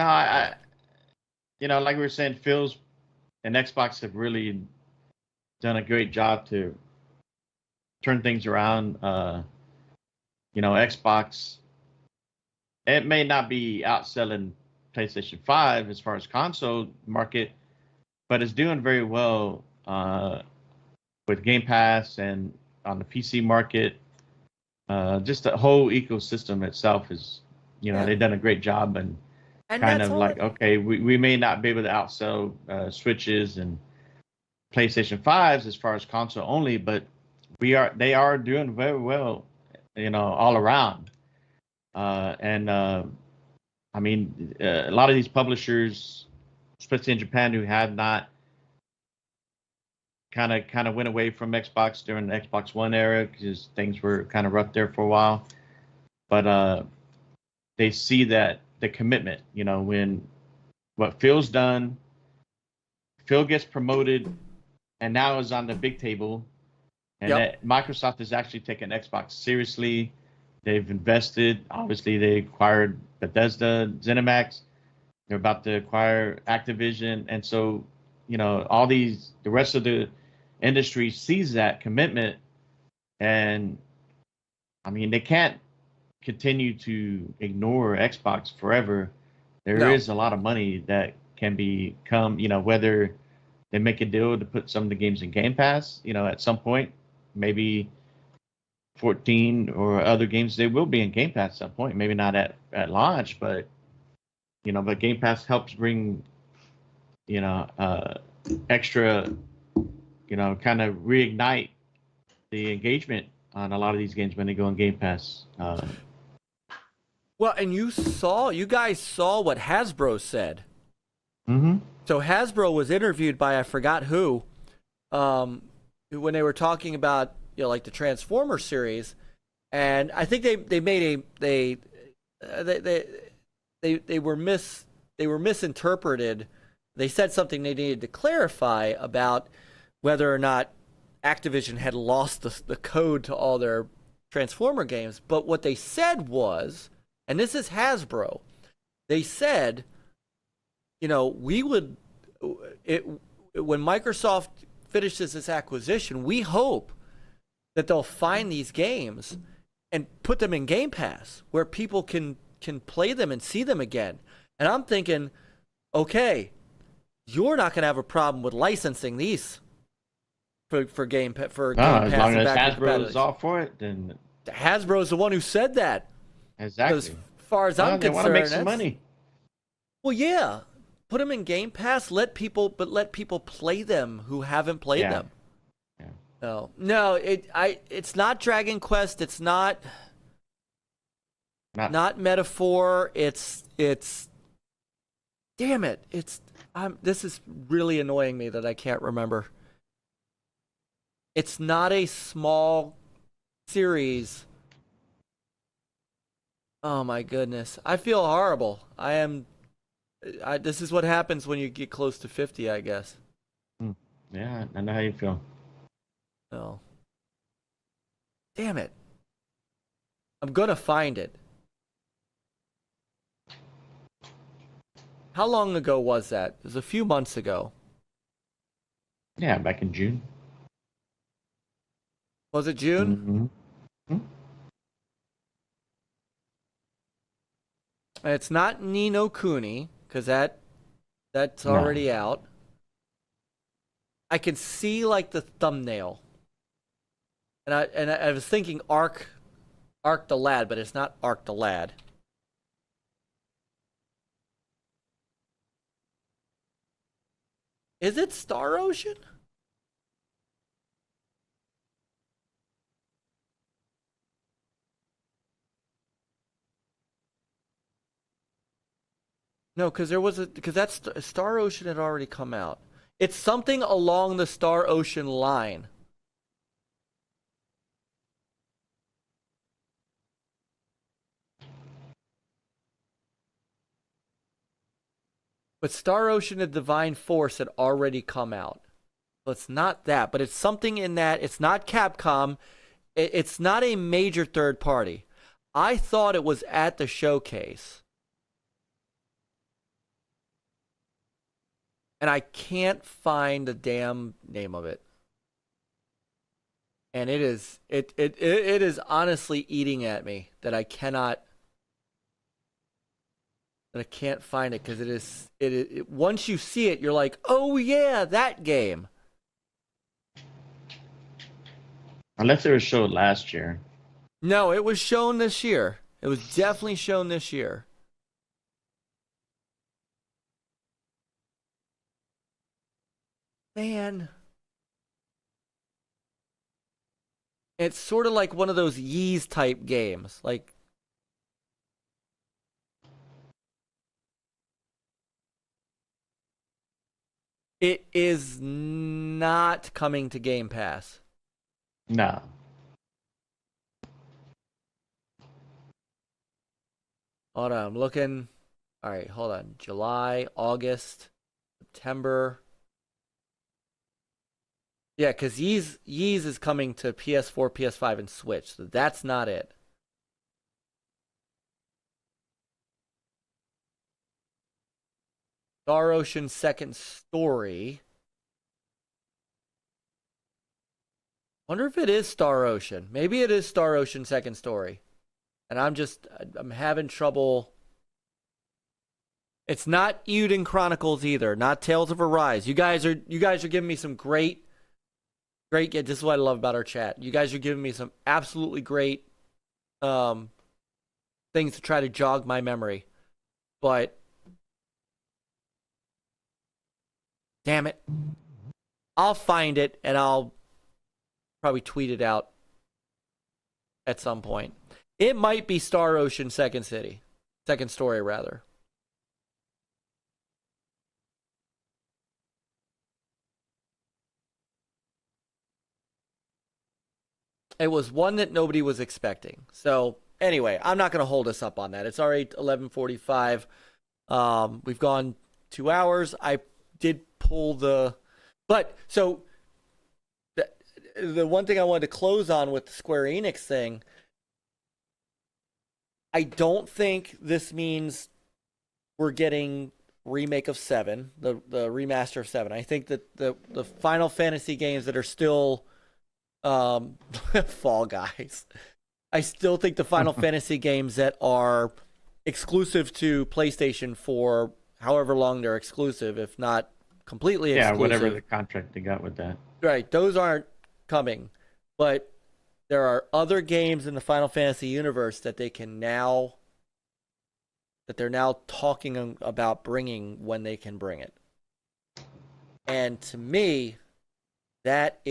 I like we were saying, Phil's and Xbox have really done a great job to turn things around. Xbox, it may not be outselling PlayStation 5 as far as console market, but it's doing very well with Game Pass and on the PC market. Just the whole ecosystem itself is, they've done a great job, and kind of like, okay, we may not be able to outsell Switches and PlayStation 5s as far as console only, but they are doing very well, all around. A lot of these publishers, especially in Japan, who had not kind of went away from Xbox during the Xbox One era because things were kind of rough there for a while. but they see that the commitment, you know, when what Phil's done, Phil gets promoted and now is on the big table, and that Microsoft is actually taking Xbox seriously. They've invested. Obviously, they acquired Bethesda, ZeniMax. They're about to acquire Activision, and so, you know, the rest of the industry sees that commitment, and I mean, they can't continue to ignore Xbox forever. There is a lot of money that can become, you know, whether they make a deal to put some of the games in Game Pass, you know, at some point, maybe 14 or other games, they will be in Game Pass at some point. Maybe not at launch, but, you know, but Game Pass helps bring, you know, extra, you know, kind of reignite the engagement on a lot of these games when they go on Game Pass. Well, and you guys saw what Hasbro said. Mm-hmm. So Hasbro was interviewed by I forgot who, when they were talking about, you know, like the Transformer series, and I think they were misinterpreted. They said something they needed to clarify about whether or not Activision had lost the code to all their Transformer games. But what they said was, and this is Hasbro, they said, you know, when Microsoft finishes this acquisition, we hope that they'll find these games and put them in Game Pass where people can play them and see them again. And I'm thinking, okay, you're not going to have a problem with licensing these for Game Pass. As long as Hasbro is all for it, then Hasbro is the one who said that. Exactly. As far as I'm concerned, they want to make some money. Well, yeah, put them in Game Pass. Let people play them who haven't played them. Yeah. No, it's not Dragon Quest. It's not Metaphor. It's damn it. This is really annoying me that I can't remember. It's not a small series. Oh my goodness. I feel horrible. This is what happens when you get close to 50, I guess. Yeah, I know how you feel. Oh. Damn it. I'm gonna find it. How long ago was that? It was a few months ago. Yeah, back in June. Was it June? Mm-hmm. It's not Ni no Kuni, because that's already out. I can see like the thumbnail. And I was thinking Ark the Lad, but it's not Ark the Lad. Is it Star Ocean? No, because that's Star Ocean had already come out. It's something along the Star Ocean line. But Star Ocean and Divine Force had already come out. So it's not that, but it's something in that. It's not Capcom. It's not a major third party. I thought it was at the showcase. And I can't find the damn name of it. And it is honestly eating at me that I can't find it, because it is once you see it, you're like, oh yeah, that game. Unless it was shown last year. No, it was shown this year. It was definitely shown this year. Man. It's sort of like one of those Yeez type games. Like, it is not coming to Game Pass. No. Hold on, I'm looking. All right, hold on. July, August, September. Yeah, because Yeez is coming to PS4, PS5, and Switch. So that's not it. Star Ocean Second Story. Wonder if it is Star Ocean. Maybe it is Star Ocean Second Story. And I'm having trouble. It's not Euden Chronicles either. Not Tales of Arise. You guys are giving me some great. This is what I love about our chat. You guys are giving me some absolutely great things to try to jog my memory. But damn it. I'll find it and I'll probably tweet it out at some point. It might be Star Ocean Second Story rather. It was one that nobody was expecting. So anyway, I'm not going to hold us up on that. It's already 11:45. We've gone 2 hours. I did pull but so the one thing I wanted to close on with the Square Enix thing, I don't think this means we're getting remake of 7, the remaster of 7. I think that the Final Fantasy games that are still Fall Guys. I still think the Final Fantasy games that are exclusive to PlayStation for however long they're exclusive, if not completely exclusive. Yeah, whatever the contract they got with that. Right, those aren't coming. But there are other games in the Final Fantasy universe that they're now talking about bringing when they can bring it. And to me, that's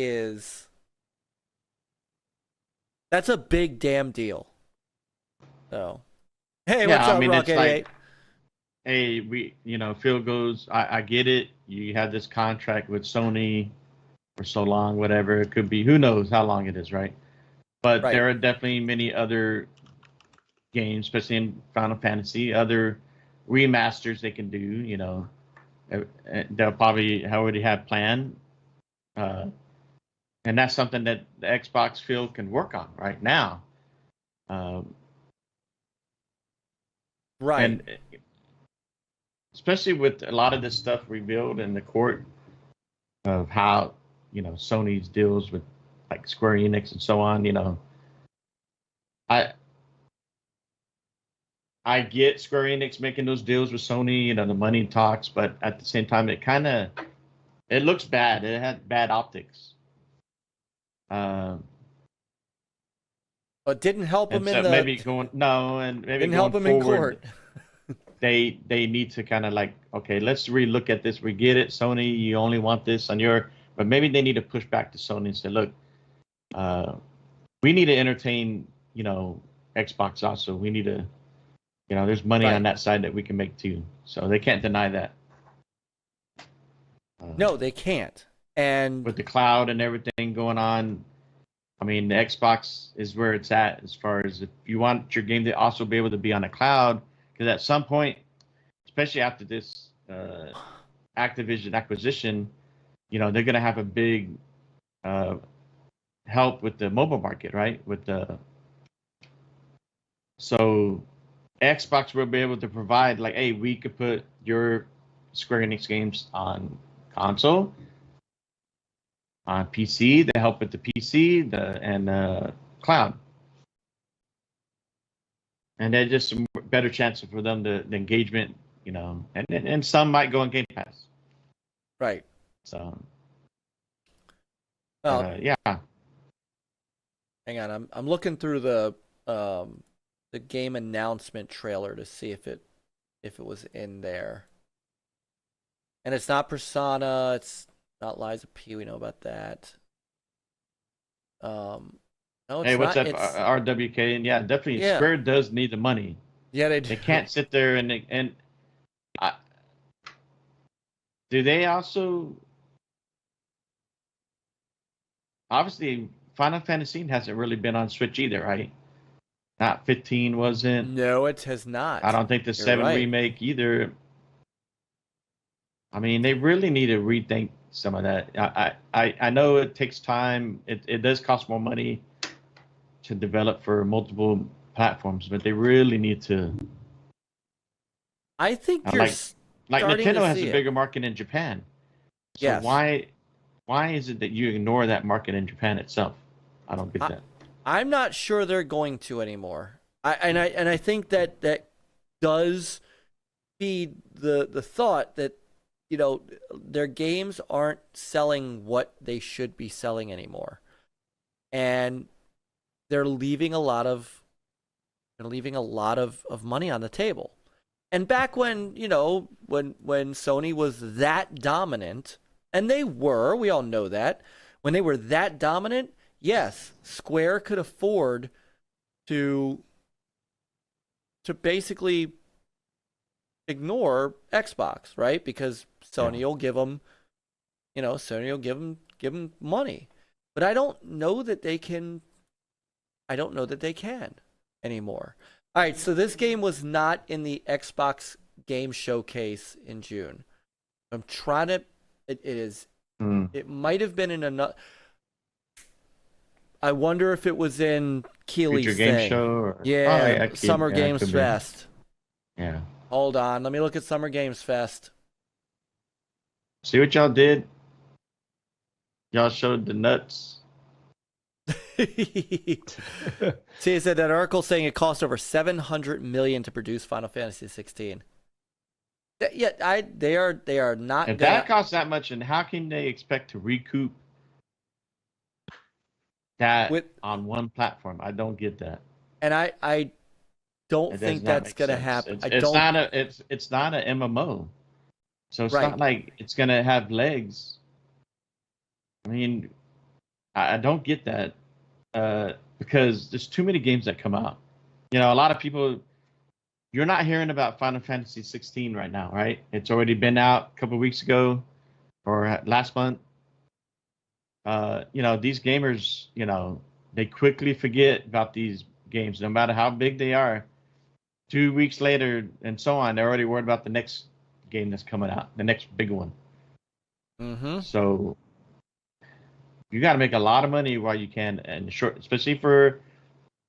a big damn deal. So, hey, what's up, Rock 88? Hey, Phil goes, I get it. You had this contract with Sony for so long, whatever. It could be, who knows how long it is, right? But there are definitely many other games, especially in Final Fantasy, other remasters they can do, they'll probably already have planned. And that's something that the Xbox field can work on right now. Right. And especially with a lot of this stuff revealed in the court of how, Sony's deals with like Square Enix and so on, I get Square Enix making those deals with Sony, the money talks, but at the same time, it looks bad. It had bad optics. But didn't help him in didn't help him in court. they need to kind of like, okay, let's relook at this. We get it, Sony, you only want this on but maybe they need to push back to Sony and say, look, we need to entertain, Xbox also. We need to, there's money on that side that we can make too. So they can't deny that. No, they can't. And with the cloud and everything going on, I mean, the Xbox is where it's at as far as if you want your game to also be able to be on a cloud, because at some point, especially after this Activision acquisition, they're going to have a big help with the mobile market, right? So Xbox will be able to provide like, hey, we could put your Square Enix games on console, on PC, they help with the PC, and cloud. And there's just some better chances for them the engagement, and some might go on Game Pass. Right. So, yeah. Hang on, I'm looking through the game announcement trailer to see if it was in there. And it's not Persona, it's not Liza P. We know about that. No, it's hey, what's not, up, RWK? And yeah, definitely, Square does need the money. Yeah, they do. They can't sit there do they also? Obviously, Final Fantasy hasn't really been on Switch either, right? Not 15 wasn't. No, it has not. I don't think the 7 right. remake either. I mean, they really need to rethink some of that. I know it takes time. It does cost more money to develop for multiple platforms, but they really need to. I think you're like starting Nintendo to has see a it. bigger market in Japan. So Yes. why is it that you ignore that market in Japan itself? I don't get that. I'm not sure they're going to anymore. I think that does feed the thought that, you know, their games aren't selling what they should be selling anymore, and they're leaving a lot of money on the table. And back when, you know, when Sony was that dominant, and they were, we all know that, when they were that dominant, yes, Square could afford to basically ignore Xbox, right? Because Sony will give them, you know, Sony will give them money. But I don't know that they can anymore. All right, so this game was not in the Xbox Game Showcase in June. I'm trying to. It is. It might have been in another. I wonder if it was in Keely's Future thing. Game Show. Or, yeah, Summer Games Fest. Yeah. Hold on, let me look at Summer Games Fest. See what y'all did? Y'all showed the nuts. See, it said that article saying it cost over $700 million to produce Final Fantasy 16. Yeah, they are not. If that costs that much, and how can they expect to recoup that on one platform? I don't get that. And I don't think that's gonna happen. It's not a MMO, so it's not like it's gonna have legs. I mean, I don't get that. Because there's too many games that come out. You know, a lot of people, you're not hearing about Final Fantasy 16 right now, right? It's already been out a couple of weeks ago or last month. You know, these gamers, you know, they quickly forget about these games, no matter how big they are. 2 weeks later and so on, they're already worried about the next game that's coming out, the next big one. Mm-hmm. So you got to make a lot of money while you can, and short, especially for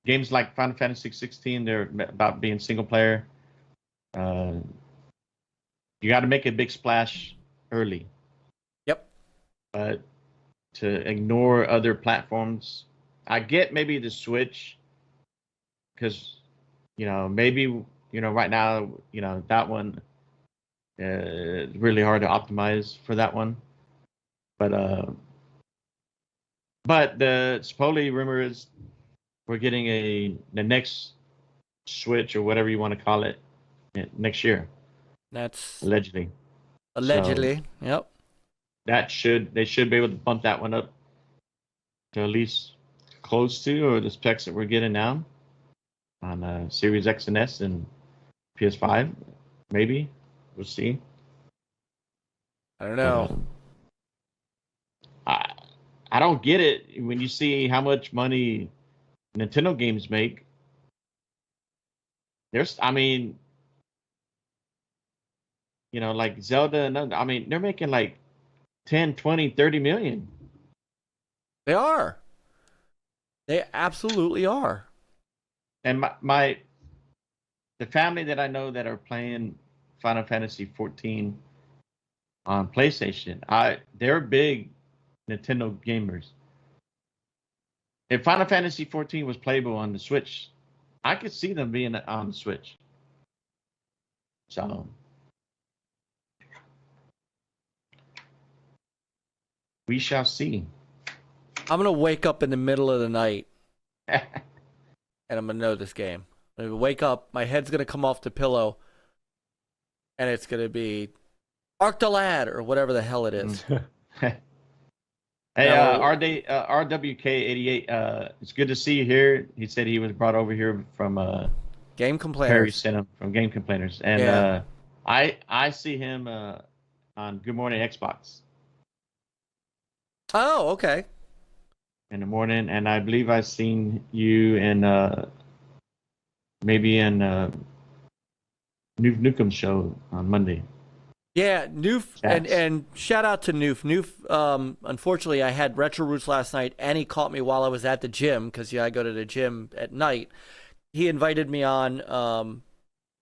games like Final Fantasy 16. They're about being single player. You got to make a big splash early. Yep. But to ignore other platforms, I get maybe the Switch, because you know maybe you know right now you know that one it's really hard to optimize for that one, But the supposedly rumor is we're getting the next Switch or whatever you want to call it next year. That's allegedly. So yep. They should be able to bump that one up to at least close to or the specs that we're getting now on Series X and S and PS5. Maybe we'll see. I don't know. I don't get it when you see how much money Nintendo games make. I mean, you know, like Zelda and other, I mean, they're making like 10, 20, 30 million. They are. They absolutely are. And the family that I know that are playing Final Fantasy 14 on PlayStation, they're big Nintendo gamers. If Final Fantasy 14 was playable on the Switch, I could see them being on the Switch. So we shall see. I'm gonna wake up in the middle of the night and I'm gonna know this game. I'm gonna wake up, my head's gonna come off the pillow, and it's gonna be Arctalad or whatever the hell it is. Hey, RWK88, it's good to see you here. He said he was brought over here from Game Complainers. Harry sent him from Game Complainers, and I see him on Good Morning Xbox. Oh, okay. In the morning, and I believe I've seen you in maybe in Newcomb's show on Monday. Yeah, Noof, Chats. and shout out to Noof. Noof, unfortunately, I had Retro Roots last night, and he caught me while I was at the gym, because I go to the gym at night. He invited me on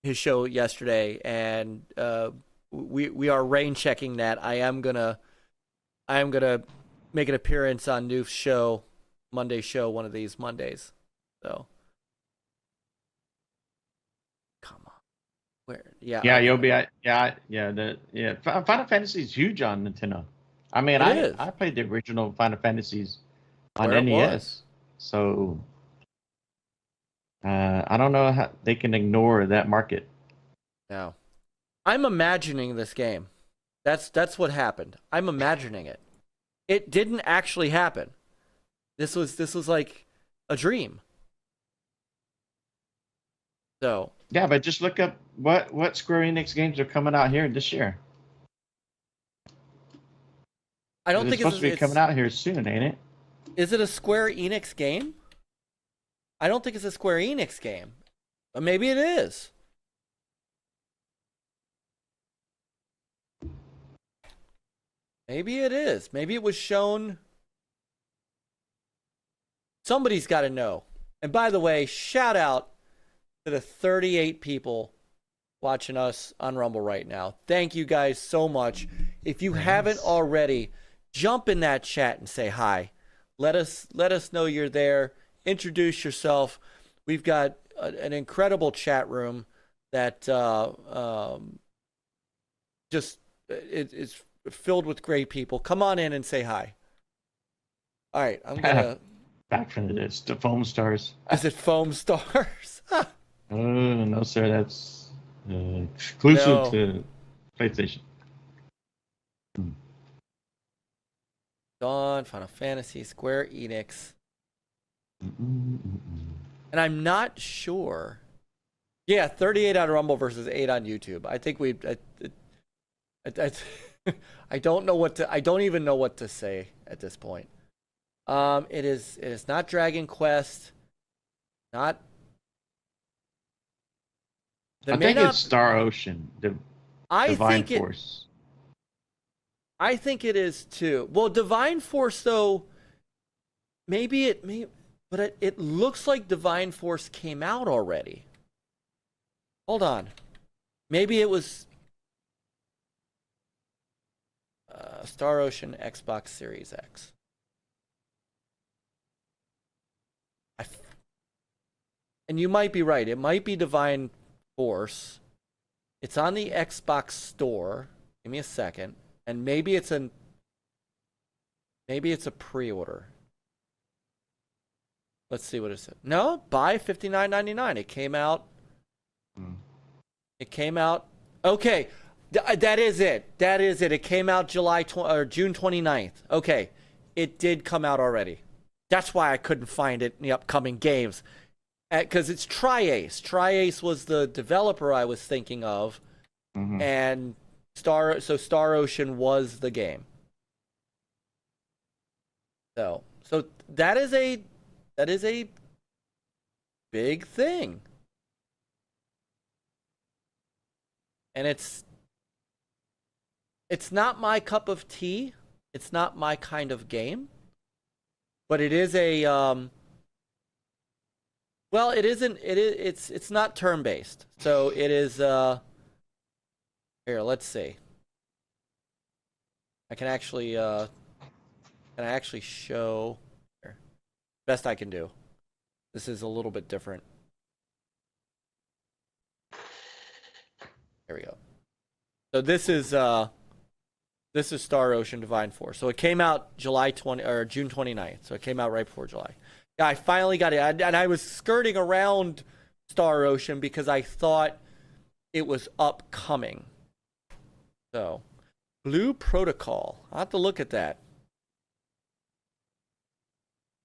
his show yesterday, and we are rain checking that. I am gonna make an appearance on Noof's show, Monday show, one of these Mondays. So, come on, where? Yeah, Yobi. Final Fantasy is huge on Nintendo. I mean, I played the original Final Fantasies on Where it NES, was. so I don't know how they can ignore that market. No, I'm imagining this game. That's what happened. I'm imagining it. It didn't actually happen. This was like a dream. So Yeah, but just look up what Square Enix games are coming out here this year. I don't It's think supposed to be coming out here soon, ain't it? Is it a Square Enix game? I don't think it's a Square Enix game. But maybe it is. Maybe it is. Maybe it was shown. Somebody's got to know. And by the way, shout out to the 38 people watching us on Rumble right now. Thank you guys so much. If you haven't already, jump in that chat and say hi. Let us know you're there. Introduce yourself. We've got an incredible chat room that just it's filled with great people. Come on in and say hi. All right, I'm gonna Back from the dead. It's the Foam Stars. Is it Foam Stars? Oh no, sir. That's exclusive to PlayStation. Dawn, Final Fantasy, Square Enix. And I'm not sure. Yeah, 38 on Rumble versus 8 on YouTube. I think I don't know what to. I don't even know what to say at this point. It is not Dragon Quest. Not. I think it's Star Ocean. Divine Force. I think it is too. Well, Divine Force though. Maybe it may, but it looks like Divine Force came out already. Hold on. Maybe it was Star Ocean Xbox Series X. And you might be right. It might be Divine Force. It's on the Xbox store. Give me a second. And maybe it's a pre-order. Let's see what it said. No, buy $59.99. It came out. It came out. Okay, that is it. That is it. It came out June 29th. Okay, it did come out already. That's why I couldn't find it in the upcoming games. Because it's Tri-Ace. Tri-Ace was the developer I was thinking of. And Star Ocean was the game. So that is a big thing. And it's not my cup of tea. It's not my kind of game. But it is a well, it isn't. It's not turn-based. So it is. Here, let's see. I can actually. Can I actually show? Here. Best I can do. This is a little bit different. There we go. So this is Star Ocean Divine Force. So it came out June 29th. So it came out right before July. Yeah, I finally got it. And I was skirting around Star Ocean because I thought it was upcoming. So, Blue Protocol. I'll have to look at that.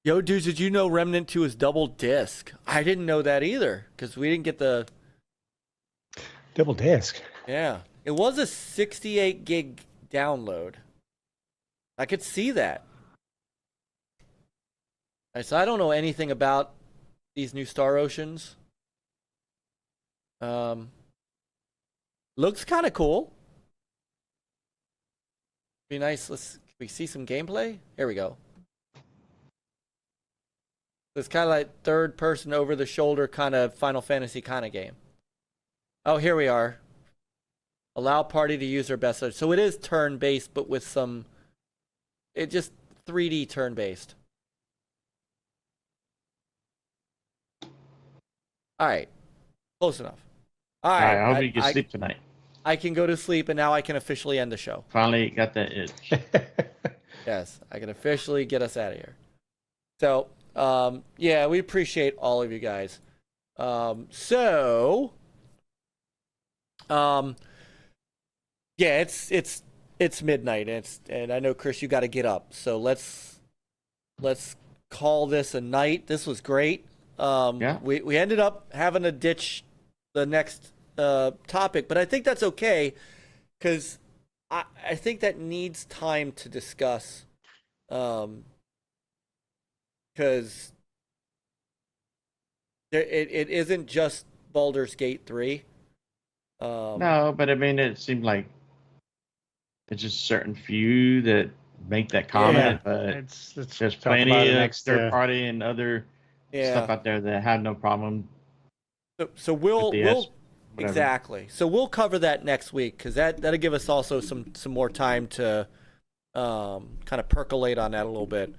Yo, dudes, did you know Remnant 2 is double disc? I didn't know that either because we didn't get the... Double disc? Yeah. It was a 68 gig download. I could see that. All right, so I don't know anything about these new Star Oceans. Looks kind of cool. Be nice. Can we see some gameplay? Here we go. It's kind of like third person over the shoulder kind of Final Fantasy kind of game. Oh, here we are. Allow party to use their best. So it is turn based, but with some, it just 3D turn based. All right. Close enough. All right. I hope you can sleep tonight. I can go to sleep, and now I can officially end the show. Finally got that itch. Yes, I can officially get us out of here. So, yeah, we appreciate all of you guys. Yeah, it's midnight, and I know, Chris, you got to get up. So let's call this a night. This was great. Yeah. We ended up having to ditch the next topic, but I think that's okay because I think that needs time to discuss. Because it isn't just Baldur's Gate 3. No, but I mean, it seemed like it's just certain few that make that comment, but there's plenty of third party and other stuff out there that have no problem. So we'll exactly. So we'll cover that next week because that'll give us also some more time to kind of percolate on that a little bit.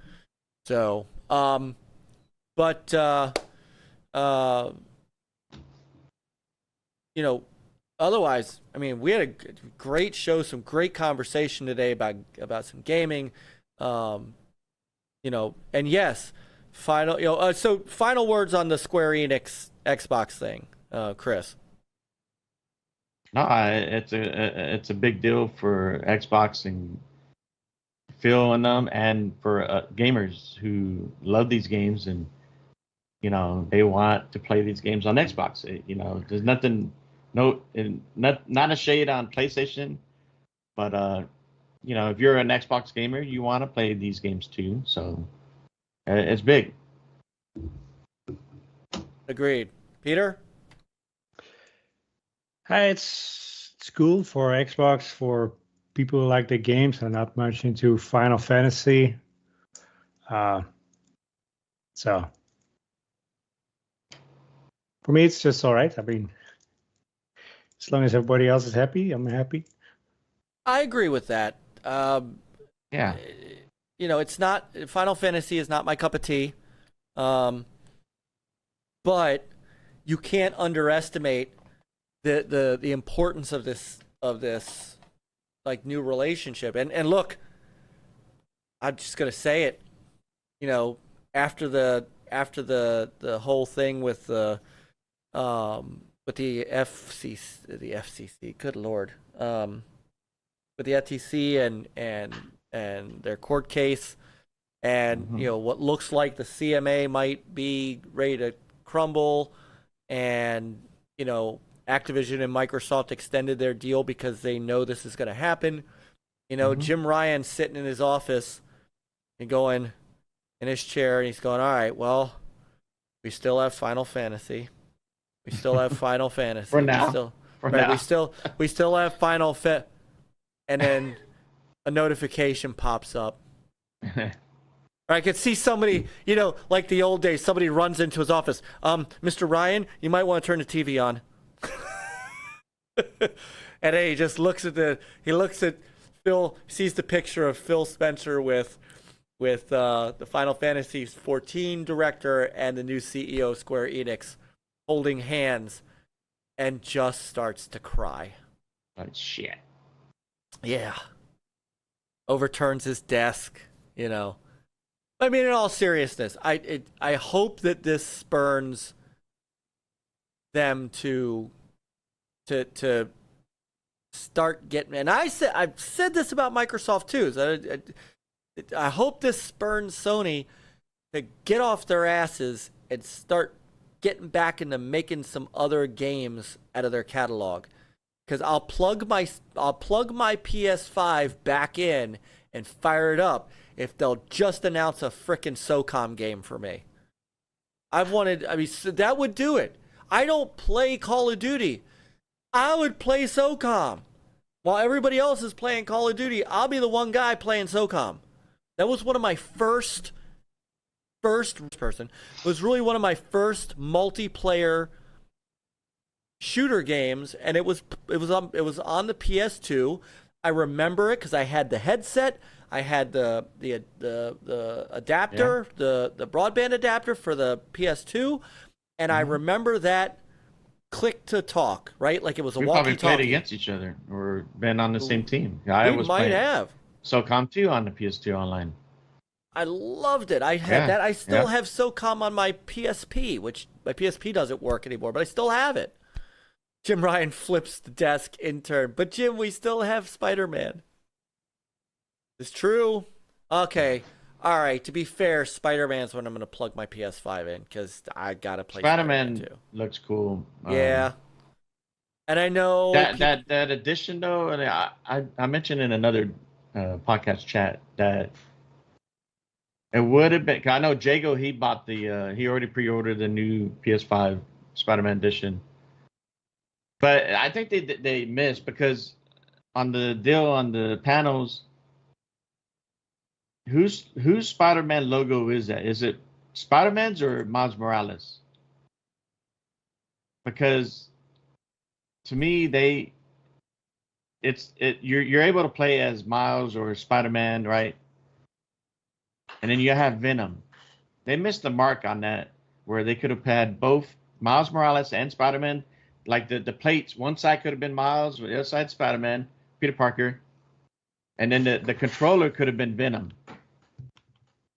So, you know, otherwise, I mean, we had a great show, some great conversation today about some gaming, you know, and yes, so final words on the Square Enix Xbox thing, Chris. No, it's a big deal for Xbox and Phil and them, and for gamers who love these games and, you know, they want to play these games on Xbox. You know, there's nothing. Not a shade on PlayStation, but you know, if you're an Xbox gamer, you want to play these games too. So it's big. Agreed, Peter. Hi, it's cool for Xbox for people who like the games and not much into Final Fantasy. So for me, it's just all right. I mean, as long as everybody else is happy, I'm happy. I agree with that. Yeah. You know, it's not Final Fantasy is not my cup of tea. But you can't underestimate the importance of this like new relationship. And look, I'm just gonna say it. You know, after the whole thing with the FCC, good lord, with the FTC and their court case, and you know what looks like the CMA might be ready to crumble, and you know Activision and Microsoft extended their deal because they know this is going to happen. You know, Jim Ryan sitting in his office and going in his chair, and he's going, all right, well, we still have Final Fantasy. We still have Final Fantasy. For now. We still have Final and then a notification pops up. I could see somebody, you know, like the old days, somebody runs into his office. Mr. Ryan, you might want to turn the TV on. And then he just looks at Phil, sees the picture of Phil Spencer with the Final Fantasy 14 director and the new CEO of Square Enix holding hands, and just starts to cry. Oh, shit. Yeah. Overturns his desk, you know. I mean, in all seriousness, I hope that this spurns them to start getting. And I've said this about Microsoft too. So I hope this spurns Sony to get off their asses and start getting back into making some other games out of their catalog. Because I'll plug my PS5 back in and fire it up if they'll just announce a frickin' SOCOM game for me. So that would do it. I don't play Call of Duty. I would play SOCOM. While everybody else is playing Call of Duty, I'll be the one guy playing SOCOM. That was one of my first person. It was really one of my first multiplayer shooter games, and it was on the PS2. I remember it because I had the headset, I had the adapter, the broadband adapter for the PS2, and I remember that click to talk, right? Like it was a we walkie-talkie. probably played against each other or been on the same team. I We was might playing have. SOCOM 2 on the PS2 online. I loved it. I had that. I still have SOCOM on my PSP, which my PSP doesn't work anymore, but I still have it. Jim Ryan flips the desk in turn. But Jim, we still have Spider-Man. It's true. Okay. All right. To be fair, Spider-Man's when I'm going to plug my PS5 in because I got to play Spider-Man too. Looks cool. Yeah. And I know that edition though, and I mentioned in another podcast chat that it would have been. I know Jago, he bought the he already pre-ordered the new PS5 Spider-Man edition, but I think they missed because on the deal on the panels, whose Spider-Man logo is that? Is it Spider-Man's or Miles Morales? Because to me, you're able to play as Miles or Spider-Man, right? And then you have Venom. They missed the mark on that, where they could have had both Miles Morales and Spider-Man. Like the plates, one side could have been Miles, the other side Spider-Man, Peter Parker, and then the controller could have been Venom.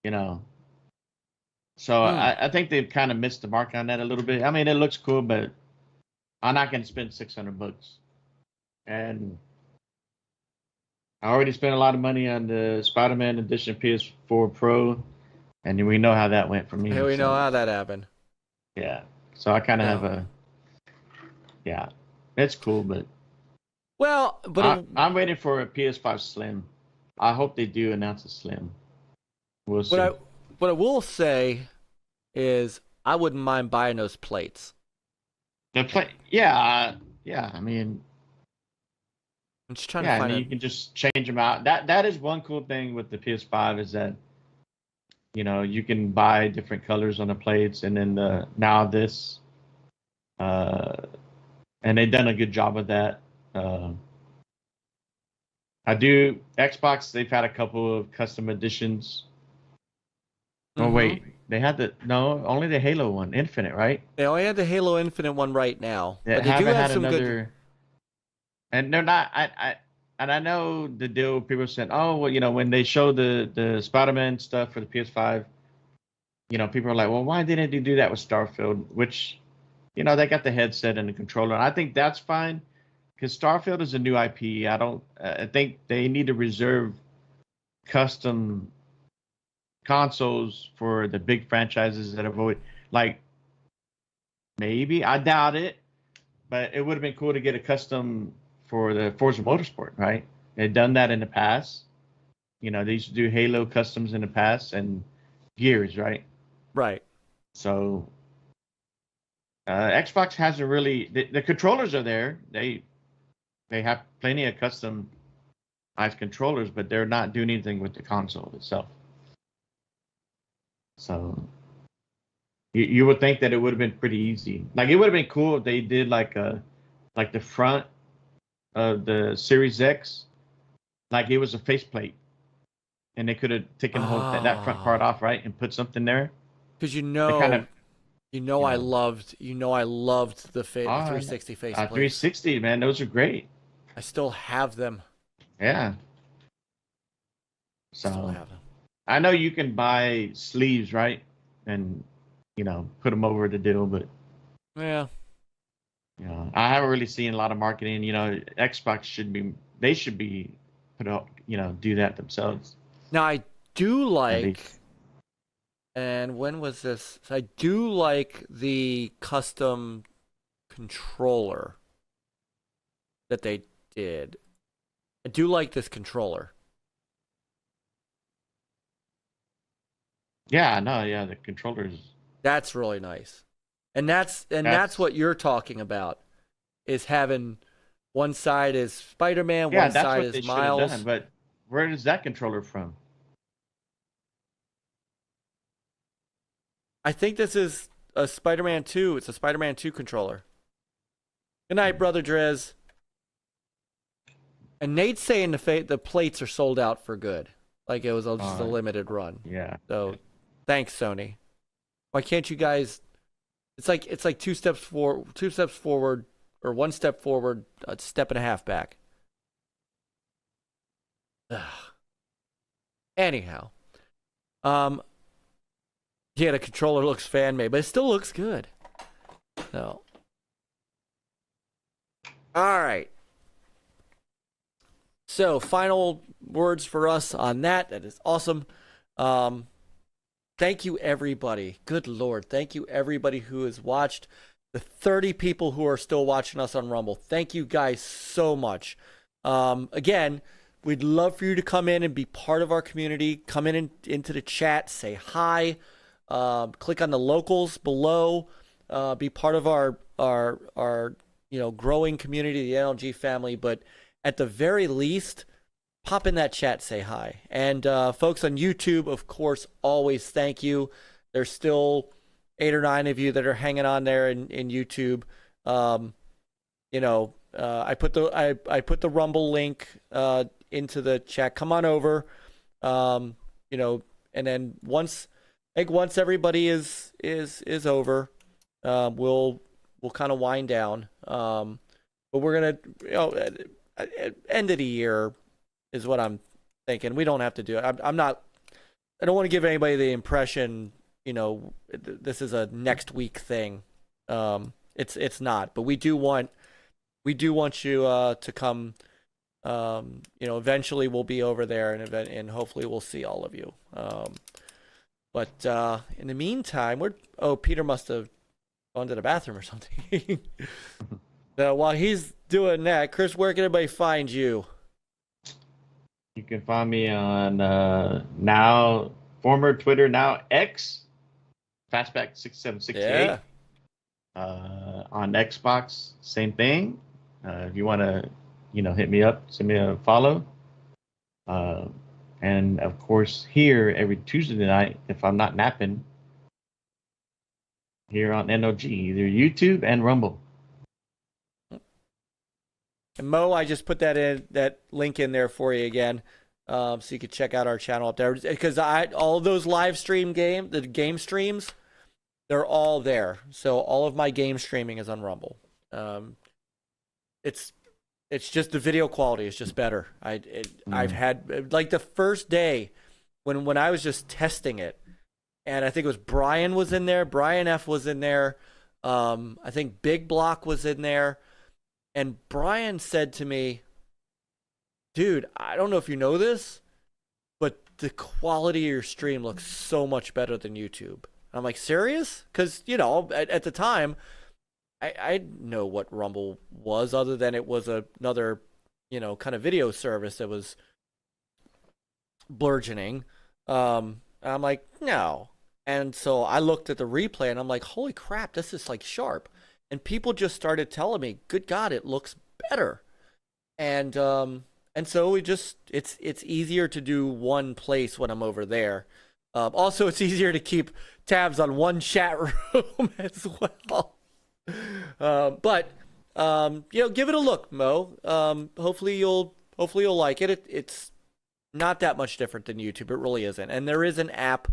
You know. So I think they've kind of missed the mark on that a little bit. I mean, it looks cool, but I'm not going to spend $600. And I already spent a lot of money on the Spider-Man edition PS4 Pro, and we know how that went for me. Hey, we know how that happened. Yeah. So I kind of have a... Yeah. It's cool, but... Well, but... I'm waiting for a PS5 Slim. I hope they do announce a Slim. We'll see. What I will say is I wouldn't mind buying those plates. The plate... Yeah. I mean... I'm just trying to find you can just change them out. That is one cool thing with the PS5 is that, you know, you can buy different colors on the plates, and then now this, and they've done a good job of that. Xbox, they've had a couple of custom editions. Oh wait, they had only the Halo one, Infinite, right? They only had the Halo Infinite one right now, but they do have some good. And they're not. I know the deal. People said, "Oh, well, you know, when they show the Spider-Man stuff for the PS5, you know, people are like, well, why didn't they do that with Starfield?" Which, you know, they got the headset and the controller, and I think that's fine because Starfield is a new IP. I think they need to reserve custom consoles for the big franchises that avoid, like, maybe I doubt it, but it would have been cool to get a custom for the Forza Motorsport, right? They've done that in the past. You know, they used to do Halo customs in the past and Gears, right? Right. So Xbox hasn't really. The controllers are there. They have plenty of custom controllers, but they're not doing anything with the console itself. So you would think that it would have been pretty easy. Like, it would have been cool if they did like the front of the Series X, like it was a faceplate, and they could have taken that front part off, right, and put something there. Because I loved the 360 faceplate. 360, man, those are great. I still have them. Yeah. So still have them. I know you can buy sleeves, right, and you know, put them over the deal, but yeah. You know, I haven't really seen a lot of marketing. You know, Xbox should be put up, you know, do that themselves. Now I do like, and when was this? I do like the custom controller that they did. I do like this controller. Yeah, no, yeah, the controllers. That's really nice. And that's what you're talking about, is having one side is Spider-Man, Yeah, one that's side what they is should have Miles. done. But where is that controller from? I think this is a Spider-Man 2. It's a Spider-Man 2 controller. Good night, brother Drez. And Nate's saying the plates are sold out for good. Like it was just a limited run. Yeah. So thanks, Sony. Why can't you guys? It's like two steps forward, or one step forward, a step and a half back. Ugh. Anyhow, yeah, the controller looks fan made, but it still looks good. So, all right. So, final words for us on that. That is awesome. Thank you, everybody. Good Lord. Thank you, everybody who has watched. The 30 people who are still watching us on Rumble. Thank you guys so much. Again, we'd love for you to come in and be part of our community. Come in into the chat. Say hi. Click on the locals below. Be part of our growing community, the NLG family. But at the very least, pop in that chat, say hi. And folks on YouTube, of course, always thank you. There's still 8 or 9 of you that are hanging on there in YouTube. I put the Rumble link into the chat. Come on over. And then once everybody is over, we'll kind of wind down. But we're gonna at end of the year is what I'm thinking. We don't have to do it. I don't want to give anybody the impression, this is a next week thing. It's not, but we do want you to come. Eventually we'll be over there and hopefully we'll see all of you. But in the meantime, Peter must have gone to the bathroom or something. So while he's doing that, Chris, where can everybody find you? You can find me on former Twitter, now X, Fastback6768. Yeah. On Xbox, same thing. If you want to, hit me up, send me a follow. And of course, here every Tuesday night, if I'm not napping, here on NLG, either YouTube and Rumble. And Mo, I just put that link in there for you again, so you can check out our channel up there. Because all those live stream the game streams, they're all there. So all of my game streaming is on Rumble. It's just the video quality is just better. I've had like the first day when I was just testing it, and I think it was Brian was in there, Brian F was in there, I think Bigblock was in there. And Brian said to me, dude, I don't know if you know this, but the quality of your stream looks so much better than YouTube. I'm like, serious? Because, at the time, I didn't know what Rumble was other than it was another, kind of video service that was burgeoning. I'm like, no. And so I looked at the replay and I'm like, holy crap, this is like sharp. And people just started telling me, good God, it looks better. And so it's easier to do one place when I'm over there. Also, it's easier to keep tabs on one chat room as well. But give it a look, Mo. Hopefully you'll like it. It's not that much different than YouTube. It really isn't. And there is an app,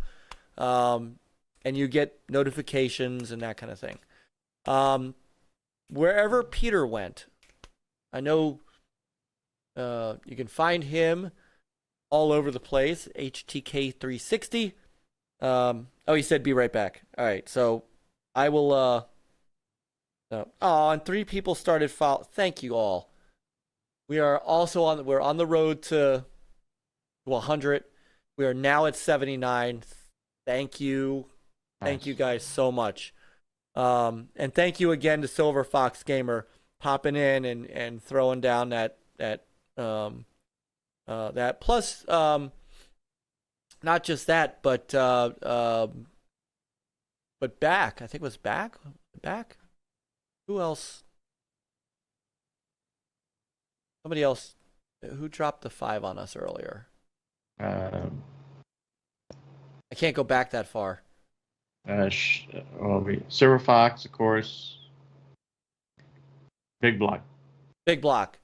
and you get notifications and that kind of thing. Wherever Peter went, I know you can find him all over the place. HTK360. He said be right back. All right, so I will. And 3 people started follow. Thank you all. We are also we're on the road to 100. We are now at 79. Thank you. Thank you guys so much. And thank you again to Silver Fox Gamer popping in and throwing down that plus not just that but Back, I think it was Back back. Who else? Somebody else. Who dropped the 5 on us earlier? I can't go back that far. Silver Fox, of course. Bigblock. Bigblock.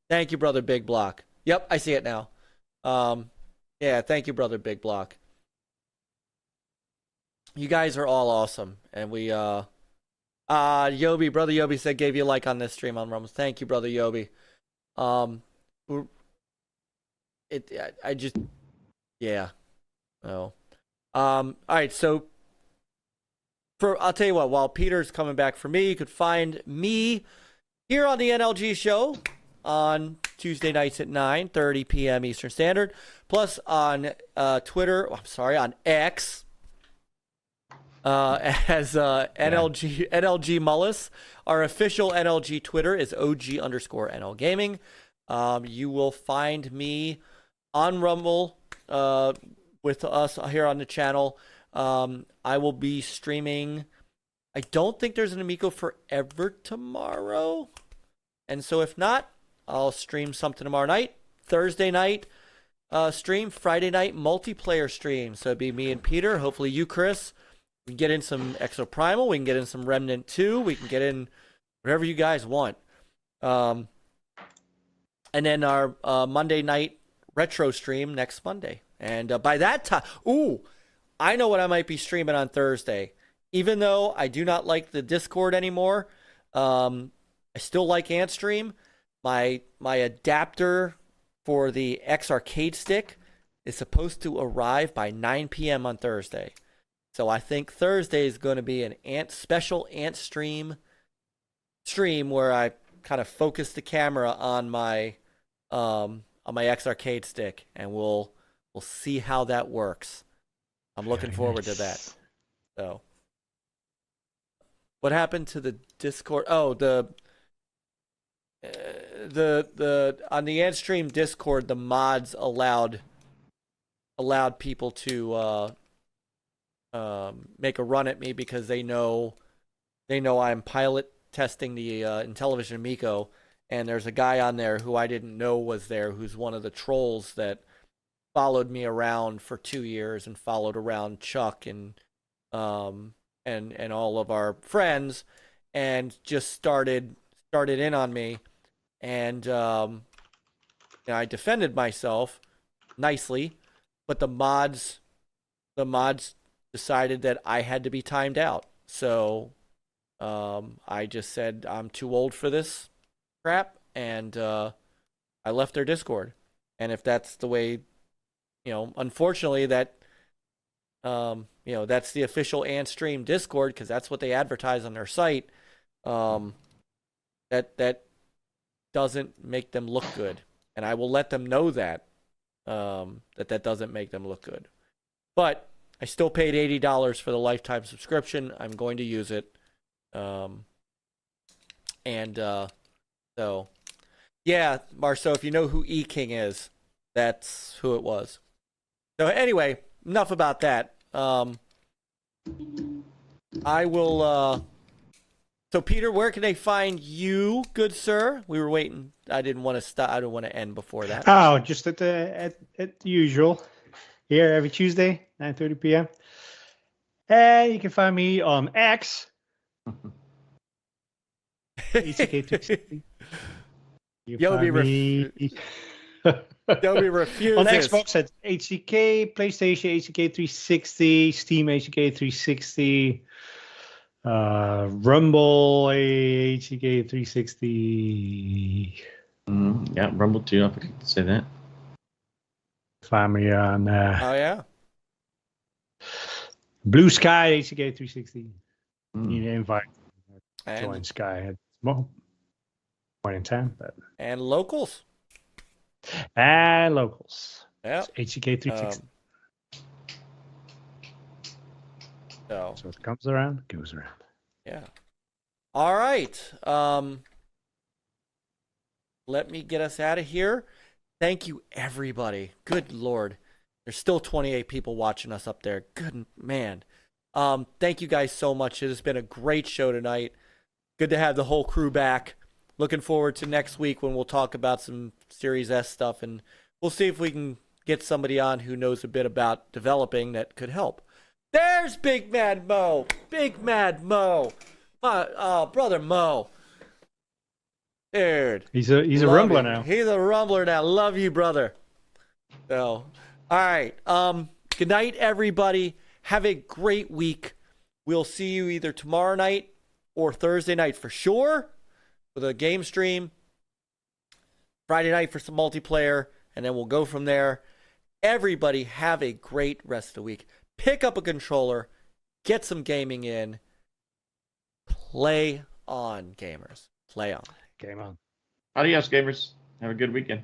Thank you, brother Bigblock. Yep, I see it now. Yeah, thank you, brother Bigblock. You guys are all awesome. And we, Yobi, brother Yobi said gave you a like on this stream on Rumbles. Thank you, brother Yobi. I just, yeah. Oh. All right, so I'll tell you what, while Peter's coming back for me, you could find me here on the NLG show on Tuesday nights at 9:30 p.m. Eastern Standard, plus on Twitter, on X, as NLG Mullis. Our official NLG Twitter is OG_NL Gaming. You will find me on Rumble with us here on the channel. I will be streaming. I don't think there's an Amico Forever tomorrow. And so if not, I'll stream something tomorrow night. Thursday night stream. Friday night multiplayer stream. So it'd be me and Peter. Hopefully you, Chris. We can get in some Exoprimal. We can get in some Remnant 2. We can get in whatever you guys want. And then our Monday night retro stream next Monday. And by that time, I know what I might be streaming on Thursday. Even though I do not like the Discord anymore, I still like Antstream. My adapter for the X arcade stick is supposed to arrive by 9 p.m. on Thursday. So I think Thursday is going to be an special Antstream stream where I kind of focus the camera on my X arcade stick, and we'll see how that works. I'm looking forward to that. So, what happened to the Discord? Oh, the on the Antstream Discord, the mods allowed people to make a run at me because they know I'm pilot testing the Intellivision Amico, and there's a guy on there who I didn't know was there, who's one of the trolls that followed me around for 2 years and followed around Chuck and all of our friends, and just started in on me, and I defended myself nicely, but the mods decided that I had to be timed out. So I just said I'm too old for this crap, and I left their Discord. And if that's the way, unfortunately that that's the official Antstream Discord, because that's what they advertise on their site. That doesn't make them look good, and I will let them know that that doesn't make them look good. But I still paid $80 for the lifetime subscription. I'm going to use it. So yeah, Marceau, if you know who E-King is, that's who it was. So anyway, enough about that. I will. So Peter, where can they find you, good sir? We were waiting. I didn't want to stop. I don't want to end before that. Oh, just at the usual. Here every Tuesday, 9:30 p.m. And you can find me on X. HCK260. Yobi refuses. On Xbox at HCK, PlayStation HCK 360, Steam HCK 360, Rumble HCK 360. Yeah, Rumble too. I forgot to say that. Find me on oh yeah, Blue Sky HCK 360. Need an invite. Join Sky at point in time, but and locals. And locals. Yeah. HCK 360. So it comes around, goes around. Yeah. All right. Let me get us out of here. Thank you, everybody. Good Lord. There's still 28 people watching us up there. Good man. Thank you guys so much. It has been a great show tonight. Good to have the whole crew back. Looking forward to next week when we'll talk about some Series S stuff, and we'll see if we can get somebody on who knows a bit about developing that could help. There's Big Mad Mo. Big Mad Mo. Brother Mo. Dude. He's a rumbler now. He's a rumbler now. Love you, brother. So, all right. Good night, everybody. Have a great week. We'll see you either tomorrow night or Thursday night for sure with a game stream. Friday night for some multiplayer, and then we'll go from there. Everybody have a great rest of the week. Pick up a controller, get some gaming in. Play on, gamers. Play on. Game on. Adios, gamers. Have a good weekend.